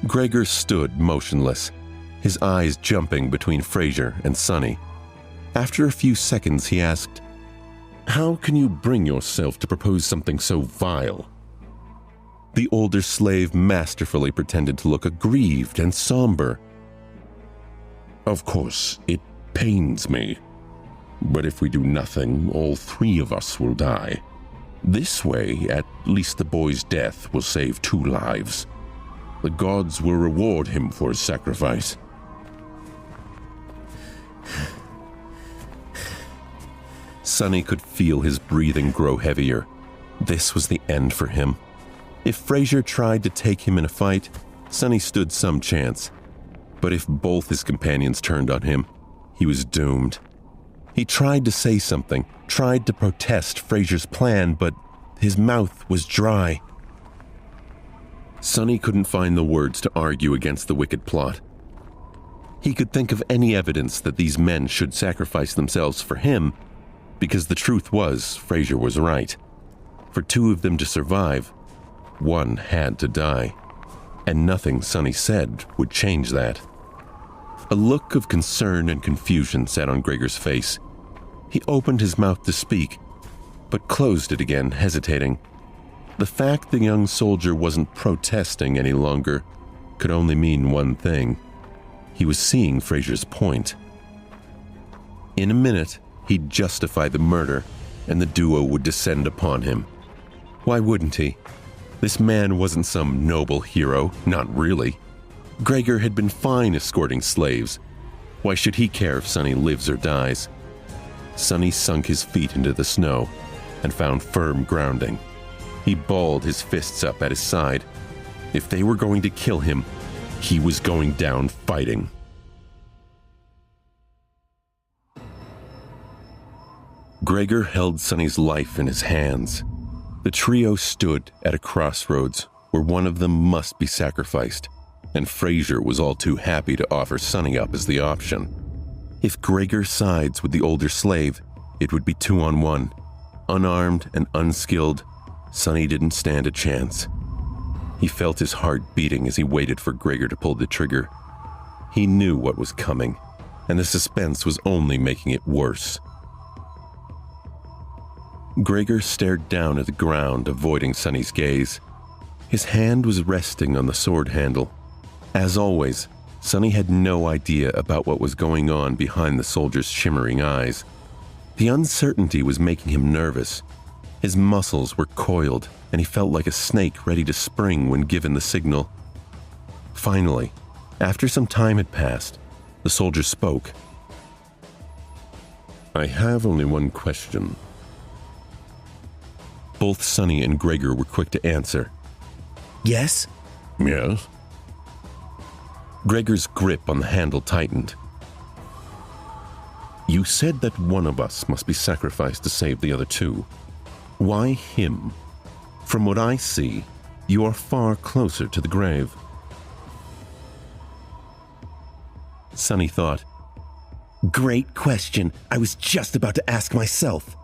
Gregor stood motionless, his eyes jumping between Frazier and Sonny. After a few seconds, he asked, "How can you bring yourself to propose something so vile?" The older slave masterfully pretended to look aggrieved and somber. "Of course, it pains me. But if we do nothing, all three of us will die. This way, at least the boy's death will save 2 lives. The gods will reward him for his sacrifice." Sonny could feel his breathing grow heavier. This was the end for him. If Frazier tried to take him in a fight, Sonny stood some chance. But if both his companions turned on him, he was doomed. He tried to say something, tried to protest Frazier's plan, but his mouth was dry. Sonny couldn't find the words to argue against the wicked plot. He could think of any evidence that these men should sacrifice themselves for him, because the truth was, Frazier was right. For 2 of them to survive, 1 had to die, and nothing Sonny said would change that. A look of concern and confusion sat on Gregor's face. He opened his mouth to speak, but closed it again, hesitating. The fact the young soldier wasn't protesting any longer could only mean one thing. He was seeing Frazier's point. In a minute, he'd justify the murder, and the duo would descend upon him. Why wouldn't he? This man wasn't some noble hero, not really. Gregor had been fine escorting slaves. Why should he care if Sonny lives or dies? Sonny sunk his feet into the snow and found firm grounding. He balled his fists up at his side. If they were going to kill him, he was going down fighting. Gregor held Sonny's life in his hands. The trio stood at a crossroads where one of them must be sacrificed, and Frazier was all too happy to offer Sonny up as the option. If Gregor sides with the older slave, it would be 2-on-1. Unarmed and unskilled, Sonny didn't stand a chance. He felt his heart beating as he waited for Gregor to pull the trigger. He knew what was coming, and the suspense was only making it worse. Gregor stared down at the ground, avoiding Sonny's gaze. His hand was resting on the sword handle. As always, Sonny had no idea about what was going on behind the soldier's shimmering eyes. The uncertainty was making him nervous. His muscles were coiled, and he felt like a snake ready to spring when given the signal. Finally, after some time had passed, the soldier spoke. "I have only one question. Both Sonny and Gregor were quick to answer. Yes? Yes? Gregor's grip on the handle tightened. You said that one of us must be sacrificed to save the other two. Why him? From what I see, you are far closer to the grave. Sonny thought, Great question. I was just about to ask myself.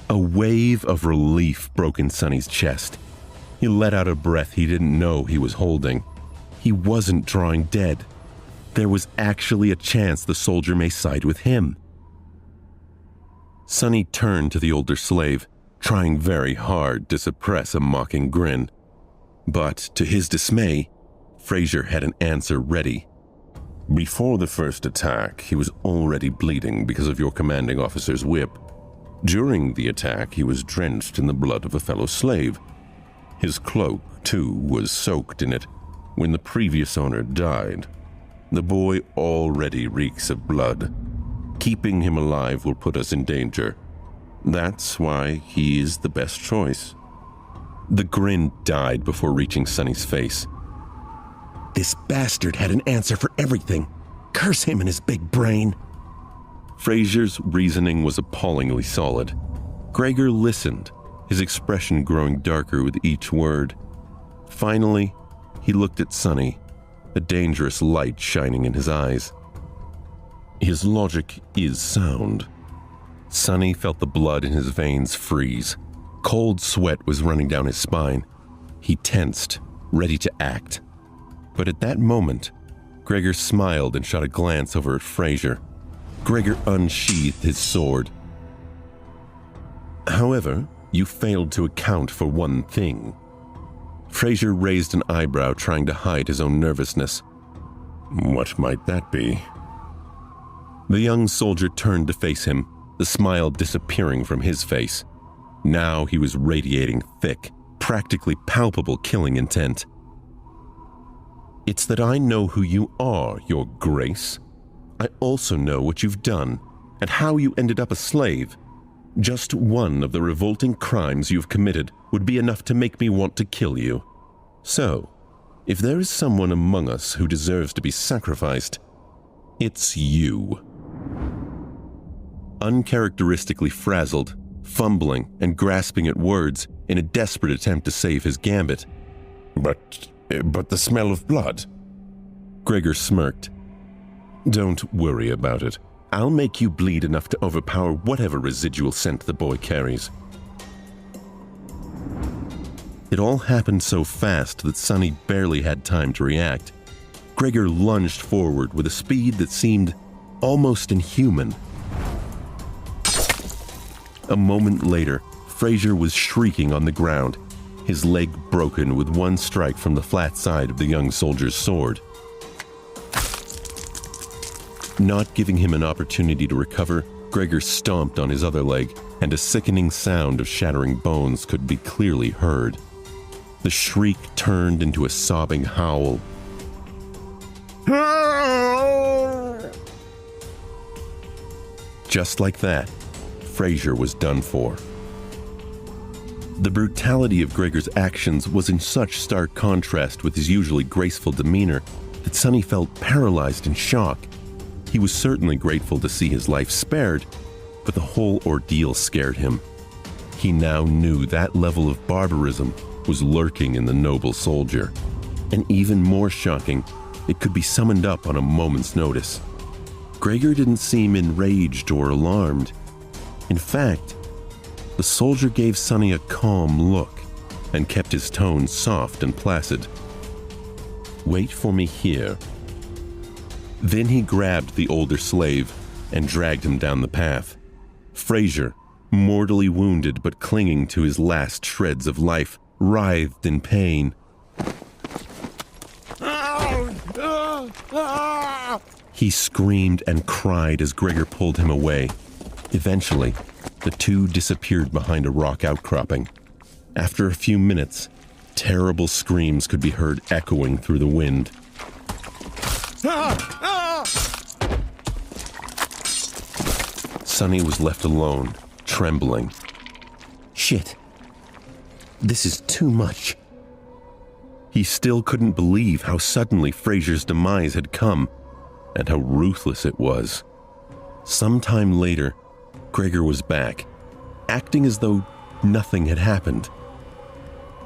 A wave of relief broke in Sonny's chest. He let out a breath he didn't know he was holding. He wasn't drawing dead. There was actually a chance the soldier may side with him. Sonny turned to the older slave, trying very hard to suppress a mocking grin. But to his dismay, Fraser had an answer ready. Before the first attack, he was already bleeding because of your commanding officer's whip. During the attack, he was drenched in the blood of a fellow slave. His cloak, too, was soaked in it when the previous owner died. The boy already reeks of blood. Keeping him alive will put us in danger. That's why he is the best choice. The grin died before reaching Sonny's face. This bastard had an answer for everything. Curse him and his big brain. Fraser's reasoning was appallingly solid. Gregor listened, his expression growing darker with each word. Finally, he looked at Sonny, a dangerous light shining in his eyes. His logic is sound. Sonny felt the blood in his veins freeze. Cold sweat was running down his spine. He tensed, ready to act. But at that moment, Gregor smiled and shot a glance over at Fraser. Gregor unsheathed his sword. However, you failed to account for one thing. Fraser raised an eyebrow, trying to hide his own nervousness. What might that be? The young soldier turned to face him, the smile disappearing from his face. Now he was radiating thick, practically palpable killing intent. It's that I know who you are, Your Grace. I also know what you've done, and how you ended up a slave. Just one of the revolting crimes you've committed would be enough to make me want to kill you. So, if there is someone among us who deserves to be sacrificed, it's you. Uncharacteristically frazzled, fumbling and grasping at words in a desperate attempt to save his gambit. But the smell of blood. Gregor smirked. Don't worry about it. I'll make you bleed enough to overpower whatever residual scent the boy carries. It all happened so fast that Sonny barely had time to react. Gregor lunged forward with a speed that seemed almost inhuman. A moment later, Fraser was shrieking on the ground, his leg broken with one strike from the flat side of the young soldier's sword. Not giving him an opportunity to recover, Gregor stomped on his other leg, and a sickening sound of shattering bones could be clearly heard. The shriek turned into a sobbing howl. Just like that, Fraser was done for. The brutality of Gregor's actions was in such stark contrast with his usually graceful demeanor that Sonny felt paralyzed in shock. He was certainly grateful to see his life spared, but the whole ordeal scared him. He now knew that level of barbarism was lurking in the noble soldier. And even more shocking, it could be summoned up on a moment's notice. Gregor didn't seem enraged or alarmed. In fact, the soldier gave Sonny a calm look and kept his tone soft and placid. Wait for me here. Then he grabbed the older slave and dragged him down the path. Fraser, mortally wounded but clinging to his last shreds of life, writhed in pain. He screamed and cried as Gregor pulled him away. Eventually, the two disappeared behind a rock outcropping. After a few minutes, terrible screams could be heard echoing through the wind. Sonny was left alone, trembling. Shit. This is too much. He still couldn't believe how suddenly Fraser's demise had come, and how ruthless it was. Sometime later, Gregor was back, acting as though nothing had happened.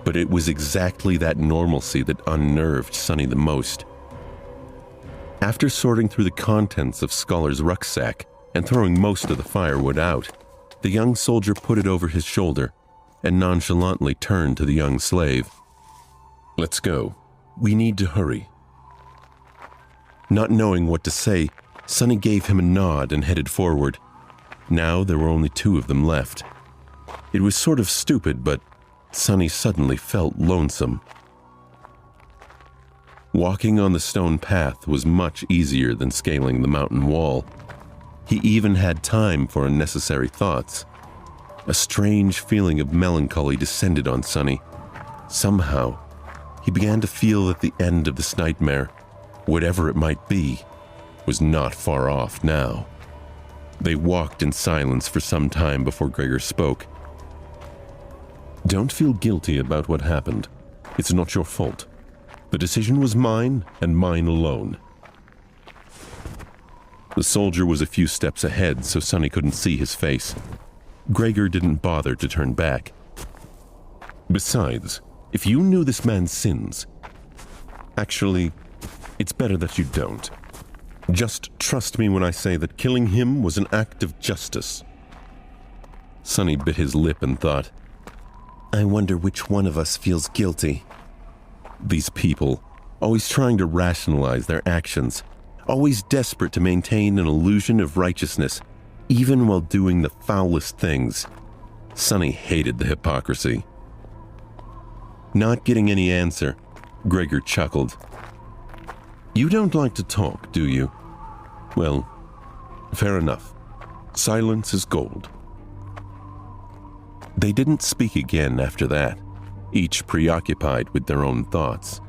But it was exactly that normalcy that unnerved Sonny the most. After sorting through the contents of Scholar's rucksack and throwing most of the firewood out, the young soldier put it over his shoulder and nonchalantly turned to the young slave. "Let's go. We need to hurry." Not knowing what to say, Sonny gave him a nod and headed forward. Now there were only two of them left. It was sort of stupid, but Sonny suddenly felt lonesome. Walking on the stone path was much easier than scaling the mountain wall. He even had time for unnecessary thoughts. A strange feeling of melancholy descended on Sonny. Somehow, he began to feel that the end of this nightmare, whatever it might be, was not far off now. They walked in silence for some time before Gregor spoke. "Don't feel guilty about what happened. It's not your fault. The decision was mine and mine alone." The soldier was a few steps ahead, so Sonny couldn't see his face. Gregor didn't bother to turn back. "Besides, if you knew this man's sins... Actually, it's better that you don't. Just trust me when I say that killing him was an act of justice." Sonny bit his lip and thought, I wonder which one of us feels guilty. these people, always trying to rationalize their actions, always desperate to maintain an illusion of righteousness, even while doing the foulest things. Sonny hated the hypocrisy. Not getting any answer, Gregor chuckled. "You don't like to talk, do you? Well, fair enough. Silence is gold." They didn't speak again after that, each preoccupied with their own thoughts.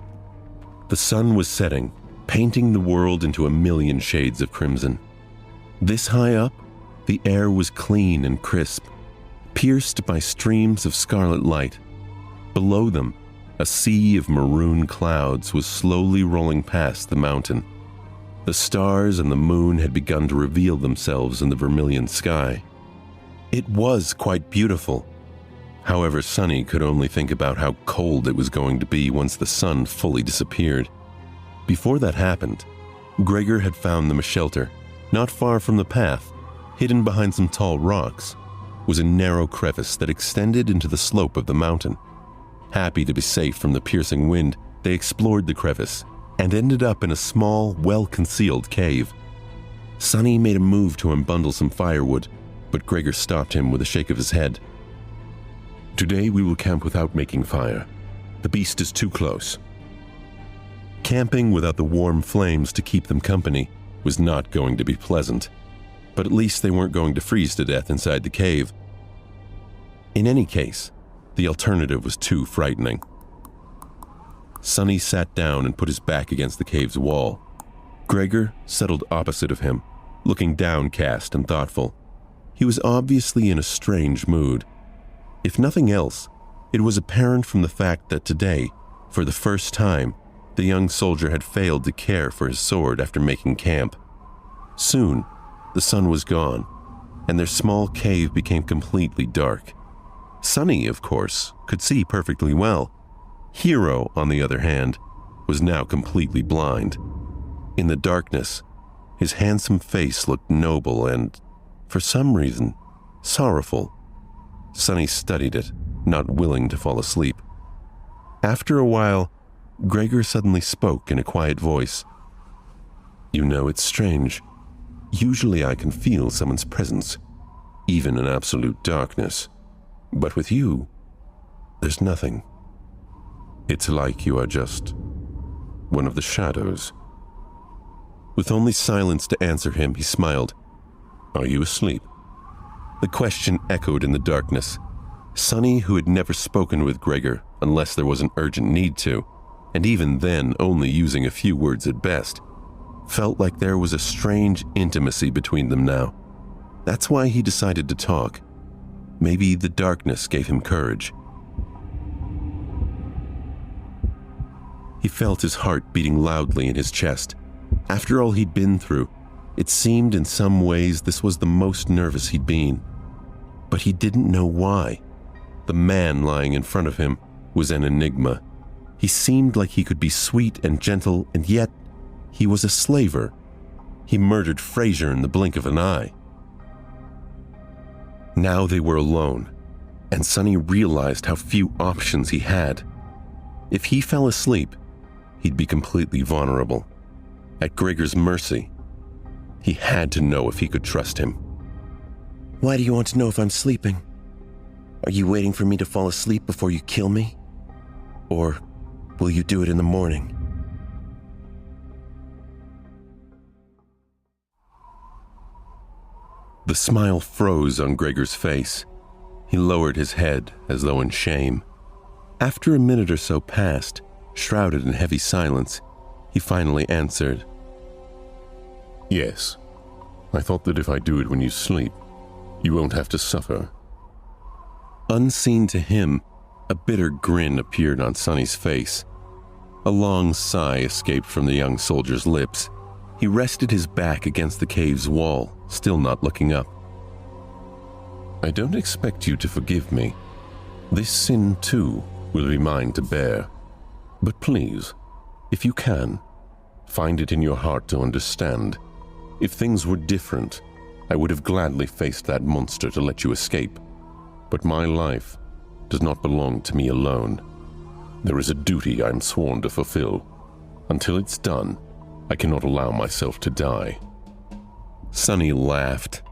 The sun was setting, painting the world into a million shades of crimson. This high up, the air was clean and crisp, pierced by streams of scarlet light. Below them, a sea of maroon clouds was slowly rolling past the mountain. The stars and the moon had begun to reveal themselves in the vermilion sky. It was quite beautiful. However, Sonny could only think about how cold it was going to be once the sun fully disappeared. Before that happened, Gregor had found them a shelter. Not far from the path, hidden behind some tall rocks, was a narrow crevice that extended into the slope of the mountain. Happy to be safe from the piercing wind, they explored the crevice and ended up in a small, well-concealed cave. Sonny made a move to unbundle some firewood, but Gregor stopped him with a shake of his head. "Today we will camp without making fire. The beast is too close." Camping without the warm flames to keep them company was not going to be pleasant, but at least they weren't going to freeze to death inside the cave. In any case, the alternative was too frightening. Sonny sat down and put his back against the cave's wall. Gregor settled opposite of him, looking downcast and thoughtful. He was obviously in a strange mood. If nothing else, it was apparent from the fact that today, for the first time, the young soldier had failed to care for his sword after making camp. Soon, the sun was gone, and their small cave became completely dark. Sonny, of course, could see perfectly well. Hero, on the other hand, was now completely blind. In the darkness, his handsome face looked noble and, for some reason, sorrowful. Sonny studied it, not willing to fall asleep. After a while, Gregor suddenly spoke in a quiet voice. "You know, it's strange. Usually I can feel someone's presence, even in absolute darkness. But with you, there's nothing. It's like you are just one of the shadows." With only silence to answer him, he smiled. "Are you asleep?" The question echoed in the darkness. Sonny, who had never spoken with Gregor unless there was an urgent need to, and even then only using a few words at best, felt like there was a strange intimacy between them now. That's why he decided to talk. Maybe the darkness gave him courage. He felt his heart beating loudly in his chest. After all he'd been through, it seemed in some ways this was the most nervous he'd been. But he didn't know why. The man lying in front of him was an enigma. He seemed like he could be sweet and gentle, and yet he was a slaver. He murdered Fraser in the blink of an eye. Now they were alone, and Sonny realized how few options he had. If he fell asleep, he'd be completely vulnerable, at Gregor's mercy. He had to know if he could trust him. Why do you want to know if I'm sleeping? Are you waiting for me to fall asleep before you kill me? Or will you do it in the morning? The smile froze on Gregor's face. He lowered his head as though in shame. After a minute or so passed, shrouded in heavy silence, he finally answered, Yes. I thought that if I do it when you sleep, you won't have to suffer. Unseen to him, a bitter grin appeared on Sonny's face. A long sigh escaped from the young soldier's lips. He rested his back against the cave's wall, still not looking up. I don't expect you to forgive me. This sin, too, will be mine to bear. But please, if you can, find it in your heart to understand. If things were different, I would have gladly faced that monster to let you escape. But my life does not belong to me alone. There is a duty I am sworn to fulfill. Until it's done, I cannot allow myself to die. Sonny laughed.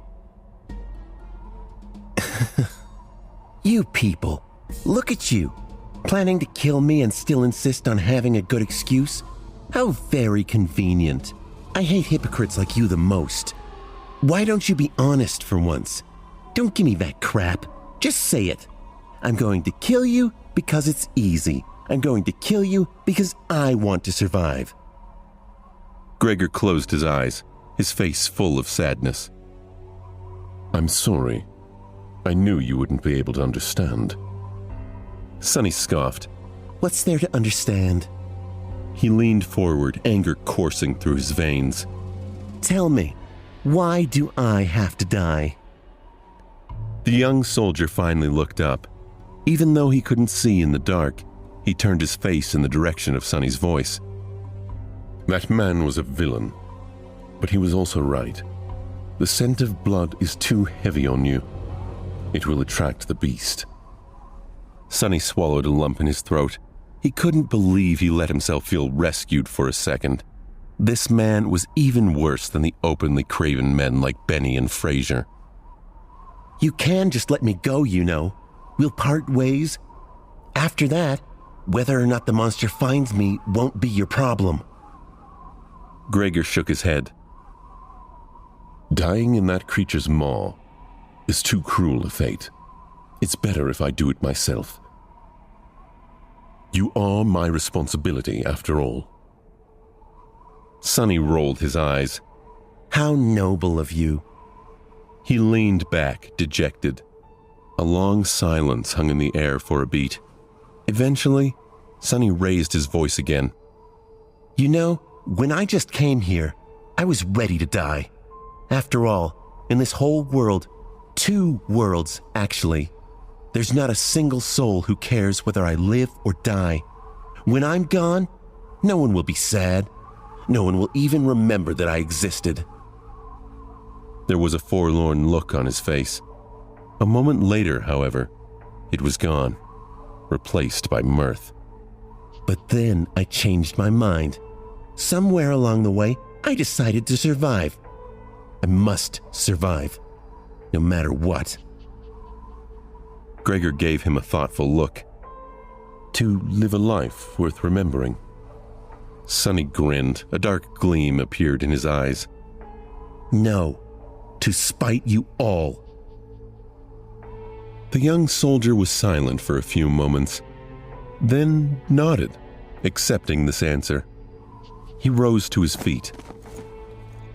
You people, look at you, planning to kill me and still insist on having a good excuse? How very convenient. I hate hypocrites like you the most. Why don't you be honest for once? Don't give me that crap. Just say it. I'm going to kill you because it's easy. I'm going to kill you because I want to survive. Gregor closed his eyes, his face full of sadness. I'm sorry. I knew you wouldn't be able to understand. Sonny scoffed. What's there to understand? He leaned forward, anger coursing through his veins. Tell me, why do I have to die? The young soldier finally looked up. Even though he couldn't see in the dark, he turned his face in the direction of Sonny's voice. That man was a villain, but he was also right. The scent of blood is too heavy on you. It will attract the beast. Sonny swallowed a lump in his throat. He couldn't believe he let himself feel rescued for a second. This man was even worse than the openly craven men like Benny and Fraser. You can just let me go, you know. We'll part ways. After that, whether or not the monster finds me won't be your problem. Gregor shook his head. Dying in that creature's maw is too cruel a fate. It's better if I do it myself. You are my responsibility, after all. Sonny rolled his eyes. How noble of you. He leaned back, dejected. A long silence hung in the air for a beat. Eventually, Sonny raised his voice again. You know, when I just came here, I was ready to die. After all, in this whole world, 2 worlds actually, there's not a single soul who cares whether I live or die. When I'm gone, no one will be sad. No one will even remember that I existed. There was a forlorn look on his face. A moment later, however, it was gone, replaced by mirth. But then I changed my mind. Somewhere along the way, I decided to survive. I must survive, no matter what. Gregor gave him a thoughtful look. To live a life worth remembering. Sonny grinned. A dark gleam appeared in his eyes. No, to spite you all. The young soldier was silent for a few moments, then nodded, accepting this answer. He rose to his feet.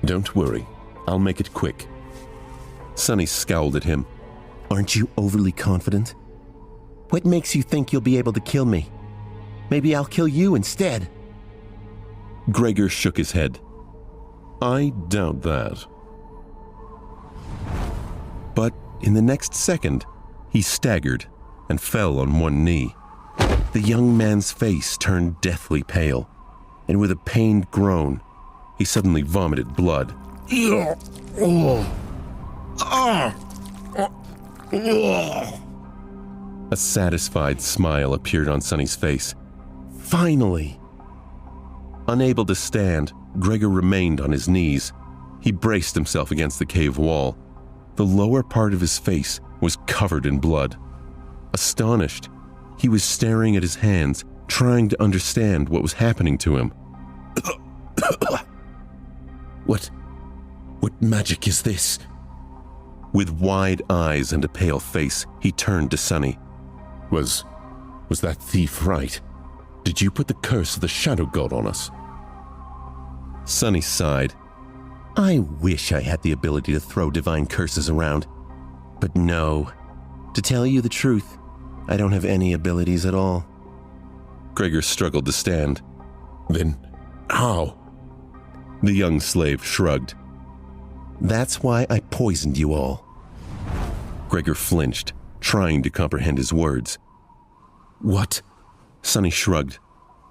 Don't worry, I'll make it quick. Sonny scowled at him. Aren't you overly confident? What makes you think you'll be able to kill me? Maybe I'll kill you instead. Gregor shook his head. I doubt that. But in the next second, he staggered and fell on one knee. The young man's face turned deathly pale, and with a pained groan, he suddenly vomited blood. A satisfied smile appeared on Sonny's face. Finally! Unable to stand, Gregor remained on his knees. He braced himself against the cave wall. The lower part of his face was covered in blood. Astonished, he was staring at his hands, trying to understand what was happening to him. What magic is this? With wide eyes and a pale face, he turned to Sonny. Was that thief right? Did you put the curse of the Shadow God on us? Sonny sighed. I wish I had the ability to throw divine curses around. But no. To tell you the truth, I don't have any abilities at all. Gregor struggled to stand. Then, how? The young slave shrugged. That's why I poisoned you all. Gregor flinched, trying to comprehend his words. What? Sonny shrugged.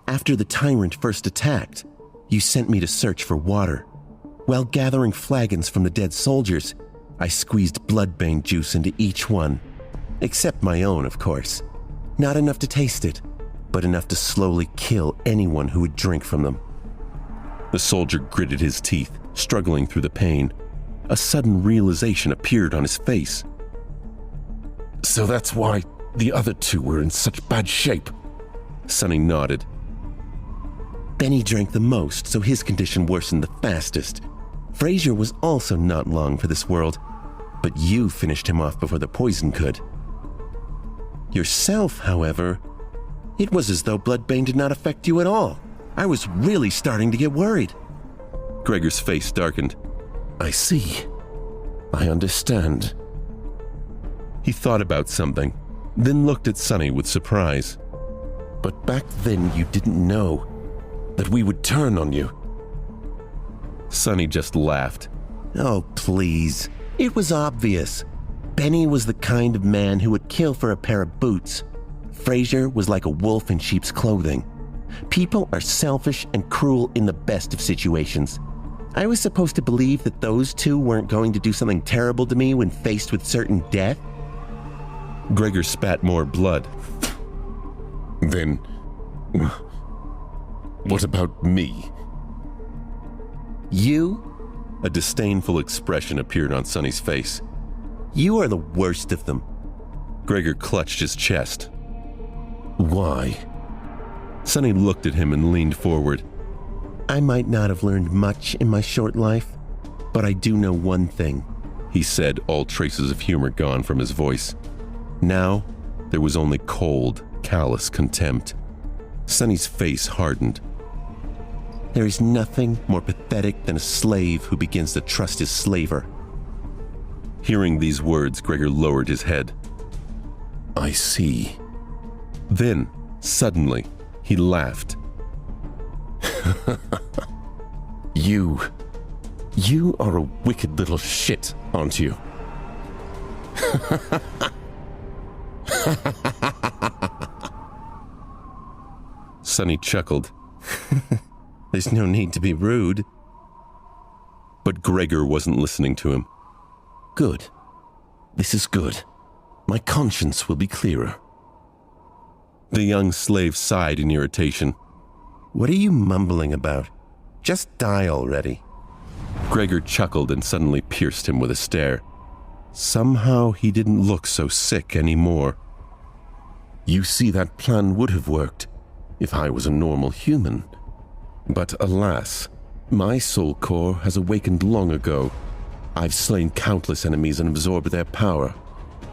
After the tyrant first attacked, you sent me to search for water. While gathering flagons from the dead soldiers, I squeezed bloodbane juice into each one. Except my own, of course. Not enough to taste it, but enough to slowly kill anyone who would drink from them. The soldier gritted his teeth, struggling through the pain. A sudden realization appeared on his face. So that's why the other two were in such bad shape. Sonny nodded. Benny drank the most, so his condition worsened the fastest. Frazier was also not long for this world, but you finished him off before the poison could. Yourself, however, it was as though bloodbane did not affect you at all. I was really starting to get worried. Gregor's face darkened. I see. I understand. He thought about something, then looked at Sonny with surprise. But back then you didn't know that we would turn on you. Sonny just laughed. Oh, please. It was obvious. Benny was the kind of man who would kill for a pair of boots. Frazier was like a wolf in sheep's clothing. People are selfish and cruel in the best of situations. I was supposed to believe that those two weren't going to do something terrible to me when faced with certain death? Gregor spat more blood. Then, what about me? You? A disdainful expression appeared on Sonny's face. You are the worst of them. Gregor clutched his chest. Why? Sonny looked at him and leaned forward. I might not have learned much in my short life, but I do know one thing, he said, all traces of humor gone from his voice. Now, there was only cold, callous contempt. Sonny's face hardened. There is nothing more pathetic than a slave who begins to trust his slaver. Hearing these words, Gregor lowered his head. I see. Then, suddenly, he laughed. You are a wicked little shit, aren't you? Sonny chuckled. There's no need to be rude. But Gregor wasn't listening to him. Good. This is good. My conscience will be clearer. The young slave sighed in irritation. What are you mumbling about? Just die already. Gregor chuckled and suddenly pierced him with a stare. Somehow he didn't look so sick anymore. You see, that plan would have worked if I was a normal human. But alas, my soul core has awakened long ago. I've slain countless enemies and absorbed their power.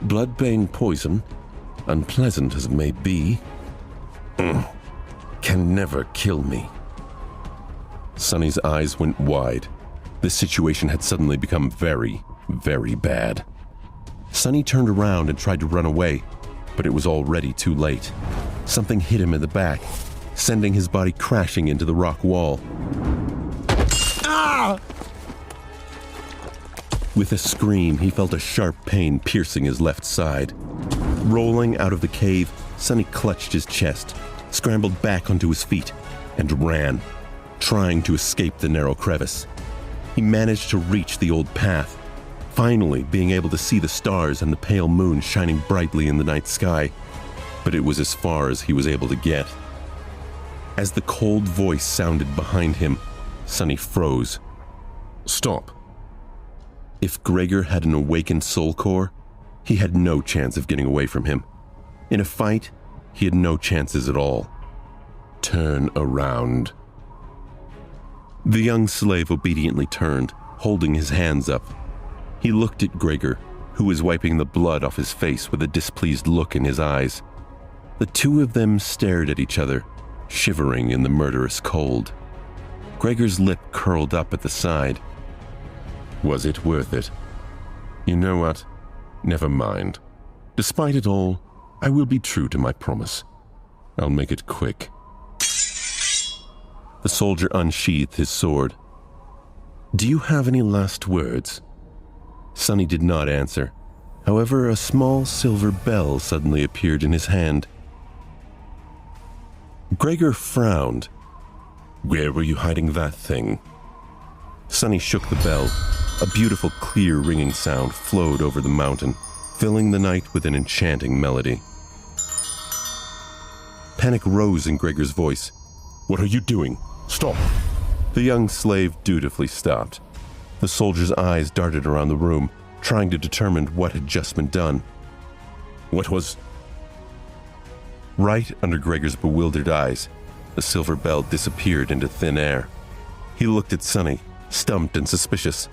Bloodbane poison, unpleasant as it may be, can never kill me. Sonny's eyes went wide. This situation had suddenly become very, very bad. Sonny turned around and tried to run away, but it was already too late. Something hit him in the back. sending his body crashing into the rock wall. Ah! With a scream, he felt a sharp pain piercing his left side. Rolling out of the cave, Sonny clutched his chest, scrambled back onto his feet, and ran, trying to escape the narrow crevice. He managed to reach the old path, finally being able to see the stars and the pale moon shining brightly in the night sky, but it was as far as he was able to get. As the cold voice sounded behind him, Sonny froze. Stop. If Gregor had an awakened soul core, he had no chance of getting away from him. In a fight, he had no chances at all. Turn around. The young slave obediently turned, holding his hands up. He looked at Gregor, who was wiping the blood off his face with a displeased look in his eyes. The two of them stared at each other, shivering in the murderous cold. Gregor's lip curled up at the side. Was it worth it? You know what? Never mind. Despite it all, I will be true to my promise. I'll make it quick. The soldier unsheathed his sword. Do you have any last words? Sonny did not answer. However, a small silver bell suddenly appeared in his hand. Gregor frowned. Where were you hiding that thing? Sonny shook the bell. A beautiful, clear ringing sound flowed over the mountain, filling the night with an enchanting melody. Panic rose in Gregor's voice. What are you doing? Stop! The young slave dutifully stopped. The soldier's eyes darted around the room, trying to determine what had just been done. What was... Right under Gregor's bewildered eyes, the silver bell disappeared into thin air. He looked at Sonny, stumped and suspicious.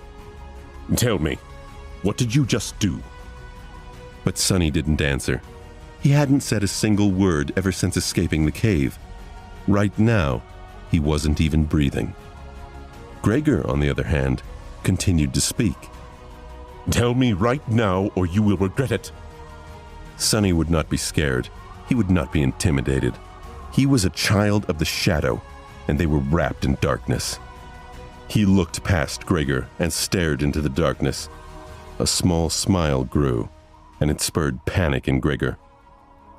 Tell me, what did you just do? But Sonny didn't answer. He hadn't said a single word ever since escaping the cave. Right now, he wasn't even breathing. Gregor, on the other hand, continued to speak. Tell me right now or you will regret it. Sonny would not be scared. He would not be intimidated. He was a child of the shadow, and they were wrapped in darkness. He looked past Gregor and stared into the darkness. A small smile grew, and it spurred panic in Gregor.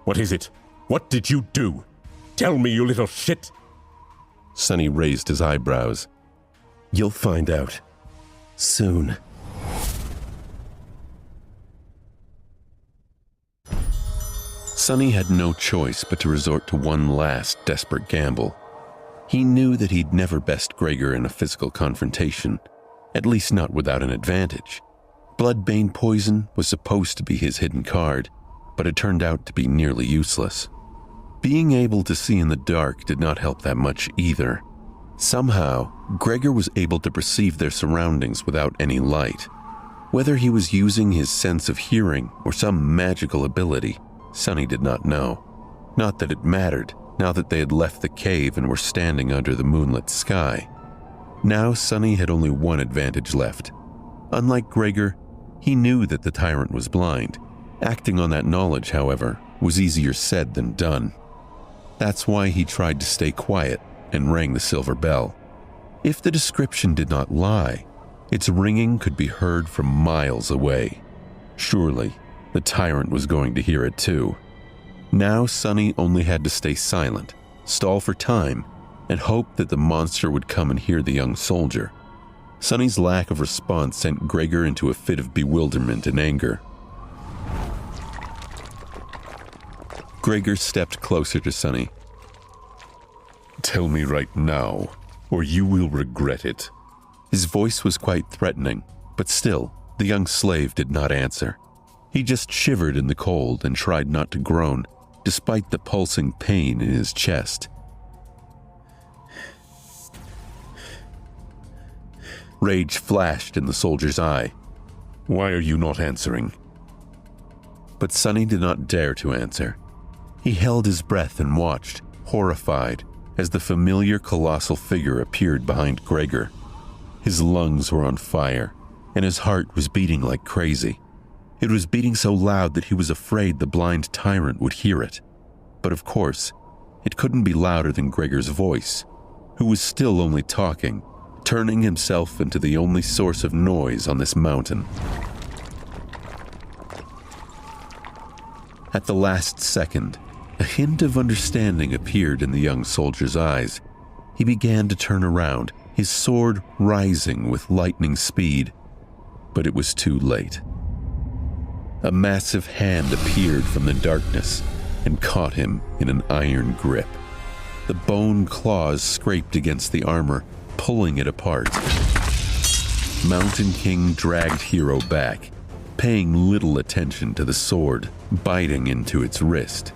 What is it? What did you do? Tell me, you little shit! Sonny raised his eyebrows. You'll find out. Soon. Sonny had no choice but to resort to one last desperate gamble. He knew that he'd never best Gregor in a physical confrontation, at least not without an advantage. Bloodbane poison was supposed to be his hidden card, but it turned out to be nearly useless. Being able to see in the dark did not help that much either. Somehow, Gregor was able to perceive their surroundings without any light. Whether he was using his sense of hearing or some magical ability, Sonny did not know. Not that it mattered, now that they had left the cave and were standing under the moonlit sky. Now Sonny had only one advantage left. Unlike Gregor, he knew that the tyrant was blind. Acting on that knowledge, however, was easier said than done. That's why he tried to stay quiet and rang the silver bell. If the description did not lie, its ringing could be heard from miles away. Surely, the tyrant was going to hear it too. Now Sonny only had to stay silent, stall for time, and hope that the monster would come and hear the young soldier. Sonny's lack of response sent Gregor into a fit of bewilderment and anger. Gregor stepped closer to Sonny. Tell me right now, or you will regret it. His voice was quite threatening, but still, the young slave did not answer. He just shivered in the cold and tried not to groan, despite the pulsing pain in his chest. Rage flashed in the soldier's eye. Why are you not answering? But Sonny did not dare to answer. He held his breath and watched, horrified, as the familiar colossal figure appeared behind Gregor. His lungs were on fire, and his heart was beating like crazy. It was beating so loud that he was afraid the blind tyrant would hear it. But of course, It couldn't be louder than Gregor's voice, who was still only talking, turning himself into the only source of noise on this mountain. At the last second, a hint of understanding appeared in the young soldier's eyes. He began to turn around, his sword rising with lightning speed. But it was too late. A massive hand appeared from the darkness and caught him in an iron grip. The bone claws scraped against the armor, pulling it apart. Mountain King dragged Hero back, paying little attention to the sword biting into its wrist.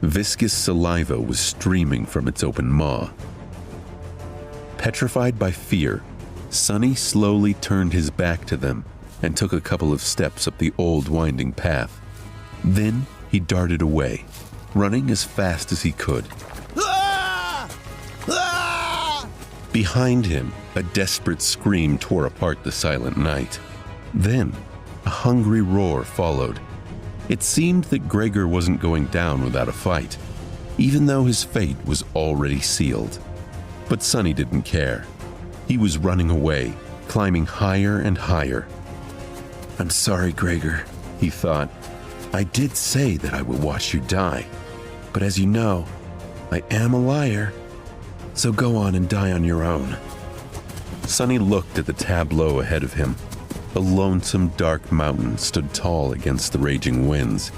Viscous saliva was streaming from its open maw. Petrified by fear, Sonny slowly turned his back to them and took a couple of steps up the old winding path. Then he darted away, running as fast as he could. Behind him, a desperate scream tore apart the silent night. Then, a hungry roar followed. It seemed that Gregor wasn't going down without a fight, even though his fate was already sealed. But Sonny didn't care. He was running away, climbing higher and higher. "I'm sorry, Gregor," he thought. "I did say that I would watch you die. But as you know, I am a liar. So go on and die on your own." Sonny looked at the tableau ahead of him. A lonesome, dark mountain stood tall against the raging winds.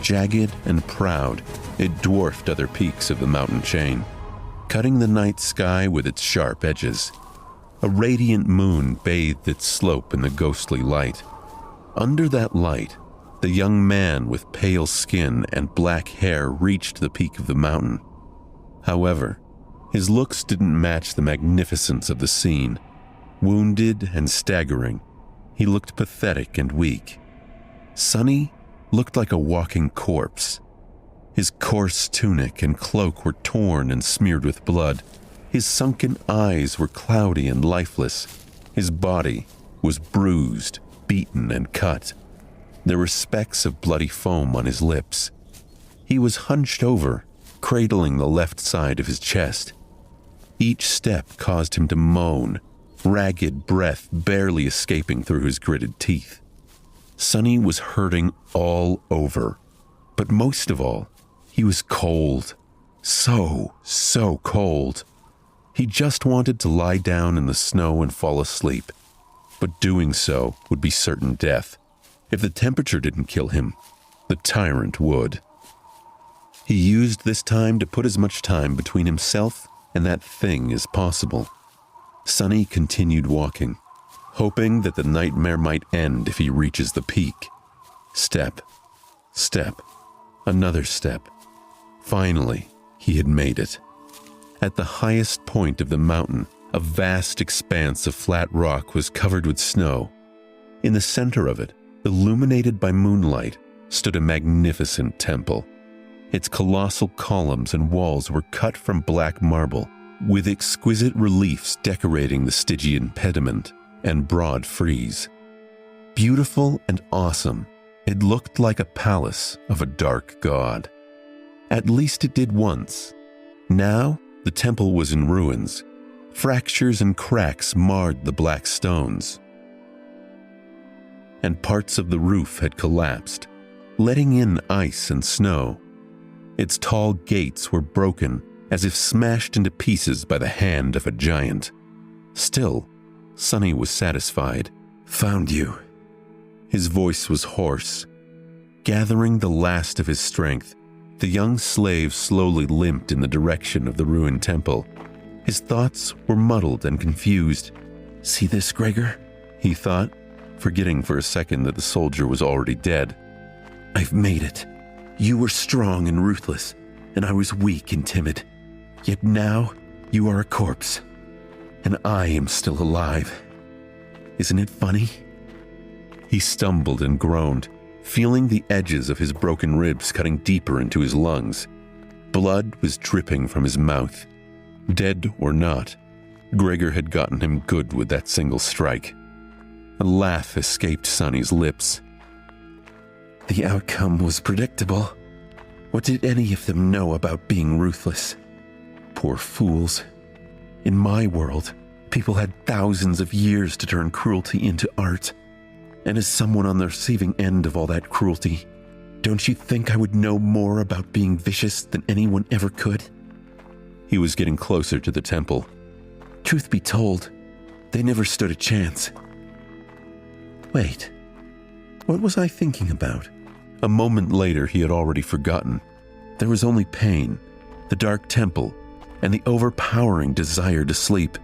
Jagged and proud, it dwarfed other peaks of the mountain chain, cutting the night sky with its sharp edges. A radiant moon bathed its slope in the ghostly light. Under that light, the young man with pale skin and black hair reached the peak of the mountain. However, his looks didn't match the magnificence of the scene. Wounded and staggering, he looked pathetic and weak. Sonny looked like a walking corpse. His coarse tunic and cloak were torn and smeared with blood. His sunken eyes were cloudy and lifeless. His body was bruised, beaten, and cut. There were specks of bloody foam on his lips. He was hunched over, cradling the left side of his chest. Each step caused him to moan, ragged breath barely escaping through his gritted teeth. Sonny was hurting all over, but most of all, he was cold. So cold. He just wanted to lie down in the snow and fall asleep, but doing so would be certain death. If the temperature didn't kill him, the tyrant would. He used this time to put as much time between himself and that thing as possible. Sonny continued walking, hoping that the nightmare might end if he reaches the peak. Step, another step. Finally, he had made it. At the highest point of the mountain, a vast expanse of flat rock was covered with snow. In the center of it, illuminated by moonlight, stood a magnificent temple. Its colossal columns and walls were cut from black marble, with exquisite reliefs decorating the Stygian pediment and broad frieze. Beautiful and awesome, it looked like a palace of a dark god. At least it did once. Now, the temple was in ruins. Fractures and cracks marred the black stones, and parts of the roof had collapsed, letting in ice and snow. Its tall gates were broken, as if smashed into pieces by the hand of a giant. Still, Sonny was satisfied. "Found you." His voice was hoarse. Gathering the last of his strength, the young slave slowly limped in the direction of the ruined temple. His thoughts were muddled and confused. "See this, Gregor?" he thought, forgetting for a second that the soldier was already dead. "I've made it. You were strong and ruthless, and I was weak and timid. Yet now you are a corpse, and I am still alive. Isn't it funny?" He stumbled and groaned, feeling the edges of his broken ribs cutting deeper into his lungs. Blood was dripping from his mouth. Dead or not, Gregor had gotten him good with that single strike. A laugh escaped Sonny's lips. "The outcome was predictable. What did any of them know about being ruthless? Poor fools. In my world, people had thousands of years to turn cruelty into art. And as someone on the receiving end of all that cruelty, don't you think I would know more about being vicious than anyone ever could? He was getting closer to the temple. Truth be told, they never stood a chance. Wait, what was I thinking about? A moment later, he had already forgotten. There was only pain, the dark temple, and the overpowering desire to sleep.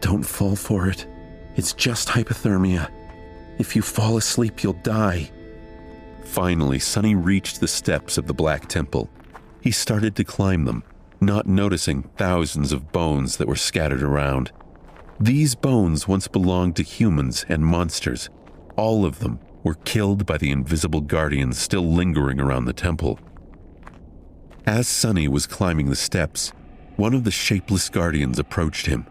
Don't fall for it. It's just hypothermia. If you fall asleep, you'll die. Finally, Sonny reached the steps of the Black Temple. He started to climb them, not noticing thousands of bones that were scattered around. These bones once belonged to humans and monsters. All of them were killed by the invisible guardians still lingering around the temple. As Sonny was climbing the steps, one of the shapeless guardians approached him.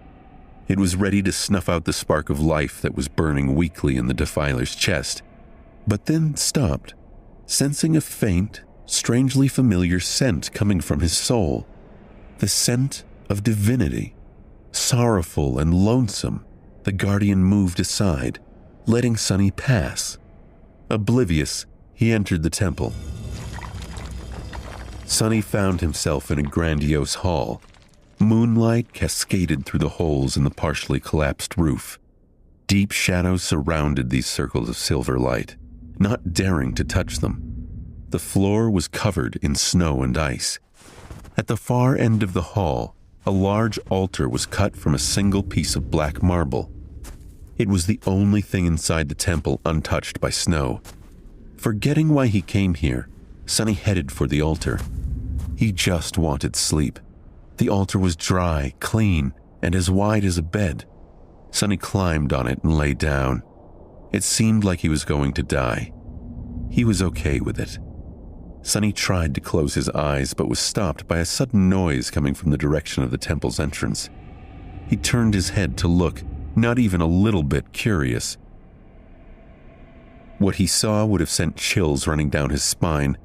It was ready to snuff out the spark of life that was burning weakly in the defiler's chest, but then stopped, sensing a faint, strangely familiar scent coming from his soul. The scent of divinity. Sorrowful and lonesome, the guardian moved aside, letting Sonny pass. Oblivious, he entered the temple. Sonny found himself in a grandiose hall. Moonlight cascaded through the holes in the partially collapsed roof. Deep shadows surrounded these circles of silver light, not daring to touch them. The floor was covered in snow and ice. At the far end of the hall, a large altar was cut from a single piece of black marble. It was the only thing inside the temple untouched by snow. Forgetting why he came here, Sonny headed for the altar. He just wanted sleep. The altar was dry, clean, and as wide as a bed. Sonny climbed on it and lay down. It seemed like he was going to die. He was okay with it. Sonny tried to close his eyes, but was stopped by a sudden noise coming from the direction of the temple's entrance. He turned his head to look, not even a little bit curious. What he saw would have sent chills running down his spine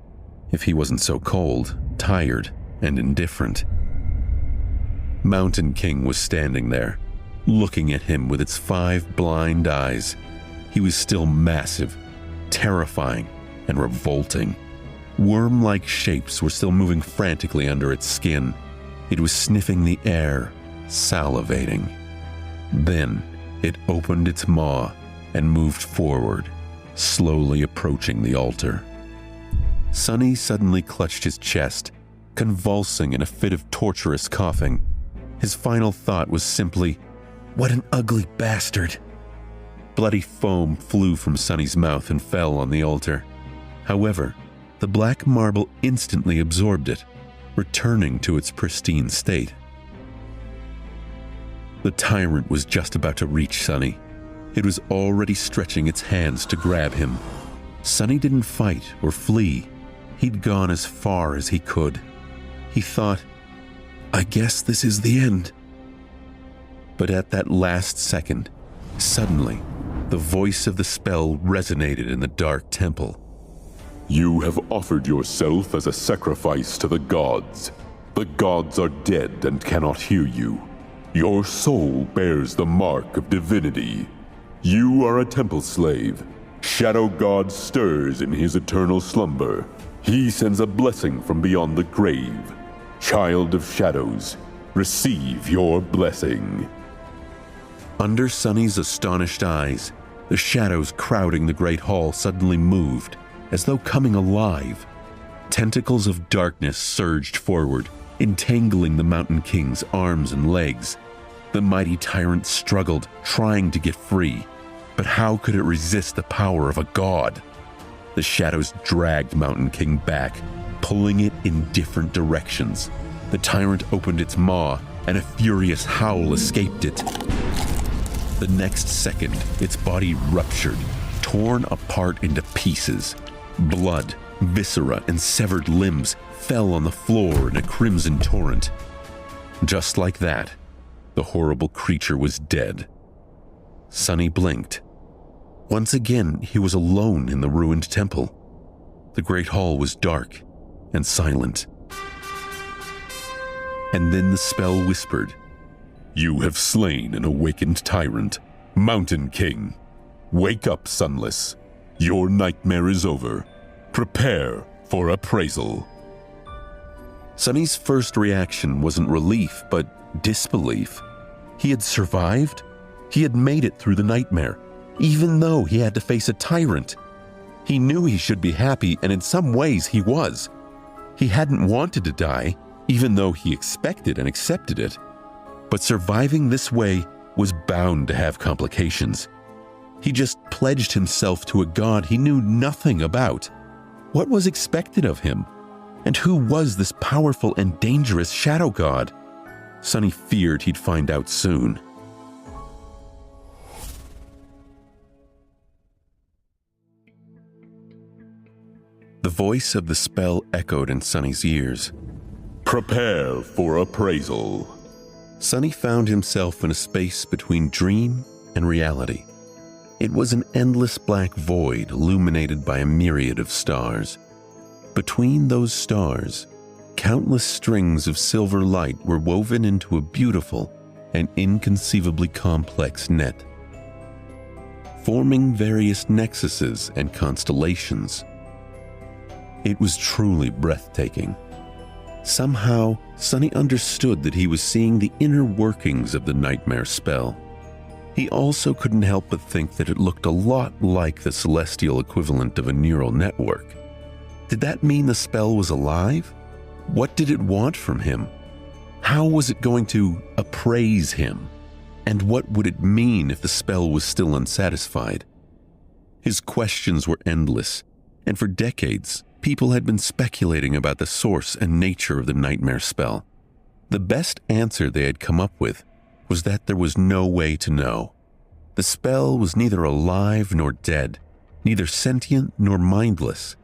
if he wasn't so cold, tired, and indifferent. Mountain King was standing there, looking at him with its 5 blind eyes. He was still massive, terrifying, and revolting. Worm-like shapes were still moving frantically under its skin. It was sniffing the air, salivating. Then it opened its maw and moved forward, slowly approaching the altar. Sonny suddenly clutched his chest, convulsing in a fit of torturous coughing. His final thought was simply, "What an ugly bastard!" Bloody foam flew from Sonny's mouth and fell on the altar. However, the black marble instantly absorbed it, returning to its pristine state. The tyrant was just about to reach Sonny. It was already stretching its hands to grab him. Sonny didn't fight or flee. He'd gone as far as he could. He thought, "I guess this is the end." But at that last second, suddenly, the voice of the spell resonated in the dark temple. You have offered yourself as a sacrifice to the gods. The gods are dead and cannot hear you. Your soul bears the mark of divinity. You are a temple slave. Shadow God stirs in his eternal slumber. He sends a blessing from beyond the grave. Child of shadows, receive your blessing. Under Sonny's astonished eyes, the shadows crowding the great hall suddenly moved, as though coming alive. Tentacles of darkness surged forward, entangling the Mountain King's arms and legs. The mighty tyrant struggled, trying to get free, but how could it resist the power of a god? The shadows dragged Mountain King back, pulling it in different directions. The tyrant opened its maw, and a furious howl escaped it. The next second, its body ruptured, torn apart into pieces. Blood, viscera, and severed limbs fell on the floor in a crimson torrent. Just like that, the horrible creature was dead. Sonny blinked. Once again, he was alone in the ruined temple. The great hall was dark. and silent. And then the spell whispered, "You have slain an awakened tyrant, Mountain King. Wake up, Sunless. Your nightmare is over. Prepare for appraisal." Sunny's first reaction wasn't relief, but disbelief. He had survived. He had made it through the nightmare, even though he had to face a tyrant. He knew he should be happy, and in some ways he was. He hadn't wanted to die, even though he expected and accepted it. But surviving this way was bound to have complications. He just pledged himself to a god he knew nothing about. What was expected of him? And who was this powerful and dangerous shadow god? Sunny feared he'd find out soon. The voice of the spell echoed in Sunny's ears. Prepare for appraisal. Sunny found himself in a space between dream and reality. It was an endless black void illuminated by a myriad of stars. Between those stars, countless strings of silver light were woven into a beautiful and inconceivably complex net, forming various nexuses and constellations. It was truly breathtaking. Somehow, Sunny understood that he was seeing the inner workings of the nightmare spell. He also couldn't help but think that it looked a lot like the celestial equivalent of a neural network. Did that mean the spell was alive? What did it want from him? How was it going to appraise him? And what would it mean if the spell was still unsatisfied? His questions were endless, and for decades, people had been speculating about the source and nature of the nightmare spell. The best answer they had come up with was that there was no way to know. The spell was neither alive nor dead, neither sentient nor mindless.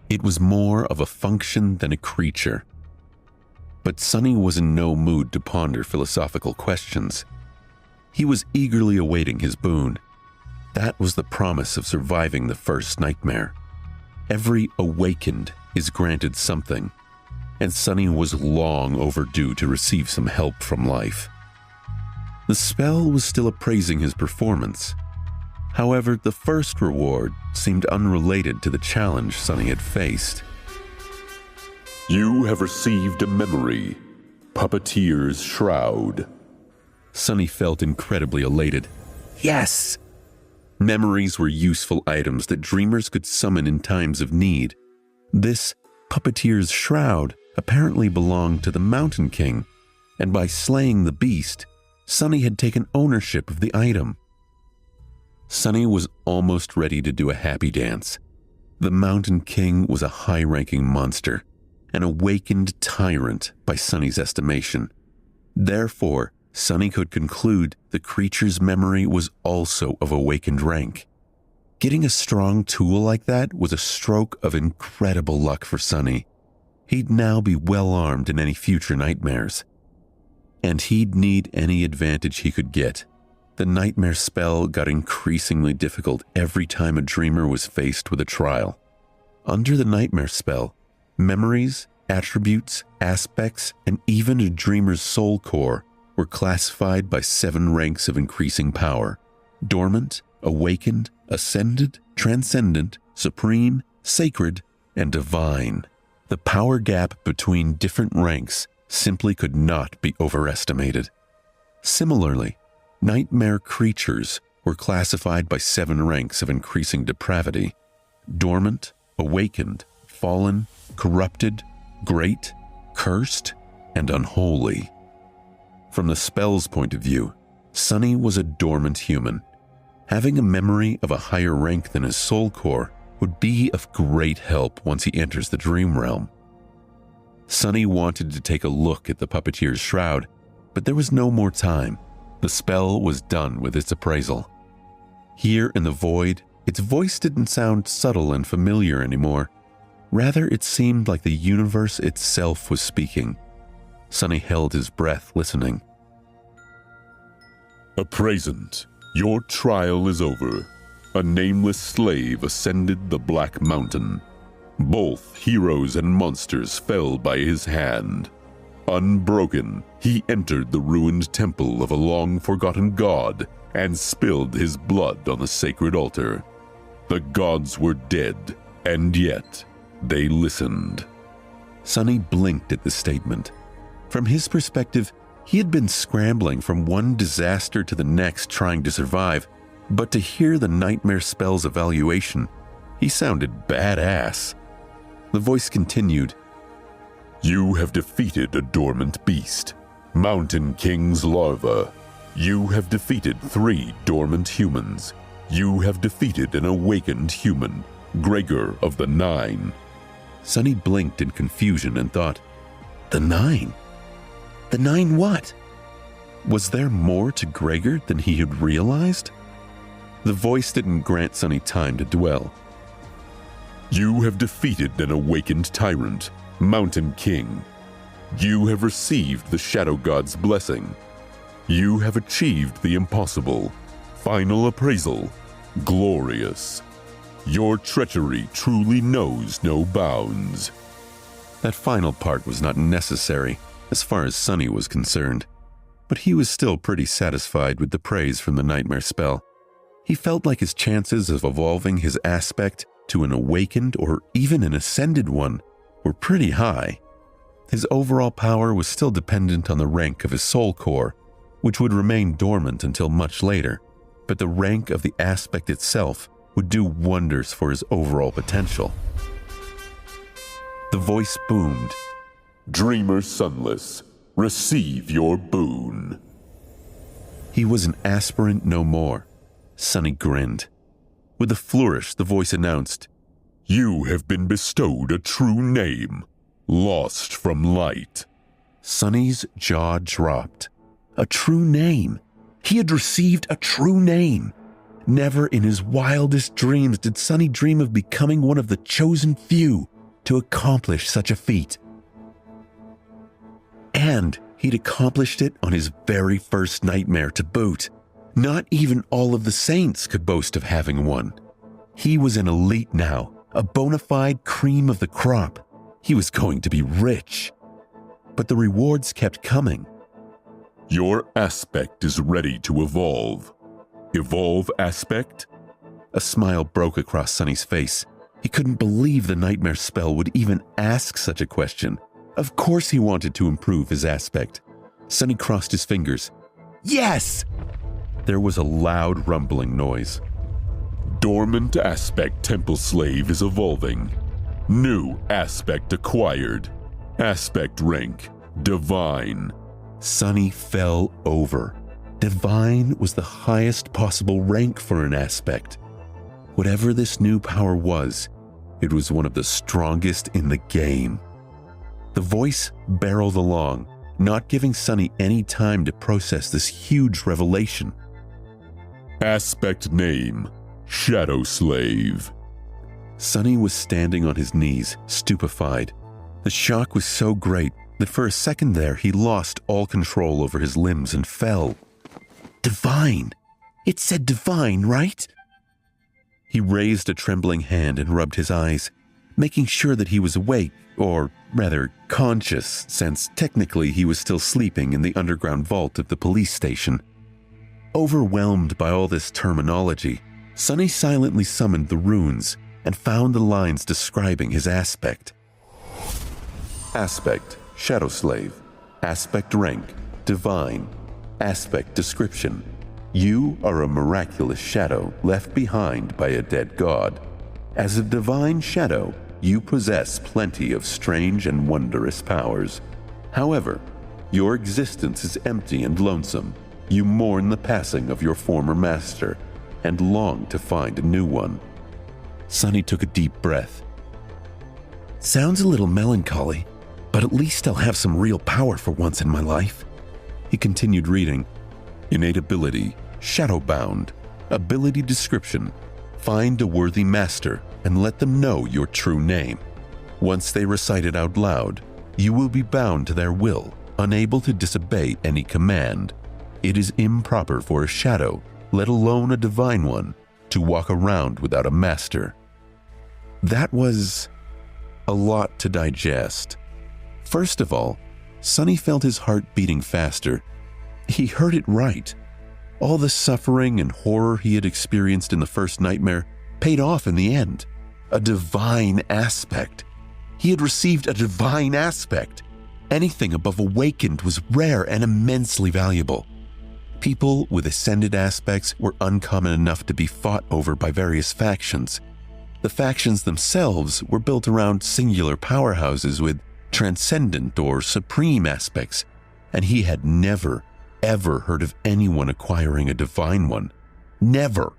It was more of a function than a creature. But Sunny was in no mood to ponder philosophical questions. He was eagerly awaiting his boon. That was the promise of surviving the first nightmare. Every awakened is granted something, and Sunny was long overdue to receive some help from life. The spell was still appraising his performance. However, the first reward seemed unrelated to the challenge Sunny had faced. You have received a memory, Puppeteer's Shroud. Sunny felt incredibly elated. Yes! Memories were useful items that dreamers could summon in times of need. This Puppeteer's Shroud apparently belonged to the Mountain King, and by slaying the beast, Sunny had taken ownership of the item. Sunny was almost ready to do a happy dance. The Mountain King was a high-ranking monster, an awakened tyrant by Sunny's estimation. Therefore, Sunny could conclude the creature's memory was also of awakened rank. Getting a strong tool like that was a stroke of incredible luck for Sunny. He'd now be well armed in any future nightmares. And he'd need any advantage he could get. The nightmare spell got increasingly difficult every time a dreamer was faced with a trial. Under the nightmare spell, memories, attributes, aspects, and even a dreamer's soul core were classified by 7 ranks of increasing power: dormant, awakened, ascended, transcendent, supreme, sacred, and divine. The power gap between different ranks simply could not be overestimated. Similarly, nightmare creatures were classified by 7 ranks of increasing depravity: dormant, awakened, fallen, corrupted, great, cursed, and unholy. From the spell's point of view, Sunny was a dormant human. Having a memory of a higher rank than his soul core would be of great help once he enters the dream realm. Sunny wanted to take a look at the Puppeteer's Shroud, but there was no more time. The spell was done with its appraisal. Here in the void, its voice didn't sound subtle and familiar anymore. Rather, it seemed like the universe itself was speaking. Sunny held his breath, listening. Appraisant, your trial is over. A nameless slave ascended the Black Mountain. Both heroes and monsters fell by his hand. Unbroken, he entered the ruined temple of a long-forgotten god and spilled his blood on the sacred altar. The gods were dead, and yet they listened. Sonny blinked at the statement. From his perspective, he had been scrambling from one disaster to the next trying to survive, but to hear the nightmare spell's evaluation, he sounded badass. The voice continued, You have defeated a dormant beast, Mountain King's larva. You have defeated 3 dormant humans. You have defeated an awakened human, Gregor of the Nine. Sonny blinked in confusion and thought, the Nine? The Nine what? Was there more to Gregor than he had realized? The voice didn't grant Sonny time to dwell. You have defeated an awakened tyrant, Mountain King. You have received the Shadow God's blessing. You have achieved the impossible. Final appraisal, glorious. Your treachery truly knows no bounds. That final part was not necessary as far as Sonny was concerned, but he was still pretty satisfied with the praise from the nightmare spell. He felt like his chances of evolving his aspect to an awakened or even an ascended one were pretty high. His overall power was still dependent on the rank of his soul core, which would remain dormant until much later, but the rank of the aspect itself would do wonders for his overall potential. The voice boomed. Dreamer Sunless, receive your boon. He was an aspirant no more. Sonny grinned. With a flourish, the voice announced, You have been bestowed a true name, Lost from Light. Sonny's jaw dropped. A true name. He had received a true name. Never in his wildest dreams did Sonny dream of becoming one of the chosen few to accomplish such a feat. And he'd accomplished it on his very first nightmare to boot. Not even all of the saints could boast of having one. He was an elite now, a bona fide cream of the crop. He was going to be rich. But the rewards kept coming. Your aspect is ready to evolve. Evolve aspect? A smile broke across Sonny's face. He couldn't believe the nightmare spell would even ask such a question. Of course he wanted to improve his aspect. Sonny crossed his fingers. Yes! There was a loud rumbling noise. Dormant aspect temple slave is evolving. New aspect acquired. Aspect rank, divine. Sonny fell over. Divine was the highest possible rank for an aspect. Whatever this new power was, it was one of the strongest in the game. The voice barreled along, not giving Sonny any time to process this huge revelation. Aspect name, Shadow Slave. Sonny was standing on his knees, stupefied. The shock was so great that for a second there he lost all control over his limbs and fell. Divine! It said divine, right? He raised a trembling hand and rubbed his eyes, making sure that he was awake, or rather conscious, since technically he was still sleeping in the underground vault of the police station. Overwhelmed by all this terminology, Sonny silently summoned the runes and found the lines describing his aspect. Aspect, Shadow Slave. Aspect rank, divine. Aspect description. You are a miraculous shadow left behind by a dead god. As a divine shadow, you possess plenty of strange and wondrous powers. However, your existence is empty and lonesome. You mourn the passing of your former master and long to find a new one. Sonny took a deep breath. Sounds a little melancholy, but at least I'll have some real power for once in my life. He continued reading. Innate ability, Shadowbound. Ability description. Find a worthy master and let them know your true name. Once they recite it out loud, you will be bound to their will, unable to disobey any command. It is improper for a shadow, let alone a divine one, to walk around without a master. That was A lot to digest. First of all, Sonny felt his heart beating faster. He heard it right. All the suffering and horror he had experienced in the first nightmare paid off in the end. A divine aspect. He had received a divine aspect. Anything above awakened was rare and immensely valuable. People with ascended aspects were uncommon enough to be fought over by various factions. The factions themselves were built around singular powerhouses with transcendent or supreme aspects, and he had never, ever heard of anyone acquiring a divine one. Never.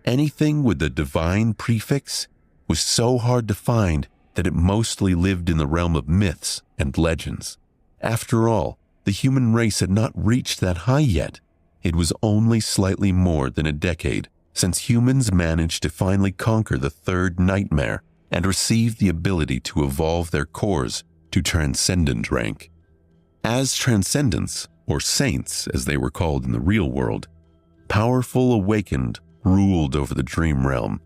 Anything with the divine prefix was so hard to find that it mostly lived in the realm of myths and legends. After all, the human race had not reached that high yet. It was only slightly more than a decade since humans managed to finally conquer the third nightmare and receive the ability to evolve their cores to transcendent rank. As transcendents, or saints as they were called in the real world, powerful awakened ruled over the dream realm.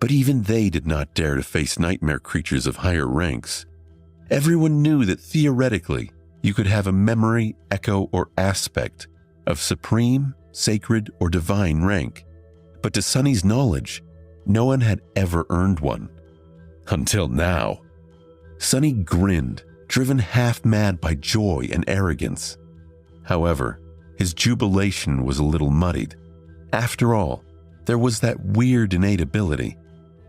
But even they did not dare to face nightmare creatures of higher ranks. Everyone knew that theoretically, you could have a memory, echo, or aspect of supreme, sacred, or divine rank. But to Sonny's knowledge, no one had ever earned one. Until now. Sonny grinned, driven half mad by joy and arrogance. However, his jubilation was a little muddied. After all, there was that weird innate ability.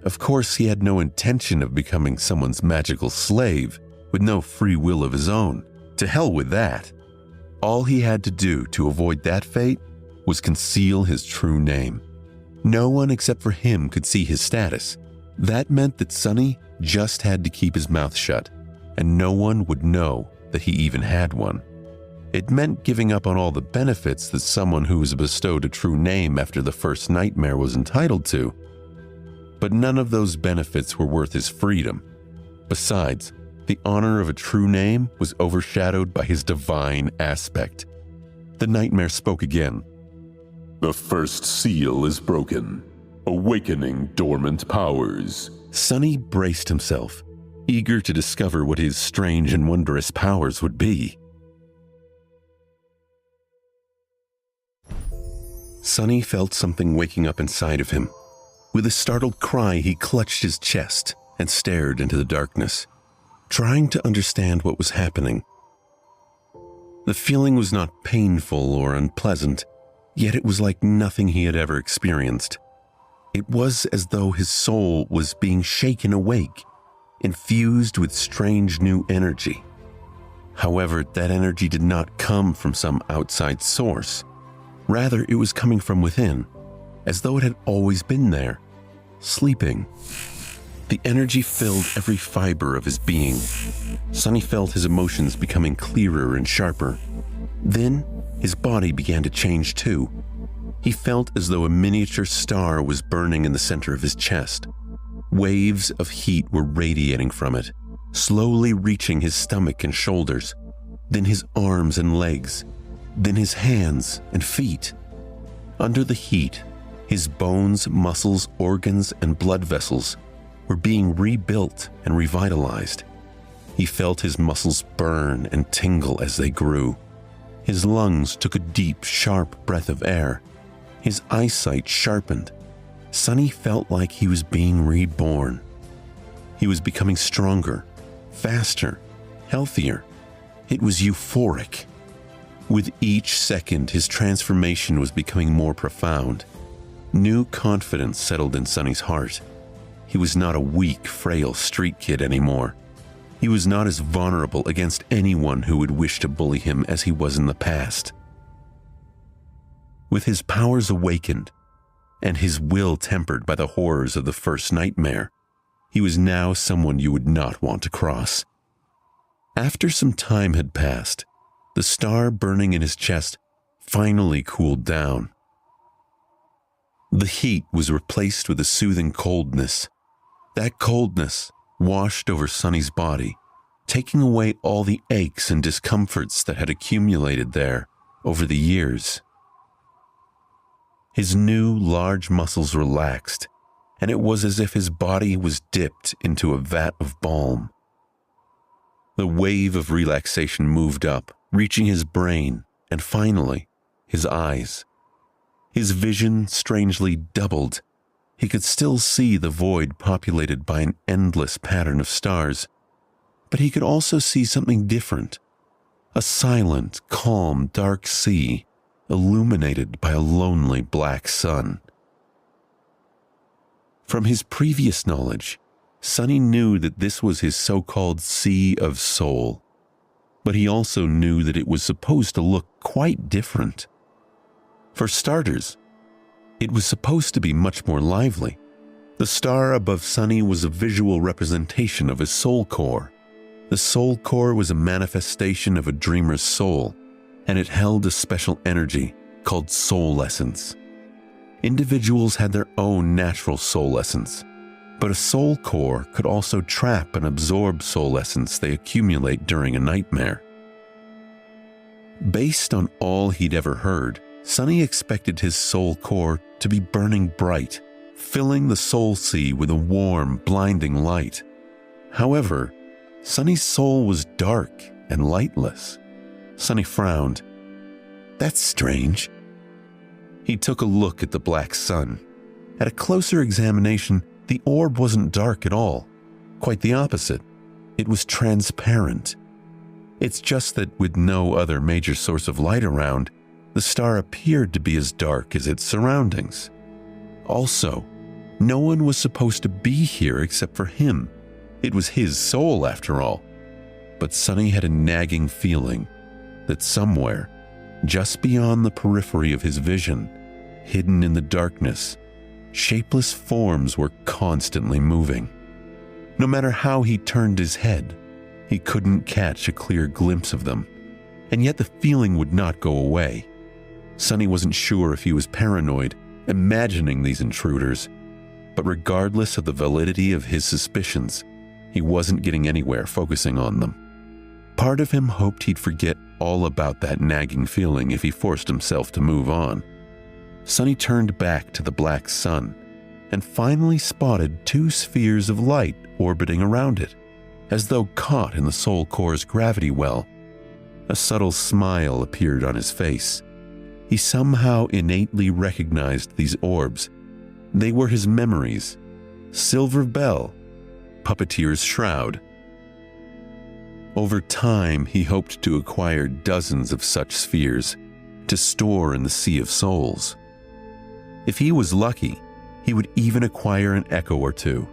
Of course, he had no intention of becoming someone's magical slave with no free will of his own. To hell with that. All he had to do to avoid that fate was conceal his true name. No one except for him could see his status. That meant that Sonny just had to keep his mouth shut, and no one would know that he even had one. It meant giving up on all the benefits that someone who was bestowed a true name after the first nightmare was entitled to. But none of those benefits were worth his freedom. Besides, the honor of a true name was overshadowed by his divine aspect. The nightmare spoke again. The first seal is broken, awakening dormant powers. Sonny braced himself, eager to discover what his strange and wondrous powers would be. Sonny felt something waking up inside of him. With a startled cry, he clutched his chest and stared into the darkness, trying to understand what was happening. The feeling was not painful or unpleasant, yet it was like nothing he had ever experienced. It was as though his soul was being shaken awake, infused with strange new energy. However, that energy did not come from some outside source. Rather, it was coming from within, as though it had always been there, sleeping. The energy filled every fiber of his being. Sonny felt his emotions becoming clearer and sharper. Then, his body began to change too. He felt as though a miniature star was burning in the center of his chest. Waves of heat were radiating from it, slowly reaching his stomach and shoulders, then his arms and legs, then his hands and feet. Under the heat, his bones, muscles, organs, and blood vessels were being rebuilt and revitalized. He felt his muscles burn and tingle as they grew. His lungs took a deep, sharp breath of air. His eyesight sharpened. Sonny felt like he was being reborn. He was becoming stronger, faster, healthier. It was euphoric. With each second, his transformation was becoming more profound. New confidence settled in Sonny's heart. He was not a weak, frail street kid anymore. He was not as vulnerable against anyone who would wish to bully him as he was in the past. With his powers awakened, and his will tempered by the horrors of the first nightmare, he was now someone you would not want to cross. After some time had passed, the star burning in his chest finally cooled down. The heat was replaced with a soothing coldness. That coldness washed over Sonny's body, taking away all the aches and discomforts that had accumulated there over the years. His new, large muscles relaxed. and it was as if his body was dipped into a vat of balm. The wave of relaxation moved up, reaching his brain, and finally, his eyes. His vision strangely doubled. He could still see the void populated by an endless pattern of stars, but he could also see something different. A silent, calm, dark sea, illuminated by a lonely black sun. From his previous knowledge, Sonny knew that this was his so-called Sea of Soul, but he also knew that it was supposed to look quite different. For starters, it was supposed to be much more lively. The star above Sonny was a visual representation of his soul core. The soul core was a manifestation of a dreamer's soul, and it held a special energy called soul essence. Individuals had their own natural soul essence, but a soul core could also trap and absorb soul essence they accumulate during a nightmare. Based on all he'd ever heard, Sonny expected his soul core to be burning bright, filling the soul sea with a warm, blinding light. However, Sonny's soul was dark and lightless. Sonny frowned. That's strange. He took a look at the black sun. At a closer examination, the orb wasn't dark at all. Quite the opposite. It was transparent. It's just that with no other major source of light around, the star appeared to be as dark as its surroundings. Also, no one was supposed to be here except for him. It was his soul, after all. But Sonny had a nagging feeling that somewhere, just beyond the periphery of his vision, hidden in the darkness, shapeless forms were constantly moving. No matter how he turned his head, he couldn't catch a clear glimpse of them, and yet the feeling would not go away. Sonny wasn't sure if he was paranoid, imagining these intruders, but regardless of the validity of his suspicions, he wasn't getting anywhere focusing on them. Part of him hoped he'd forget all about that nagging feeling if he forced himself to move on. Sonny turned back to the black sun and finally spotted two spheres of light orbiting around it, as though caught in the soul core's gravity well. A subtle smile appeared on his face. He somehow innately recognized these orbs. They were his memories. Silver Bell, Puppeteer's Shroud. Over time, he hoped to acquire dozens of such spheres to store in the Sea of Souls. If he was lucky, he would even acquire an echo or two.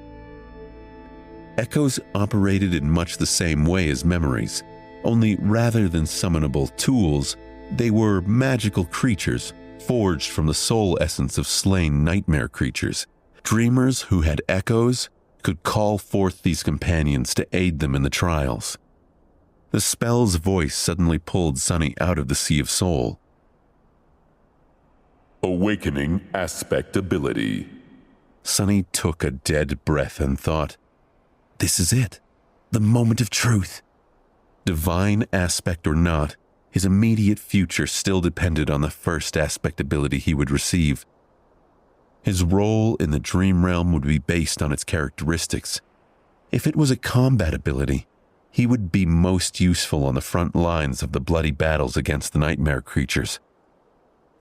Echoes operated in much the same way as memories, only rather than summonable tools, they were magical creatures forged from the soul essence of slain nightmare creatures. Dreamers who had echoes could call forth these companions to aid them in the trials. The spell's voice suddenly pulled Sonny out of the Sea of Soul. Awakening aspect ability. Sonny took a dead breath and thought, this is it, the moment of truth. Divine aspect or not, his immediate future still depended on the first aspect ability he would receive. His role in the dream realm would be based on its characteristics. If it was a combat ability, he would be most useful on the front lines of the bloody battles against the nightmare creatures.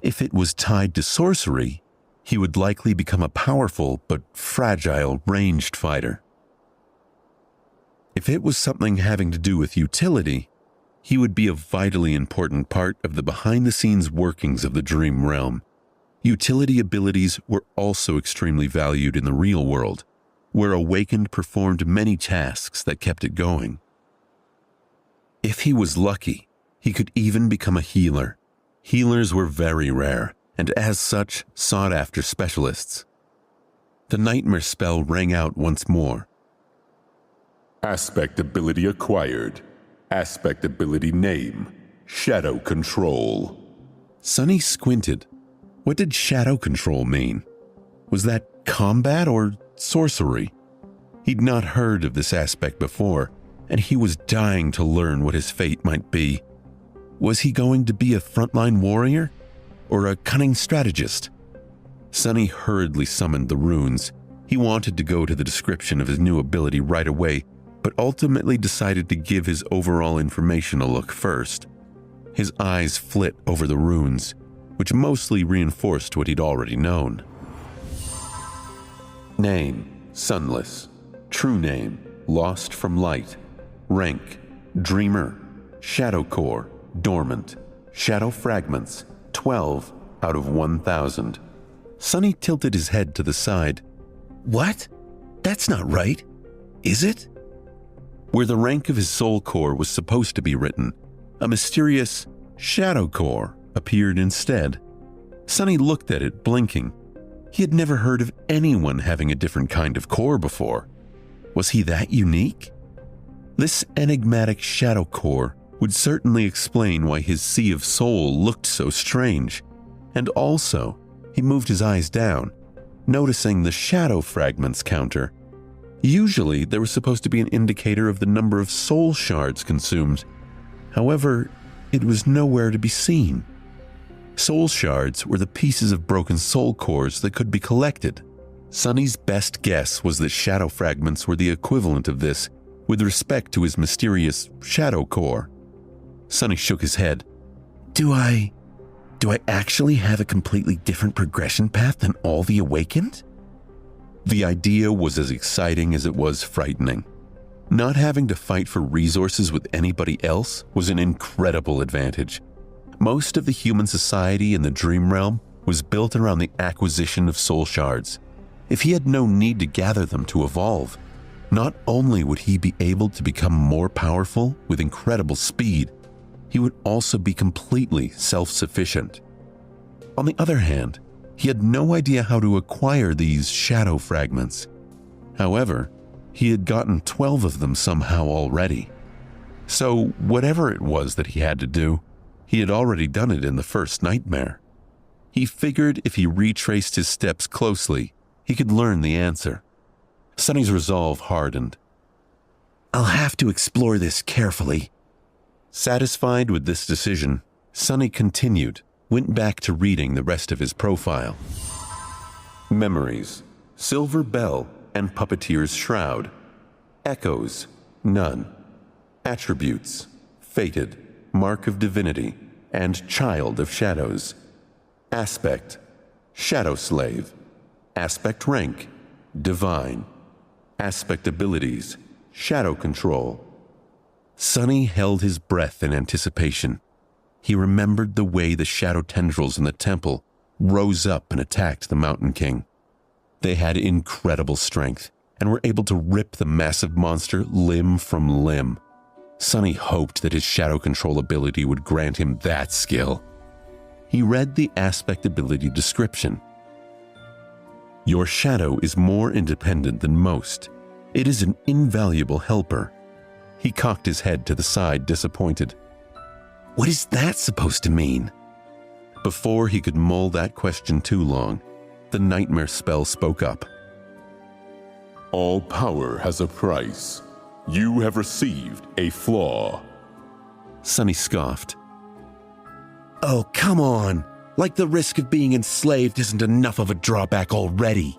If it was tied to sorcery, he would likely become a powerful but fragile ranged fighter. If it was something having to do with utility, he would be a vitally important part of the behind-the-scenes workings of the dream realm. Utility abilities were also extremely valued in the real world, where Awakened performed many tasks that kept it going. If he was lucky, he could even become a healer. Healers were very rare, and as such, sought-after specialists. The nightmare spell rang out once more. Aspect ability acquired. Aspect ability name. Shadow Control. Sonny squinted. What did shadow control mean? Was that combat or sorcery? He'd not heard of this aspect before, and he was dying to learn what his fate might be. Was he going to be a frontline warrior or a cunning strategist? Sonny hurriedly summoned the runes. He wanted to go to the description of his new ability right away, but ultimately decided to give his overall information a look first. His eyes flit over the runes, which mostly reinforced what he'd already known. Name, Sunless. True name, Lost from Light. Rank, Dreamer. Shadow Core, Dormant. Shadow Fragments, 12 out of 1,000. Sunny tilted his head to the side. What? That's not right. Is it? Where the rank of his soul core was supposed to be written, a mysterious Shadow Core appeared instead. Sunny looked at it, blinking. He had never heard of anyone having a different kind of core before. Was he that unique? This enigmatic Shadow Core would certainly explain why his sea of soul looked so strange. And also, he moved his eyes down, noticing the shadow fragments counter. Usually, there was supposed to be an indicator of the number of soul shards consumed. However, it was nowhere to be seen. Soul shards were the pieces of broken soul cores that could be collected. Sunny's best guess was that shadow fragments were the equivalent of this with respect to his mysterious Shadow Core. Sunny shook his head. Do I actually have a completely different progression path than all the Awakened? The idea was as exciting as it was frightening. Not having to fight for resources with anybody else was an incredible advantage. Most of the human society in the Dream Realm was built around the acquisition of soul shards. If he had no need to gather them to evolve, not only would he be able to become more powerful with incredible speed, he would also be completely self-sufficient. On the other hand, he had no idea how to acquire these shadow fragments. However, he had gotten 12 of them somehow already. So whatever it was that he had to do, he had already done it in the first nightmare. He figured if he retraced his steps closely, he could learn the answer. Sunny's resolve hardened. I'll have to explore this carefully. Satisfied with this decision, Sunny continued, went back to reading the rest of his profile. Memories, Silver Bell and Puppeteer's Shroud. Echoes, none. Attributes, Fated, Mark of Divinity, and Child of Shadows. Aspect, Shadow Slave. Aspect rank, Divine. Aspect abilities, Shadow Control. Sunny held his breath in anticipation. He remembered the way the shadow tendrils in the temple rose up and attacked the Mountain King. They had incredible strength and were able to rip the massive monster limb from limb. Sunny hoped that his shadow control ability would grant him that skill. He read the aspect ability description. Your shadow is more independent than most. It is an invaluable helper. He cocked his head to the side, disappointed. What is that supposed to mean? Before he could mull that question too long, the nightmare spell spoke up. All power has a price. You have received a flaw. Sunny scoffed. Oh, come on. Like the risk of being enslaved isn't enough of a drawback already.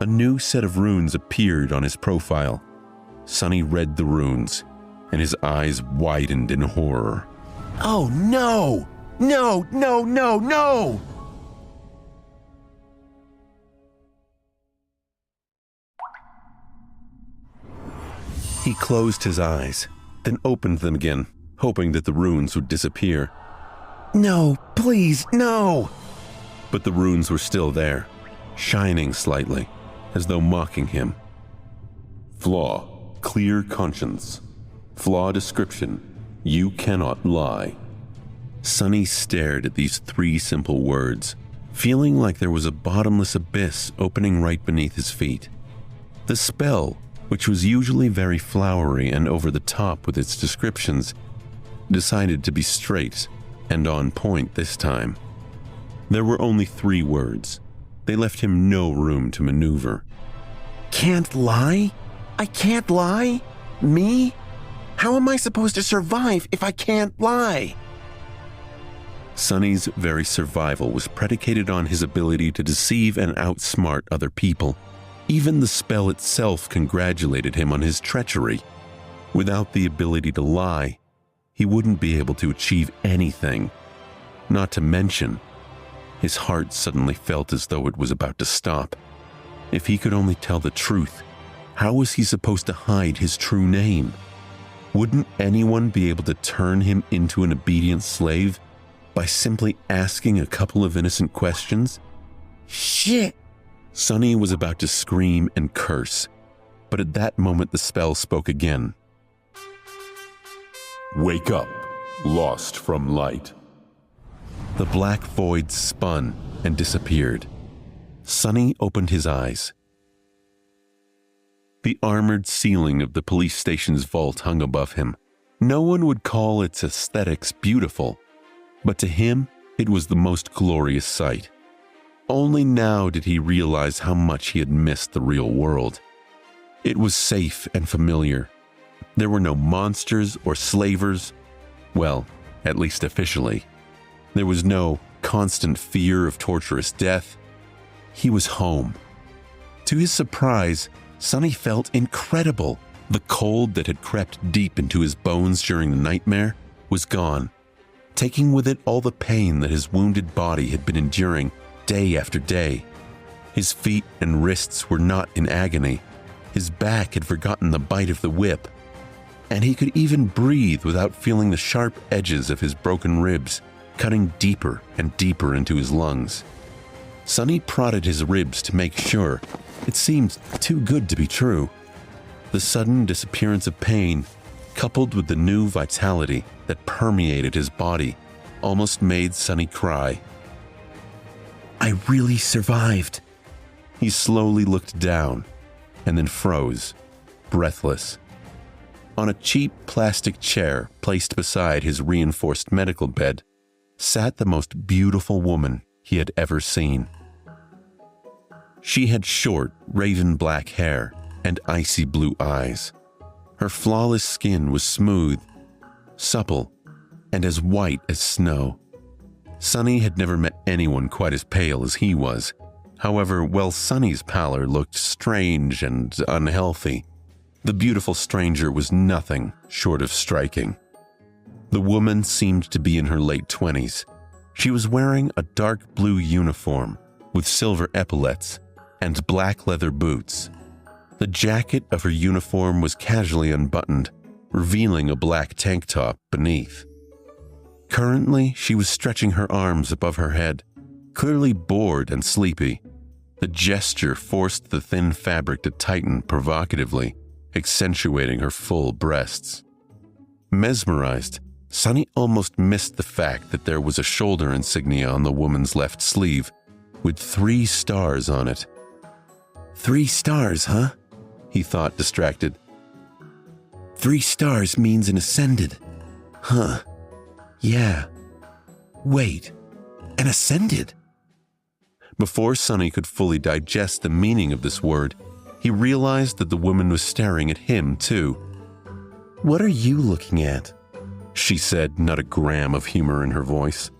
A new set of runes appeared on his profile. Sunny read the runes, and his eyes widened in horror. Oh, no! No, no, no, no! He closed his eyes, then opened them again, hoping that the runes would disappear. No, please, no! But the runes were still there, shining slightly, as though mocking him. Flaw, clear conscience. Flaw description, you cannot lie. Sunny stared at these 3 simple words, feeling like there was a bottomless abyss opening right beneath his feet. The spell, which was usually very flowery and over the top with its descriptions, decided to be straight and on point this time. There were only 3 words. They left him no room to maneuver. Can't lie? I can't lie? Me? How am I supposed to survive if I can't lie? Sonny's very survival was predicated on his ability to deceive and outsmart other people. Even the spell itself congratulated him on his treachery. Without the ability to lie, he wouldn't be able to achieve anything. Not to mention, his heart suddenly felt as though it was about to stop. If he could only tell the truth, how was he supposed to hide his true name? Wouldn't anyone be able to turn him into an obedient slave by simply asking a couple of innocent questions? Shit! Sonny was about to scream and curse, but at that moment the spell spoke again. Wake up, lost from light. The black void spun and disappeared. Sonny opened his eyes. The armored ceiling of the police station's vault hung above him. No one would call its aesthetics beautiful, but to him, it was the most glorious sight. Only now did he realize how much he had missed the real world. It was safe and familiar. There were no monsters or slavers. Well, at least officially. There was no constant fear of torturous death. He was home. To his surprise, Sonny felt incredible. The cold that had crept deep into his bones during the nightmare was gone, taking with it all the pain that his wounded body had been enduring day after day. His feet and wrists were not in agony. His back had forgotten the bite of the whip. And he could even breathe without feeling the sharp edges of his broken ribs cutting deeper and deeper into his lungs. Sonny prodded his ribs to make sure. It seemed too good to be true. The sudden disappearance of pain, coupled with the new vitality that permeated his body, almost made Sonny cry. I really survived. He slowly looked down and then froze, breathless. On a cheap plastic chair placed beside his reinforced medical bed sat the most beautiful woman he had ever seen. She had short, raven black hair and icy blue eyes. Her flawless skin was smooth, supple, and as white as snow. Sonny had never met anyone quite as pale as he was. However, while Sonny's pallor looked strange and unhealthy, the beautiful stranger was nothing short of striking. The woman seemed to be in her late 20s. She was wearing a dark blue uniform with silver epaulets and black leather boots. The jacket of her uniform was casually unbuttoned, revealing a black tank top beneath. Currently, she was stretching her arms above her head, clearly bored and sleepy. The gesture forced the thin fabric to tighten provocatively, accentuating her full breasts. Mesmerized, Sonny almost missed the fact that there was a shoulder insignia on the woman's left sleeve, with 3 stars on it. 3 stars, huh? He thought, distracted. 3 stars means an ascended. Huh. Yeah. Wait, an ascended? Before Sonny could fully digest the meaning of this word, he realized that the woman was staring at him, too. What are you looking at? She said, not a gram of humor in her voice.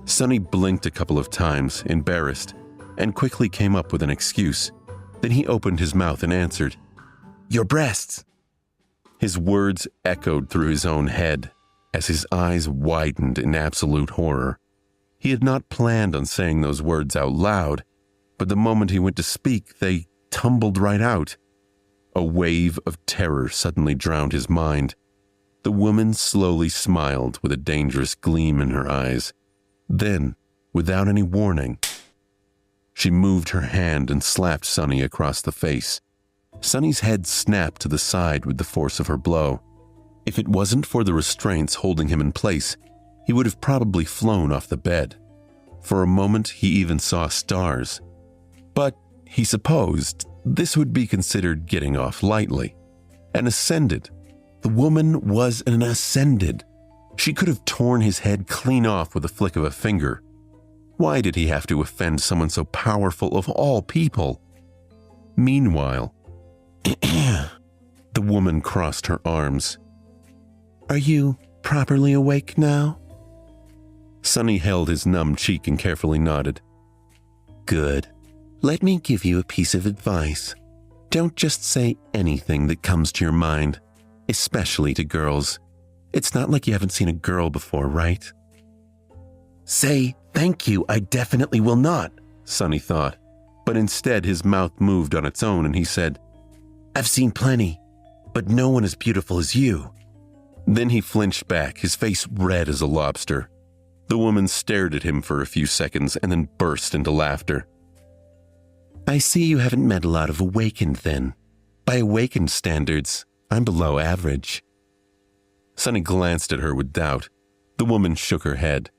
Sonny blinked a couple of times, embarrassed, and quickly came up with an excuse. Then he opened his mouth and answered, Your breasts. His words echoed through his own head as his eyes widened in absolute horror. He had not planned on saying those words out loud, but the moment he went to speak, they tumbled right out. A wave of terror suddenly drowned his mind. The woman slowly smiled with a dangerous gleam in her eyes. Then, without any warning, she moved her hand and slapped Sonny across the face. Sonny's head snapped to the side with the force of her blow. If it wasn't for the restraints holding him in place, he would have probably flown off the bed. For a moment, he even saw stars. But he supposed this would be considered getting off lightly. An ascended. The woman was an ascended. She could have torn his head clean off with a flick of a finger. Why did he have to offend someone so powerful of all people? Meanwhile, the woman crossed her arms. Are you properly awake now? Sonny held his numb cheek and carefully nodded. Good. Let me give you a piece of advice. Don't just say anything that comes to your mind, especially to girls. It's not like you haven't seen a girl before, right? Say, thank you, I definitely will not, Sonny thought, but instead his mouth moved on its own and he said, I've seen plenty, but no one as beautiful as you. Then he flinched back, his face red as a lobster. The woman stared at him for a few seconds and then burst into laughter. I see you haven't met a lot of Awakened then. By Awakened standards, I'm below average. Sonny glanced at her with doubt. The woman shook her head.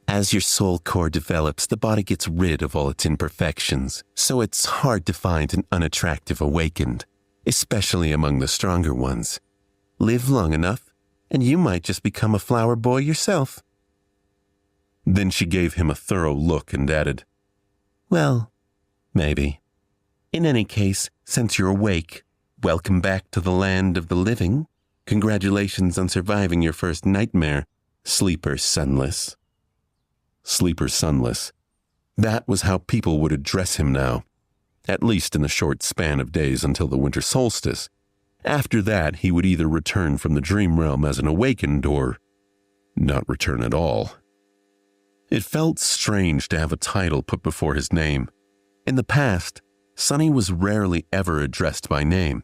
As your soul core develops, the body gets rid of all its imperfections, so it's hard to find an unattractive Awakened, especially among the stronger ones. Live long enough, and you might just become a flower boy yourself. Then she gave him a thorough look and added, Well, maybe. In any case, since you're awake, welcome back to the land of the living. Congratulations on surviving your first nightmare, Sleeper Sunless. Sleeper Sunless. That was how people would address him now, at least in the short span of days until the winter solstice. After that, he would either return from the dream realm as an Awakened or not return at all. It felt strange to have a title put before his name. In the past, Sonny was rarely ever addressed by name.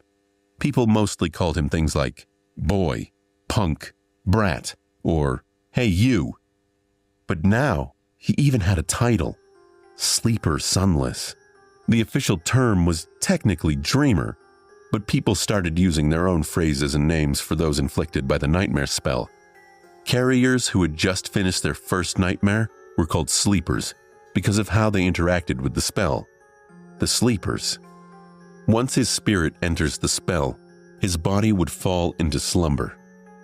People mostly called him things like boy, punk, brat, or hey you. But now, he even had a title, Sleeper Sunless. The official term was technically Dreamer, but people started using their own phrases and names for those inflicted by the nightmare spell. Carriers who had just finished their first nightmare were called Sleepers because of how they interacted with the spell. The Sleepers. Once his spirit enters the spell, his body would fall into slumber.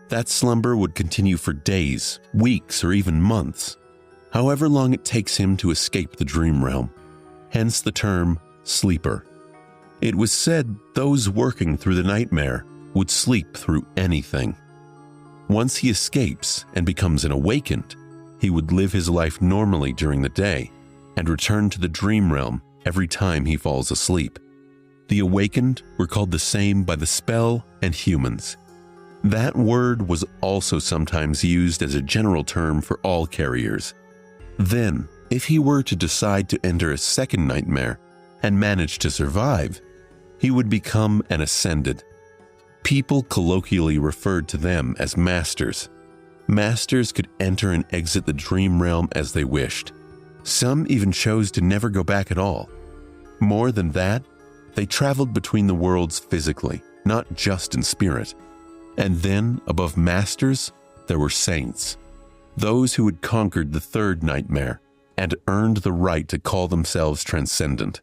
That slumber would continue for days, weeks, or even months, however long it takes him to escape the dream realm. Hence the term Sleeper. It was said those working through the nightmare would sleep through anything. Once he escapes and becomes an Awakened, he would live his life normally during the day and return to the dream realm every time he falls asleep. The Awakened were called the same by the spell and humans. That word was also sometimes used as a general term for all carriers. Then, if he were to decide to enter a second nightmare and manage to survive, he would become an Ascended. People colloquially referred to them as Masters. Masters could enter and exit the dream realm as they wished. Some even chose to never go back at all. More than that, they traveled between the worlds physically, not just in spirit. And then, above Masters, there were Saints. Those who had conquered the third nightmare and earned the right to call themselves transcendent.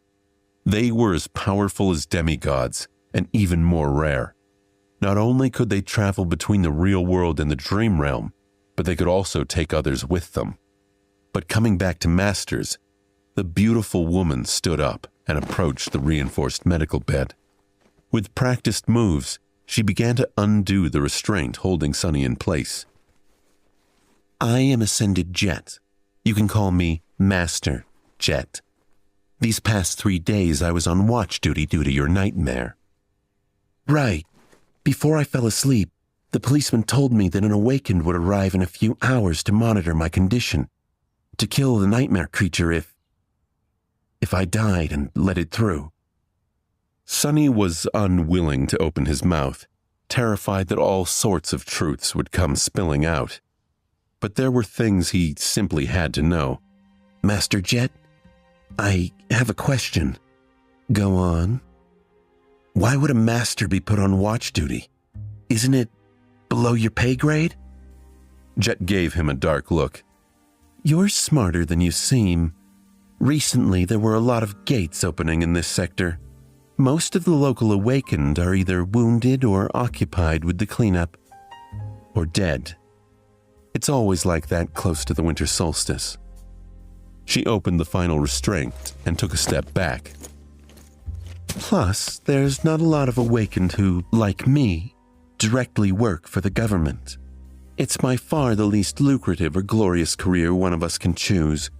They were as powerful as demigods and even more rare. Not only could they travel between the real world and the dream realm, but they could also take others with them. But coming back to Masters, the beautiful woman stood up and approached the reinforced medical bed. With practiced moves, she began to undo the restraint holding Sonny in place. I am Ascended Jet. You can call me Master Jet. These past 3 days I was on watch duty due to your nightmare. Right. Before I fell asleep, the policeman told me that an Awakened would arrive in a few hours to monitor my condition, to kill the nightmare creature if I died and let it through. Sonny was unwilling to open his mouth, terrified that all sorts of truths would come spilling out. But there were things he simply had to know. Master Jet, I have a question. Go on. Why would a master be put on watch duty? Isn't it below your pay grade? Jet gave him a dark look. You're smarter than you seem. Recently, there were a lot of gates opening in this sector. Most of the local Awakened are either wounded or occupied with the cleanup, or dead. It's always like that close to the winter solstice. She opened the final restraint and took a step back. Plus, there's not a lot of Awakened who, like me, directly work for the government. It's by far the least lucrative or glorious career one of us can choose.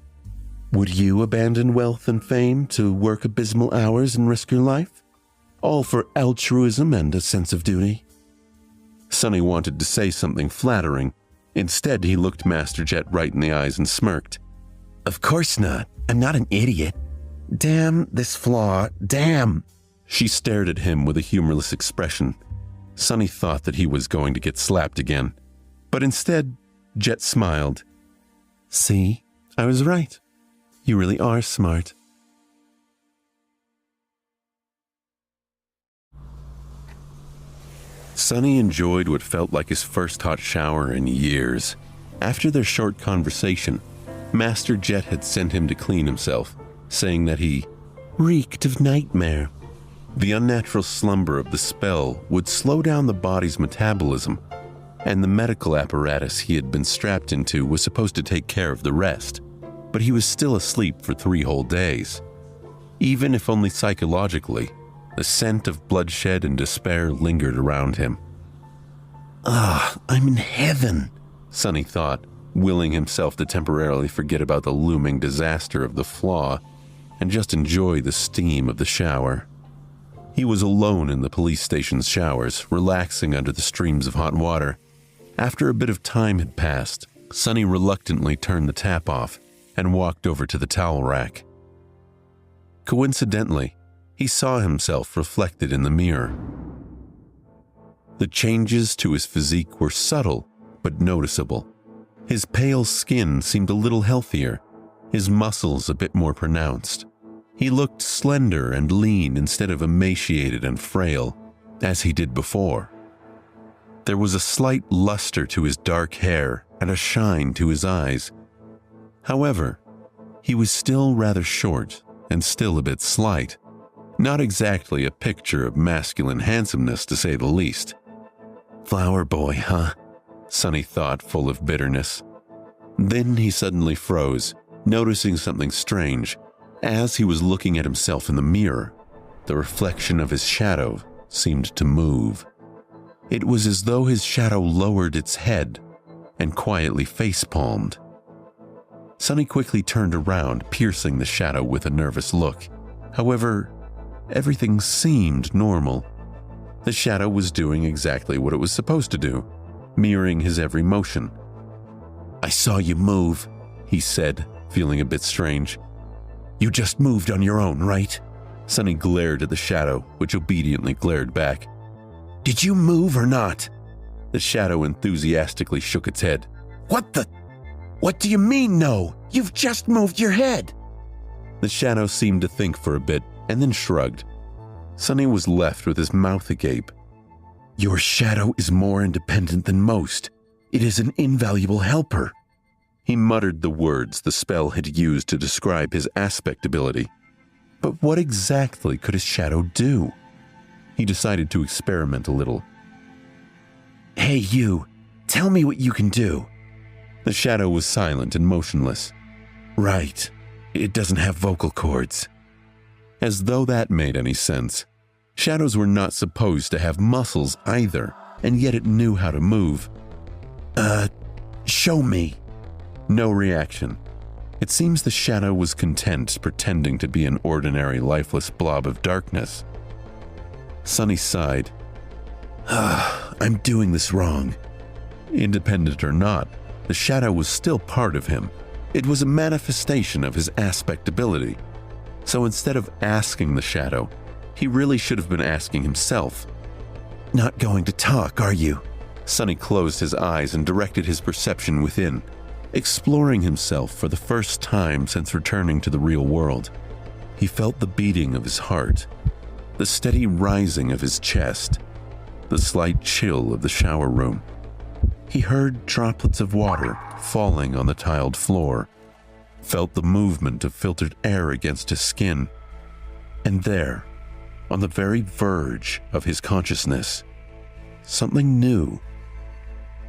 Would you abandon wealth and fame to work abysmal hours and risk your life? All for altruism and a sense of duty?" Sonny wanted to say something flattering. Instead, he looked Master Jet right in the eyes and smirked. "Of course not. I'm not an idiot. Damn this flaw. Damn." She stared at him with a humorless expression. Sonny thought that he was going to get slapped again. But instead, Jet smiled. "See, I was right. You really are smart." Sonny enjoyed what felt like his first hot shower in years. After their short conversation, Master Jet had sent him to clean himself, saying that he reeked of nightmare. The unnatural slumber of the spell would slow down the body's metabolism, and the medical apparatus he had been strapped into was supposed to take care of the rest, but he was still asleep for 3 whole days. Even if only psychologically, the scent of bloodshed and despair lingered around him. I'm in heaven," Sonny thought, willing himself to temporarily forget about the looming disaster of the flaw and just enjoy the steam of the shower. He was alone in the police station's showers, relaxing under the streams of hot water. After a bit of time had passed, Sonny reluctantly turned the tap off and walked over to the towel rack. Coincidentally, he saw himself reflected in the mirror. The changes to his physique were subtle but noticeable. His pale skin seemed a little healthier, his muscles a bit more pronounced. He looked slender and lean instead of emaciated and frail, as he did before. There was a slight luster to his dark hair and a shine to his eyes. However, he was still rather short and still a bit slight. Not exactly a picture of masculine handsomeness, to say the least. "Flower boy, huh?" Sonny thought, full of bitterness. Then he suddenly froze, noticing something strange. As he was looking at himself in the mirror, the reflection of his shadow seemed to move. It was as though his shadow lowered its head and quietly face-palmed. Sonny quickly turned around, piercing the shadow with a nervous look. However, everything seemed normal. The shadow was doing exactly what it was supposed to do, mirroring his every motion. "I saw you move," he said, feeling a bit strange. "You just moved on your own, right?" Sonny glared at the shadow, which obediently glared back. "Did you move or not?" The shadow enthusiastically shook its head. What do you mean, no? You've just moved your head." The shadow seemed to think for a bit and then shrugged. Sonny was left with his mouth agape. "Your shadow is more independent than most. It is an invaluable helper." He muttered the words the spell had used to describe his aspect ability. But what exactly could his shadow do? He decided to experiment a little. "Hey, you. Tell me what you can do." The shadow was silent and motionless. "Right. It doesn't have vocal cords." As though that made any sense. Shadows were not supposed to have muscles either, and yet it knew how to move. Show me." No reaction. It seems the shadow was content pretending to be an ordinary lifeless blob of darkness. Sonny sighed. "I'm doing this wrong." Independent or not, the shadow was still part of him. It was a manifestation of his aspect ability. So instead of asking the shadow, he really should have been asking himself. "Not going to talk, are you?" Sonny closed his eyes and directed his perception within, exploring himself for the first time since returning to the real world. He felt the beating of his heart, the steady rising of his chest, the slight chill of the shower room. He heard droplets of water falling on the tiled floor, felt the movement of filtered air against his skin, and there, on the very verge of his consciousness, something new,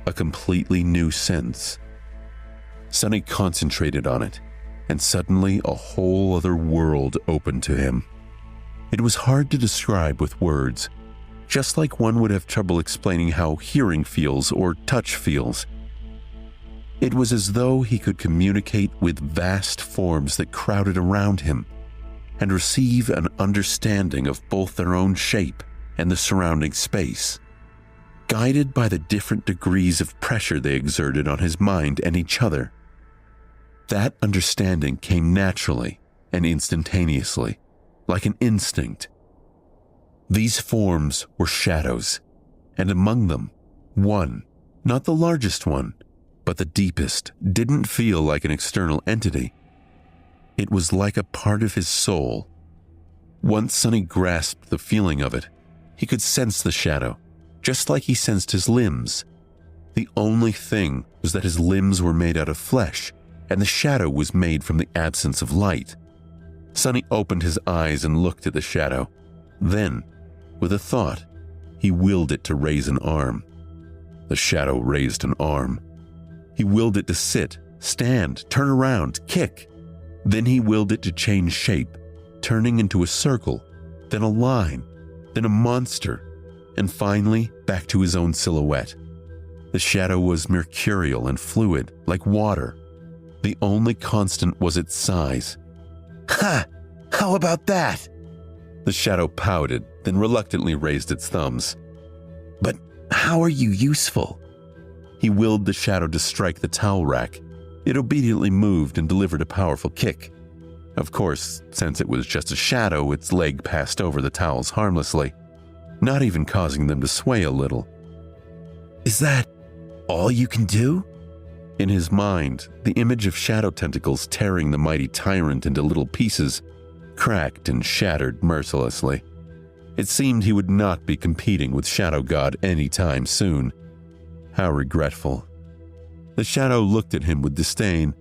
a completely new sense. Sonny concentrated on it, and suddenly a whole other world opened to him. It was hard to describe with words, just like one would have trouble explaining how hearing feels or touch feels. It was as though he could communicate with vast forms that crowded around him and receive an understanding of both their own shape and the surrounding space, guided by the different degrees of pressure they exerted on his mind and each other. That understanding came naturally and instantaneously, like an instinct. These forms were shadows, and among them, one, not the largest one, but the deepest, didn't feel like an external entity. It was like a part of his soul. Once Sonny grasped the feeling of it, he could sense the shadow, just like he sensed his limbs. The only thing was that his limbs were made out of flesh, and the shadow was made from the absence of light. Sonny opened his eyes and looked at the shadow. Then, with a thought, he willed it to raise an arm. The shadow raised an arm. He willed it to sit, stand, turn around, kick. Then he willed it to change shape, turning into a circle, then a line, then a monster, and finally back to his own silhouette. The shadow was mercurial and fluid, like water. The only constant was its size. Ha! How about that? The shadow pouted, then reluctantly raised its thumbs. But how are you useful? He willed the shadow to strike the towel rack. It obediently moved and delivered a powerful kick. Of course, since it was just a shadow, its leg passed over the towels harmlessly, not even causing them to sway a little. Is that all you can do? In his mind, the image of shadow tentacles tearing the mighty tyrant into little pieces cracked and shattered mercilessly. It seemed he would not be competing with Shadow God anytime soon. How regretful. The shadow looked at him with disdain,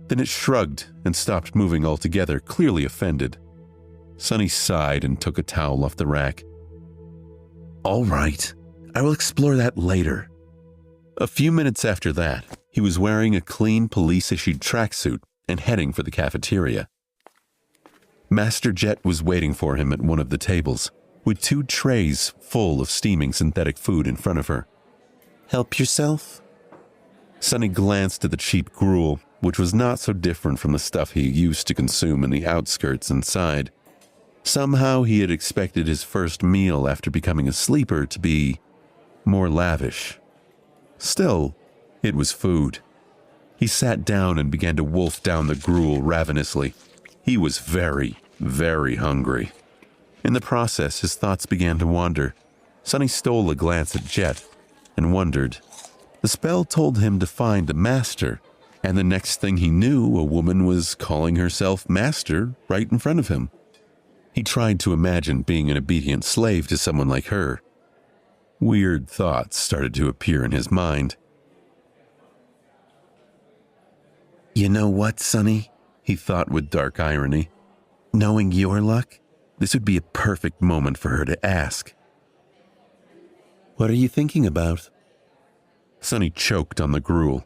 then it shrugged and stopped moving altogether, clearly offended. Sonny sighed and took a towel off the rack. All right, I will explore that later. A few minutes after that, he was wearing a clean police-issued tracksuit and heading for the cafeteria. Master Jet was waiting for him at one of the tables, with 2 trays full of steaming synthetic food in front of her. Help yourself? Sonny glanced at the cheap gruel, which was not so different from the stuff he used to consume in the outskirts inside. Somehow he had expected his first meal after becoming a sleeper to be more lavish. Still, it was food. He sat down and began to wolf down the gruel ravenously. He was very, very hungry. In the process, his thoughts began to wander. Sonny stole a glance at Jet and wondered. The spell told him to find a master, and the next thing he knew, a woman was calling herself master right in front of him. He tried to imagine being an obedient slave to someone like her. Weird thoughts started to appear in his mind. You know what, Sonny? He thought with dark irony. Knowing your luck, this would be a perfect moment for her to ask. What are you thinking about? Sonny choked on the gruel.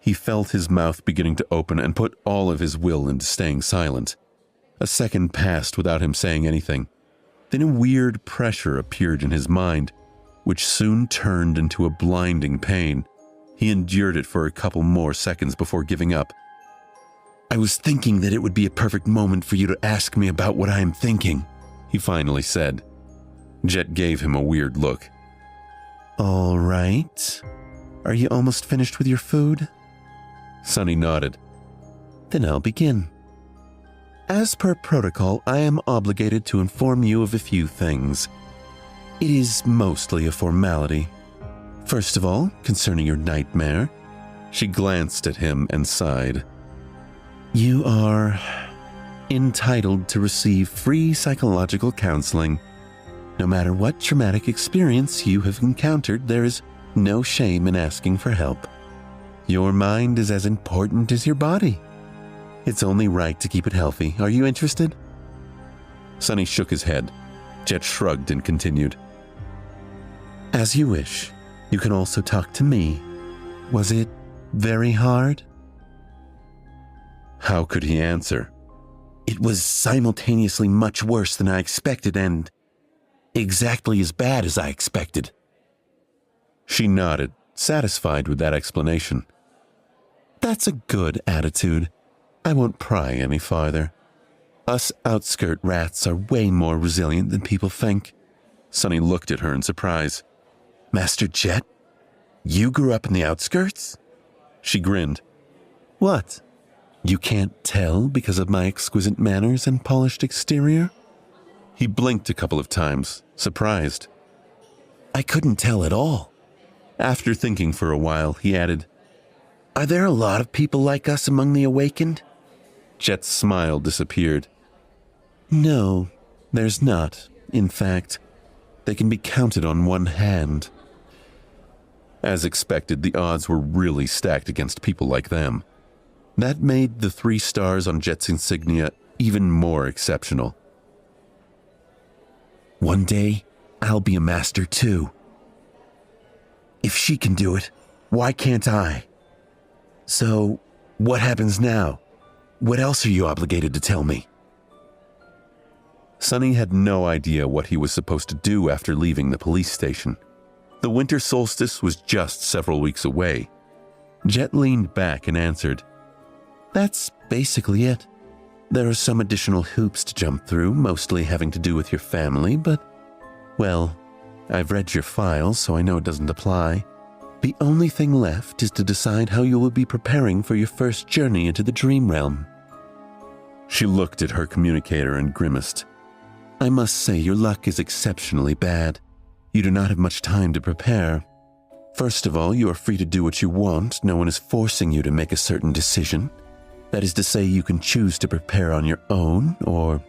He felt his mouth beginning to open and put all of his will into staying silent. A second passed without him saying anything. Then a weird pressure appeared in his mind, which soon turned into a blinding pain. He endured it for a couple more seconds before giving up. I was thinking that it would be a perfect moment for you to ask me about what I am thinking, he finally said. Jet gave him a weird look. All right. Are you almost finished with your food? Sonny nodded. Then I'll begin. As per protocol, I am obligated to inform you of a few things. It is mostly a formality. First of all, concerning your nightmare. She glanced at him and sighed. You are entitled to receive free psychological counseling. No matter what traumatic experience you have encountered, there is no shame in asking for help. Your mind is as important as your body. It's only right to keep it healthy. Are you interested? Sonny shook his head. Jet shrugged and continued. As you wish. You can also talk to me. Was it very hard? How could he answer? It was simultaneously much worse than I expected and exactly as bad as I expected. She nodded, satisfied with that explanation. That's a good attitude. I won't pry any farther. Us outskirt rats are way more resilient than people think. Sonny looked at her in surprise. Master Jet? You grew up in the outskirts? She grinned. What? You can't tell because of my exquisite manners and polished exterior? He blinked a couple of times, surprised. I couldn't tell at all. After thinking for a while, he added, Are there a lot of people like us among the awakened? Jet's smile disappeared. No, there's not. In fact, they can be counted on one hand. As expected, the odds were really stacked against people like them. That made the 3 stars on Jet's insignia even more exceptional. One day, I'll be a master too. If she can do it, why can't I? So, what happens now? What else are you obligated to tell me? Sonny had no idea what he was supposed to do after leaving the police station. The winter solstice was just several weeks away. Jet leaned back and answered, That's basically it. There are some additional hoops to jump through, mostly having to do with your family, but, well, I've read your files, so I know it doesn't apply. The only thing left is to decide how you will be preparing for your first journey into the dream realm. She looked at her communicator and grimaced. I must say your luck is exceptionally bad. You do not have much time to prepare. First of all, you are free to do what you want. No one is forcing you to make a certain decision. That is to say, you can choose to prepare on your own, or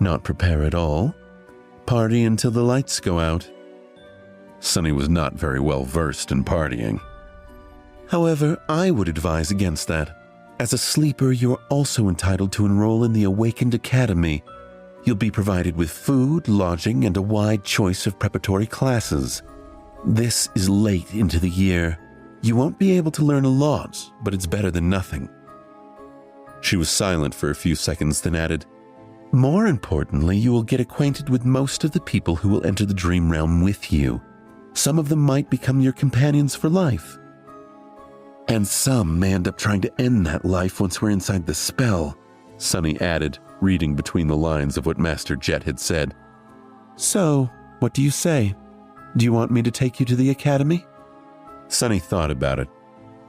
not prepare at all. Party until the lights go out. Sonny was not very well versed in partying. However, I would advise against that. As a sleeper, you are also entitled to enroll in the Awakened Academy. You'll be provided with food, lodging, and a wide choice of preparatory classes. This is late into the year. You won't be able to learn a lot, but it's better than nothing. She was silent for a few seconds, then added, More importantly, you will get acquainted with most of the people who will enter the dream realm with you. Some of them might become your companions for life. And some may end up trying to end that life once we're inside the spell, Sonny added, reading between the lines of what Master Jet had said. So, what do you say? Do you want me to take you to the academy? Sonny thought about it.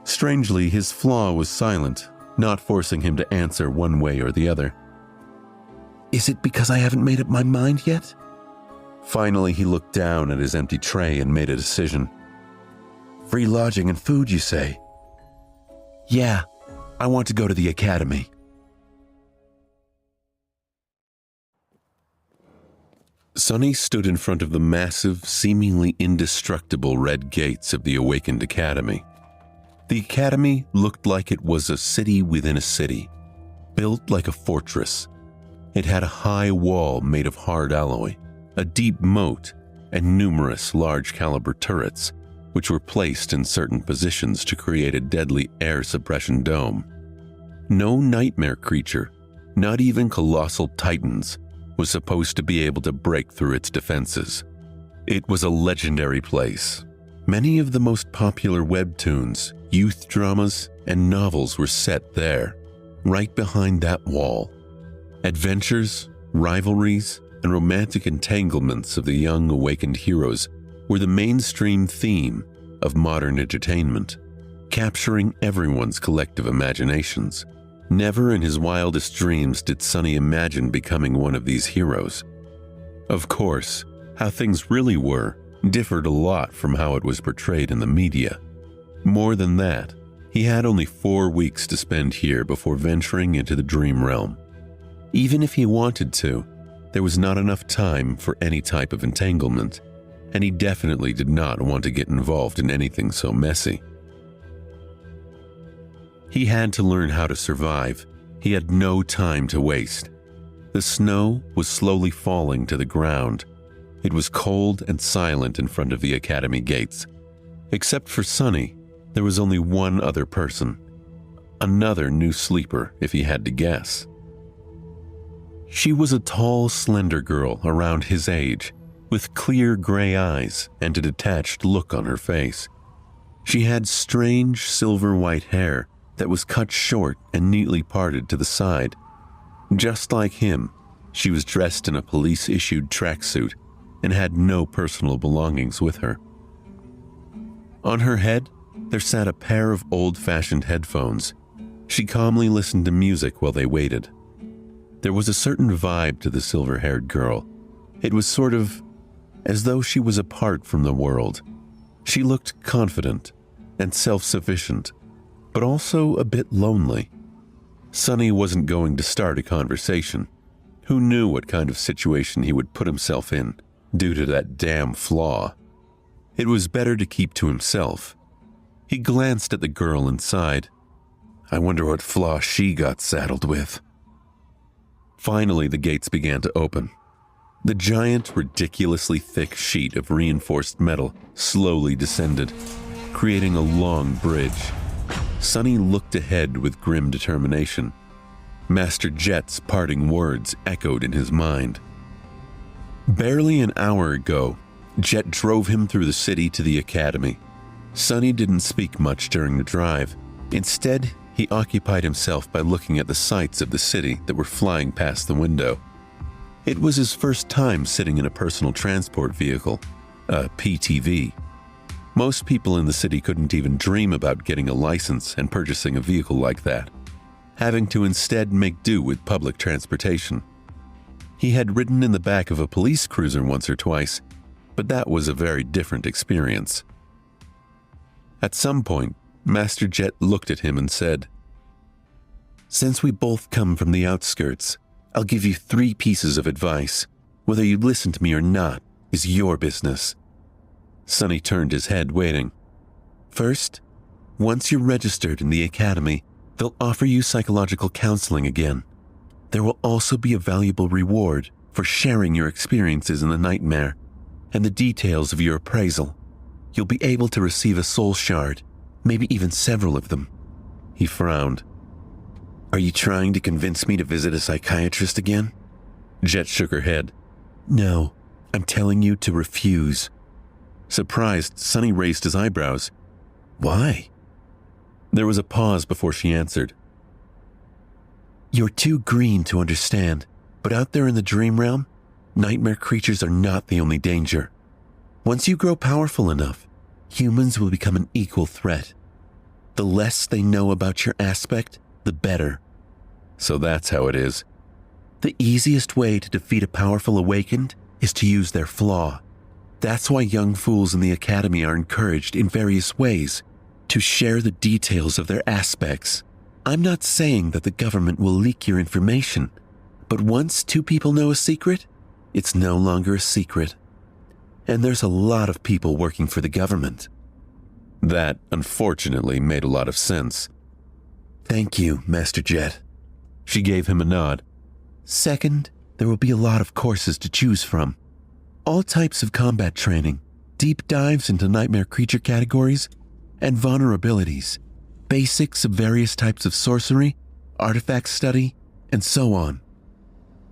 Strangely, his flaw was silent, not forcing him to answer one way or the other. Is it because I haven't made up my mind yet? Finally, he looked down at his empty tray and made a decision. Free lodging and food, you say? Yeah, I want to go to the academy. Sonny stood in front of the massive, seemingly indestructible red gates of the Awakened Academy. The academy looked like it was a city within a city, built like a fortress. It had a high wall made of hard alloy, a deep moat, and numerous large-caliber turrets, which were placed in certain positions to create a deadly air suppression dome. No nightmare creature, not even colossal titans, was supposed to be able to break through its defenses. It was a legendary place. Many of the most popular webtoons, youth dramas, and novels were set there, right behind that wall. Adventures, rivalries, and romantic entanglements of the young awakened heroes were the mainstream theme of modern entertainment, capturing everyone's collective imaginations. Never in his wildest dreams did Sonny imagine becoming one of these heroes. Of course, how things really were differed a lot from how it was portrayed in the media. More than that, he had only 4 weeks to spend here before venturing into the dream realm. Even if he wanted to, there was not enough time for any type of entanglement, and he definitely did not want to get involved in anything so messy. He had to learn how to survive. He had no time to waste. The snow was slowly falling to the ground. It was cold and silent in front of the academy gates. Except for Sonny, there was only one other person. Another new sleeper, if he had to guess. She was a tall, slender girl around his age, with clear gray eyes and a detached look on her face. She had strange silver-white hair that was cut short and neatly parted to the side. Just like him, she was dressed in a police-issued tracksuit and had no personal belongings with her. On her head, there sat a pair of old-fashioned headphones. She calmly listened to music while they waited. There was a certain vibe to the silver-haired girl. It was sort of as though she was apart from the world. She looked confident and self-sufficient, but also a bit lonely. Sonny wasn't going to start a conversation. Who knew what kind of situation he would put himself in due to that damn flaw? It was better to keep to himself. He glanced at the girl and sighed. I wonder what flaw she got saddled with. Finally, the gates began to open. The giant, ridiculously thick sheet of reinforced metal slowly descended, creating a long bridge. Sonny looked ahead with grim determination. Master Jet's parting words echoed in his mind. Barely an hour ago, Jet drove him through the city to the academy. Sonny didn't speak much during the drive. Instead, he occupied himself by looking at the sights of the city that were flying past the window. It was his first time sitting in a personal transport vehicle, a PTV. Most people in the city couldn't even dream about getting a license and purchasing a vehicle like that, having to instead make do with public transportation. He had ridden in the back of a police cruiser once or twice, but that was a very different experience. At some point, Master Jet looked at him and said, Since we both come from the outskirts, I'll give you 3 pieces of advice. Whether you listen to me or not is your business. Sonny turned his head, waiting. First, once you're registered in the academy, they'll offer you psychological counseling again. There will also be a valuable reward for sharing your experiences in the nightmare and the details of your appraisal. You'll be able to receive a soul shard, maybe even several of them. He frowned. Are you trying to convince me to visit a psychiatrist again? Jet shook her head. No, I'm telling you to refuse. Surprised, Sonny raised his eyebrows. Why? There was a pause before she answered. You're too green to understand, but out there in the dream realm, nightmare creatures are not the only danger. Once you grow powerful enough, humans will become an equal threat. The less they know about your aspect, the better. So that's how it is. The easiest way to defeat a powerful awakened is to use their flaw. That's why young fools in the academy are encouraged in various ways to share the details of their aspects. I'm not saying that the government will leak your information, but once 2 people know a secret, it's no longer a secret. And there's a lot of people working for the government. That, unfortunately, made a lot of sense. Thank you, Master Jet. She gave him a nod. Second, there will be a lot of courses to choose from. All types of combat training, deep dives into nightmare creature categories, and vulnerabilities, basics of various types of sorcery, artifact study, and so on.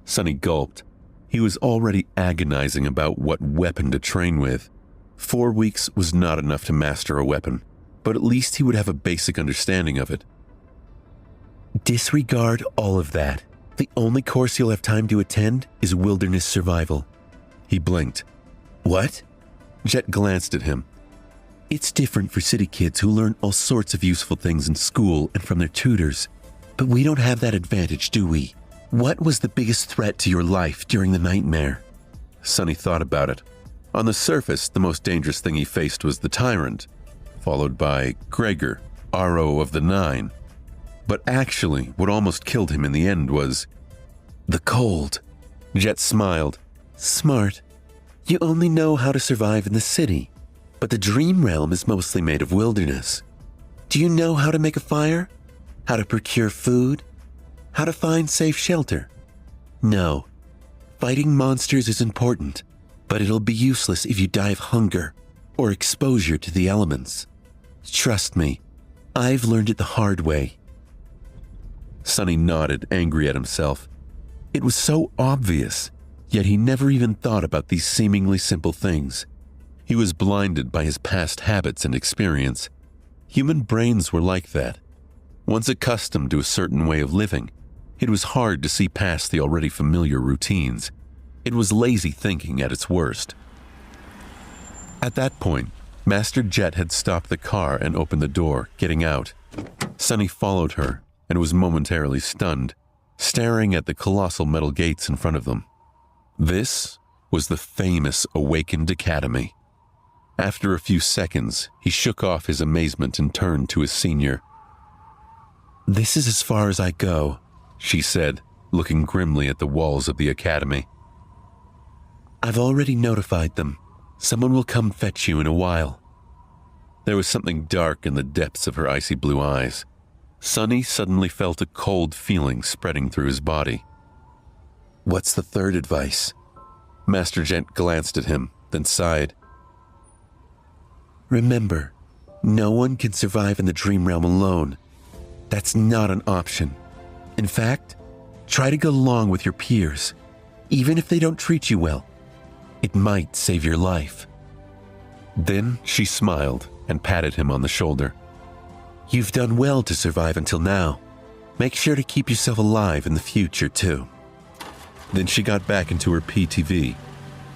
Sonny gulped. He was already agonizing about what weapon to train with. 4 weeks was not enough to master a weapon, but at least he would have a basic understanding of it. Disregard all of that. The only course you'll have time to attend is wilderness survival. He blinked. What? Jet glanced at him. It's different for city kids who learn all sorts of useful things in school and from their tutors. But we don't have that advantage, do we? What was the biggest threat to your life during the nightmare? Sonny thought about it. On the surface, the most dangerous thing he faced was the Tyrant, followed by Gregor, RO of the 9. But actually, what almost killed him in the end was the cold. Jet smiled. Smart. You only know how to survive in the city, but the dream realm is mostly made of wilderness. Do you know how to make a fire? How to procure food? How to find safe shelter? No. Fighting monsters is important, but it'll be useless if you die of hunger or exposure to the elements. Trust me, I've learned it the hard way. Sonny nodded, angry at himself. It was so obvious, yet he never even thought about these seemingly simple things. He was blinded by his past habits and experience. Human brains were like that. Once accustomed to a certain way of living, it was hard to see past the already familiar routines. It was lazy thinking at its worst. At that point, Master Jet had stopped the car and opened the door, getting out. Sunny followed her and was momentarily stunned, staring at the colossal metal gates in front of them. This was the famous Awakened Academy. After a few seconds, he shook off his amazement and turned to his senior. "This is as far as I go," she said, looking grimly at the walls of the academy. "I've already notified them. Someone will come fetch you in a while." There was something dark in the depths of her icy blue eyes. Sunny suddenly felt a cold feeling spreading through his body. "What's the third advice?" Master Jet glanced at him, then sighed. "Remember, no one can survive in the dream realm alone. That's not an option. In fact, try to go along with your peers, even if they don't treat you well. It might save your life." Then she smiled and patted him on the shoulder. "You've done well to survive until now. Make sure to keep yourself alive in the future, too." Then she got back into her PTV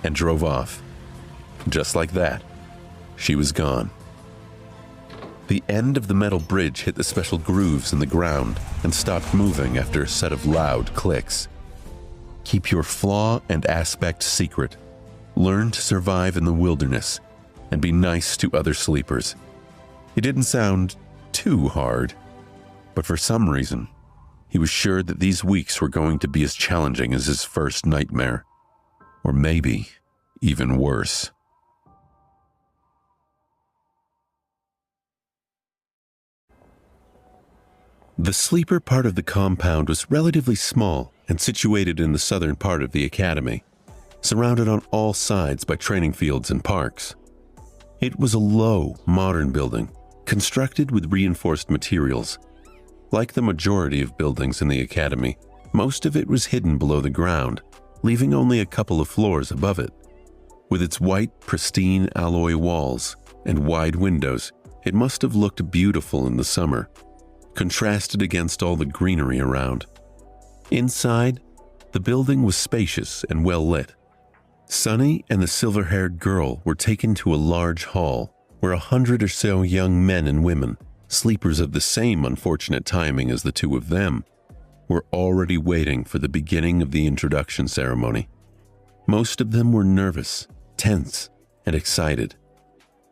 and drove off. Just like that, she was gone. The end of the metal bridge hit the special grooves in the ground and stopped moving after a set of loud clicks. Keep your flaw and aspect secret. Learn to survive in the wilderness and be nice to other sleepers. It didn't sound too hard, but for some reason, he was sure that these weeks were going to be as challenging as his first nightmare, or maybe even worse. The sleeper part of the compound was relatively small and situated in the southern part of the academy, surrounded on all sides by training fields and parks. It was a low, modern building, constructed with reinforced materials. Like the majority of buildings in the academy, most of it was hidden below the ground, leaving only a couple of floors above it. With its white, pristine alloy walls and wide windows, it must have looked beautiful in the summer, contrasted against all the greenery around. Inside, the building was spacious and well lit. Sunny and the silver-haired girl were taken to a large hall where 100 or so young men and women, sleepers of the same unfortunate timing as the two of them, were already waiting for the beginning of the introduction ceremony. Most of them were nervous, tense, and excited.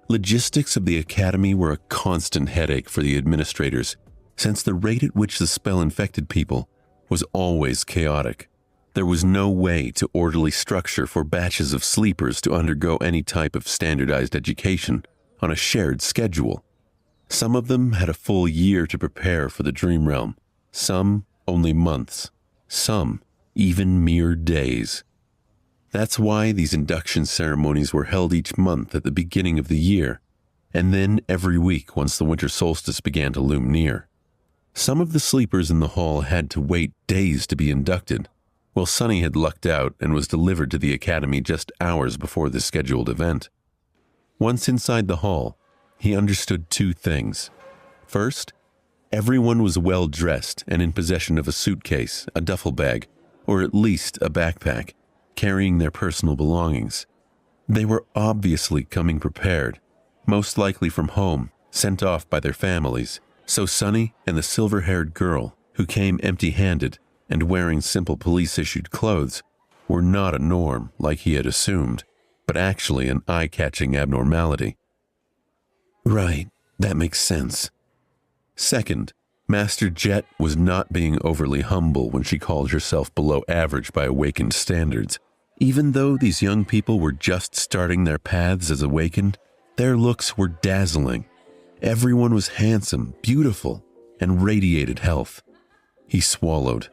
Logistics of the academy were a constant headache for the administrators, since the rate at which the spell infected people was always chaotic. There was no way to orderly structure for batches of sleepers to undergo any type of standardized education on a shared schedule. Some of them had a full year to prepare for the dream realm, some only months, some even mere days. That's why these induction ceremonies were held each month at the beginning of the year, and then every week once the winter solstice began to loom near. Some of the sleepers in the hall had to wait days to be inducted, while Sunny had lucked out and was delivered to the academy just hours before the scheduled event. Once inside the hall, he understood two things. First, everyone was well dressed and in possession of a suitcase, a duffel bag, or at least a backpack, carrying their personal belongings. They were obviously coming prepared, most likely from home, sent off by their families. So Sunny and the silver-haired girl, who came empty-handed and wearing simple police-issued clothes, were not a norm like he had assumed, but actually an eye-catching abnormality. Right, that makes sense. Second, Master Jet was not being overly humble when she called herself below average by awakened standards. Even though these young people were just starting their paths as awakened, their looks were dazzling. Everyone was handsome, beautiful, and radiated health. He swallowed.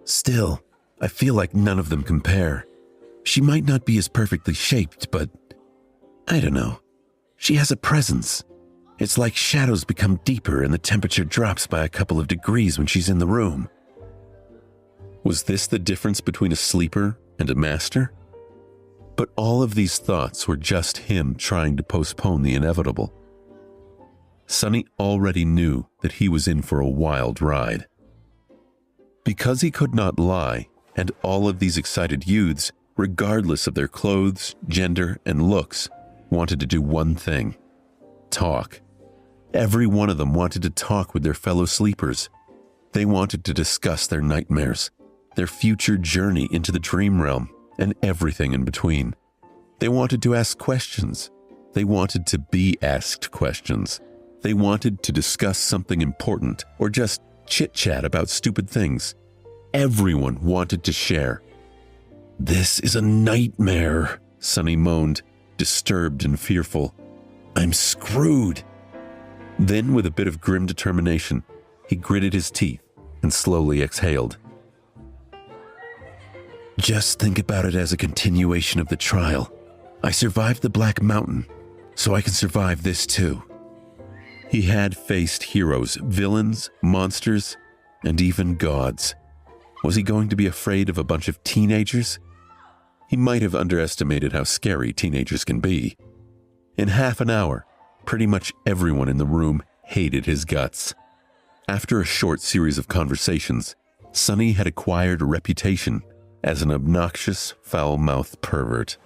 Still, I feel like none of them compare. She might not be as perfectly shaped, but I don't know. She has a presence. It's like shadows become deeper and the temperature drops by a couple of degrees when she's in the room. Was this the difference between a sleeper and a master? But all of these thoughts were just him trying to postpone the inevitable. Sonny already knew that he was in for a wild ride. Because he could not lie, and all of these excited youths, regardless of their clothes, gender, and looks, wanted to do one thing: talk. Every one of them wanted to talk with their fellow sleepers. They wanted to discuss their nightmares, their future journey into the dream realm, and everything in between. They wanted to ask questions. They wanted to be asked questions. They wanted to discuss something important or just chit-chat about stupid things. Everyone wanted to share. "This is a nightmare," Sonny moaned, disturbed and fearful. "I'm screwed." Then, with a bit of grim determination, he gritted his teeth and slowly exhaled. "Just think about it as a continuation of the trial. I survived the Black Mountain, so I can survive this too." He had faced heroes, villains, monsters, and even gods. Was he going to be afraid of a bunch of teenagers? He might have underestimated how scary teenagers can be. In half an hour, pretty much everyone in the room hated his guts. After a short series of conversations, Sonny had acquired a reputation as an obnoxious, foul-mouthed pervert.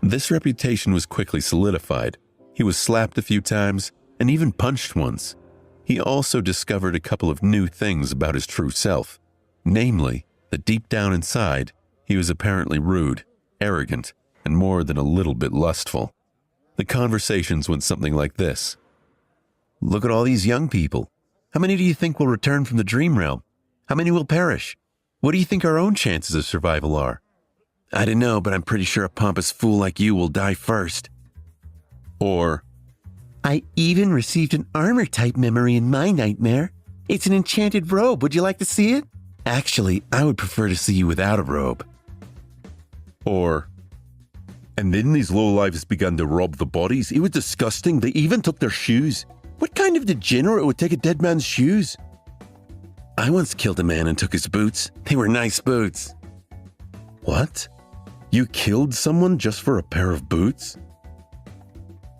This reputation was quickly solidified. He was slapped a few times and even punched once. He also discovered a couple of new things about his true self, namely that deep down inside, he was apparently rude, arrogant, and more than a little bit lustful. The conversations went something like this. "Look at all these young people. How many do you think will return from the dream realm? How many will perish? What do you think our own chances of survival are? I don't know, but I'm pretty sure a pompous fool like you will die first." Or, "I even received an armor-type memory in my nightmare. It's an enchanted robe. Would you like to see it? Actually, I would prefer to see you without a robe." Or, "And then these lowlifes began to rob the bodies. It was disgusting. They even took their shoes. What kind of degenerate would take a dead man's shoes? I once killed a man and took his boots. They were nice boots." What? You killed someone just for a pair of boots?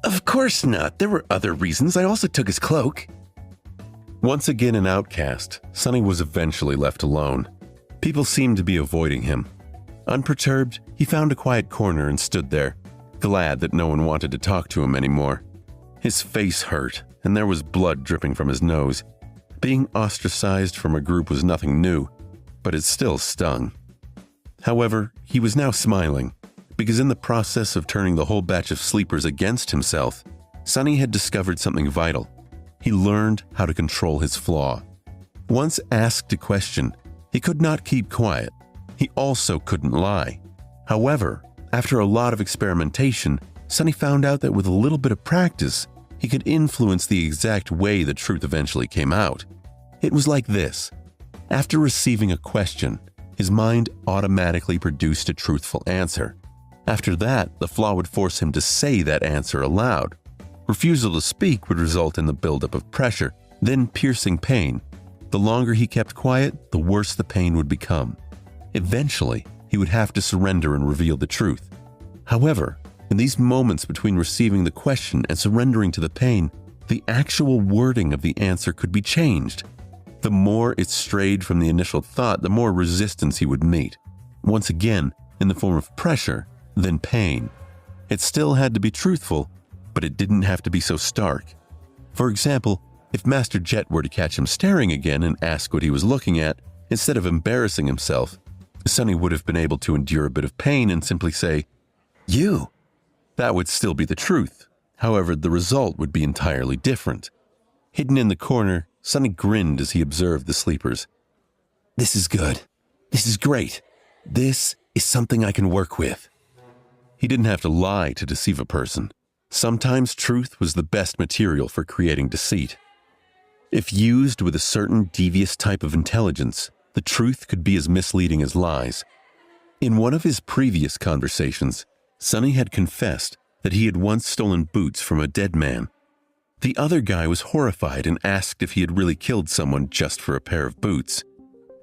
Of course not. There were other reasons. I also took his cloak. Once again an outcast, Sonny was eventually left alone. People seemed to be avoiding him. Unperturbed, he found a quiet corner and stood there, glad that no one wanted to talk to him anymore. His face hurt, and there was blood dripping from his nose. Being ostracized from a group was nothing new, but it still stung. However, he was now smiling, because in the process of turning the whole batch of sleepers against himself, Sonny had discovered something vital. He learned how to control his flaw. Once asked a question, he could not keep quiet. He also couldn't lie. However, after a lot of experimentation, Sonny found out that with a little bit of practice, he could influence the exact way the truth eventually came out. It was like this. After receiving a question, his mind automatically produced a truthful answer. After that, the flaw would force him to say that answer aloud. Refusal to speak would result in the buildup of pressure, then piercing pain. The longer he kept quiet, the worse the pain would become. Eventually, he would have to surrender and reveal the truth. However, in these moments between receiving the question and surrendering to the pain, the actual wording of the answer could be changed. The more it strayed from the initial thought, the more resistance he would meet. Once again, in the form of pressure, then pain. It still had to be truthful, but it didn't have to be so stark. For example, if Master Jet were to catch him staring again and ask what he was looking at, instead of embarrassing himself, Sonny would have been able to endure a bit of pain and simply say, "You." That would still be the truth. However, the result would be entirely different. Hidden in the corner, Sonny grinned as he observed the sleepers. "This is good. This is great. This is something I can work with." He didn't have to lie to deceive a person. Sometimes truth was the best material for creating deceit. If used with a certain devious type of intelligence, the truth could be as misleading as lies. In one of his previous conversations, Sonny had confessed that he had once stolen boots from a dead man. The other guy was horrified and asked if he had really killed someone just for a pair of boots.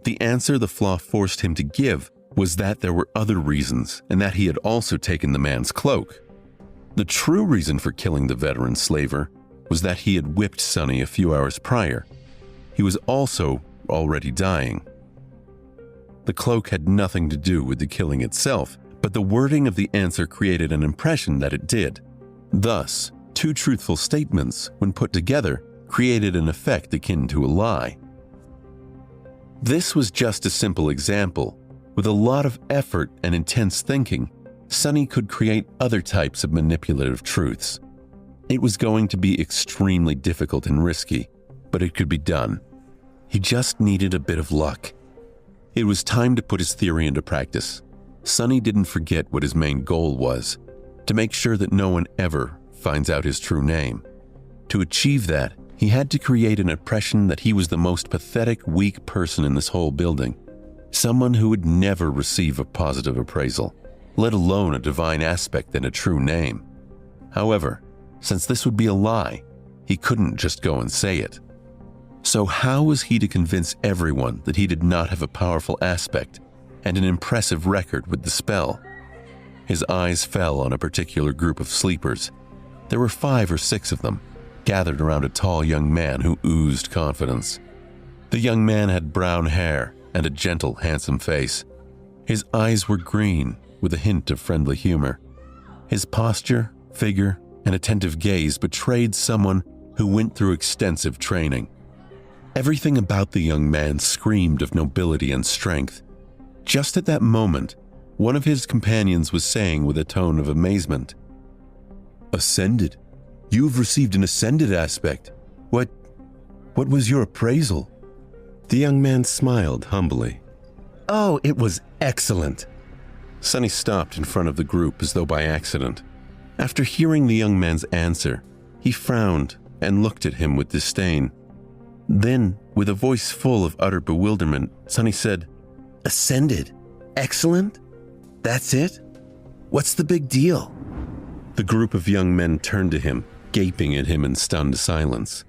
The answer the flaw forced him to give was that there were other reasons and that he had also taken the man's cloak. The true reason for killing the veteran slaver was that he had whipped Sonny a few hours prior. He was also already dying. The cloak had nothing to do with the killing itself, but the wording of the answer created an impression that it did. Thus, two truthful statements, when put together, created an effect akin to a lie. This was just a simple example. With a lot of effort and intense thinking, Sonny could create other types of manipulative truths. It was going to be extremely difficult and risky, but it could be done. He just needed a bit of luck. It was time to put his theory into practice. Sonny didn't forget what his main goal was, to make sure that no one ever finds out his true name. To achieve that, he had to create an impression that he was the most pathetic, weak person in this whole building. Someone who would never receive a positive appraisal, let alone a divine aspect and a true name. However, since this would be a lie, he couldn't just go and say it. So how was he to convince everyone that he did not have a powerful aspect and an impressive record with the spell? His eyes fell on a particular group of sleepers. There were 5 or 6 of them, gathered around a tall young man who oozed confidence. The young man had brown hair and a gentle, handsome face. His eyes were green, with a hint of friendly humor. His posture, figure, and attentive gaze betrayed someone who went through extensive training. Everything about the young man screamed of nobility and strength. Just at that moment, one of his companions was saying with a tone of amazement, "Ascended? You have received an ascended aspect. What was your appraisal?" The young man smiled humbly. "Oh, it was excellent." Sonny stopped in front of the group as though by accident. After hearing the young man's answer, he frowned and looked at him with disdain. Then, with a voice full of utter bewilderment, Sonny said, "Ascended? Excellent? That's it? What's the big deal?" The group of young men turned to him, gaping at him in stunned silence.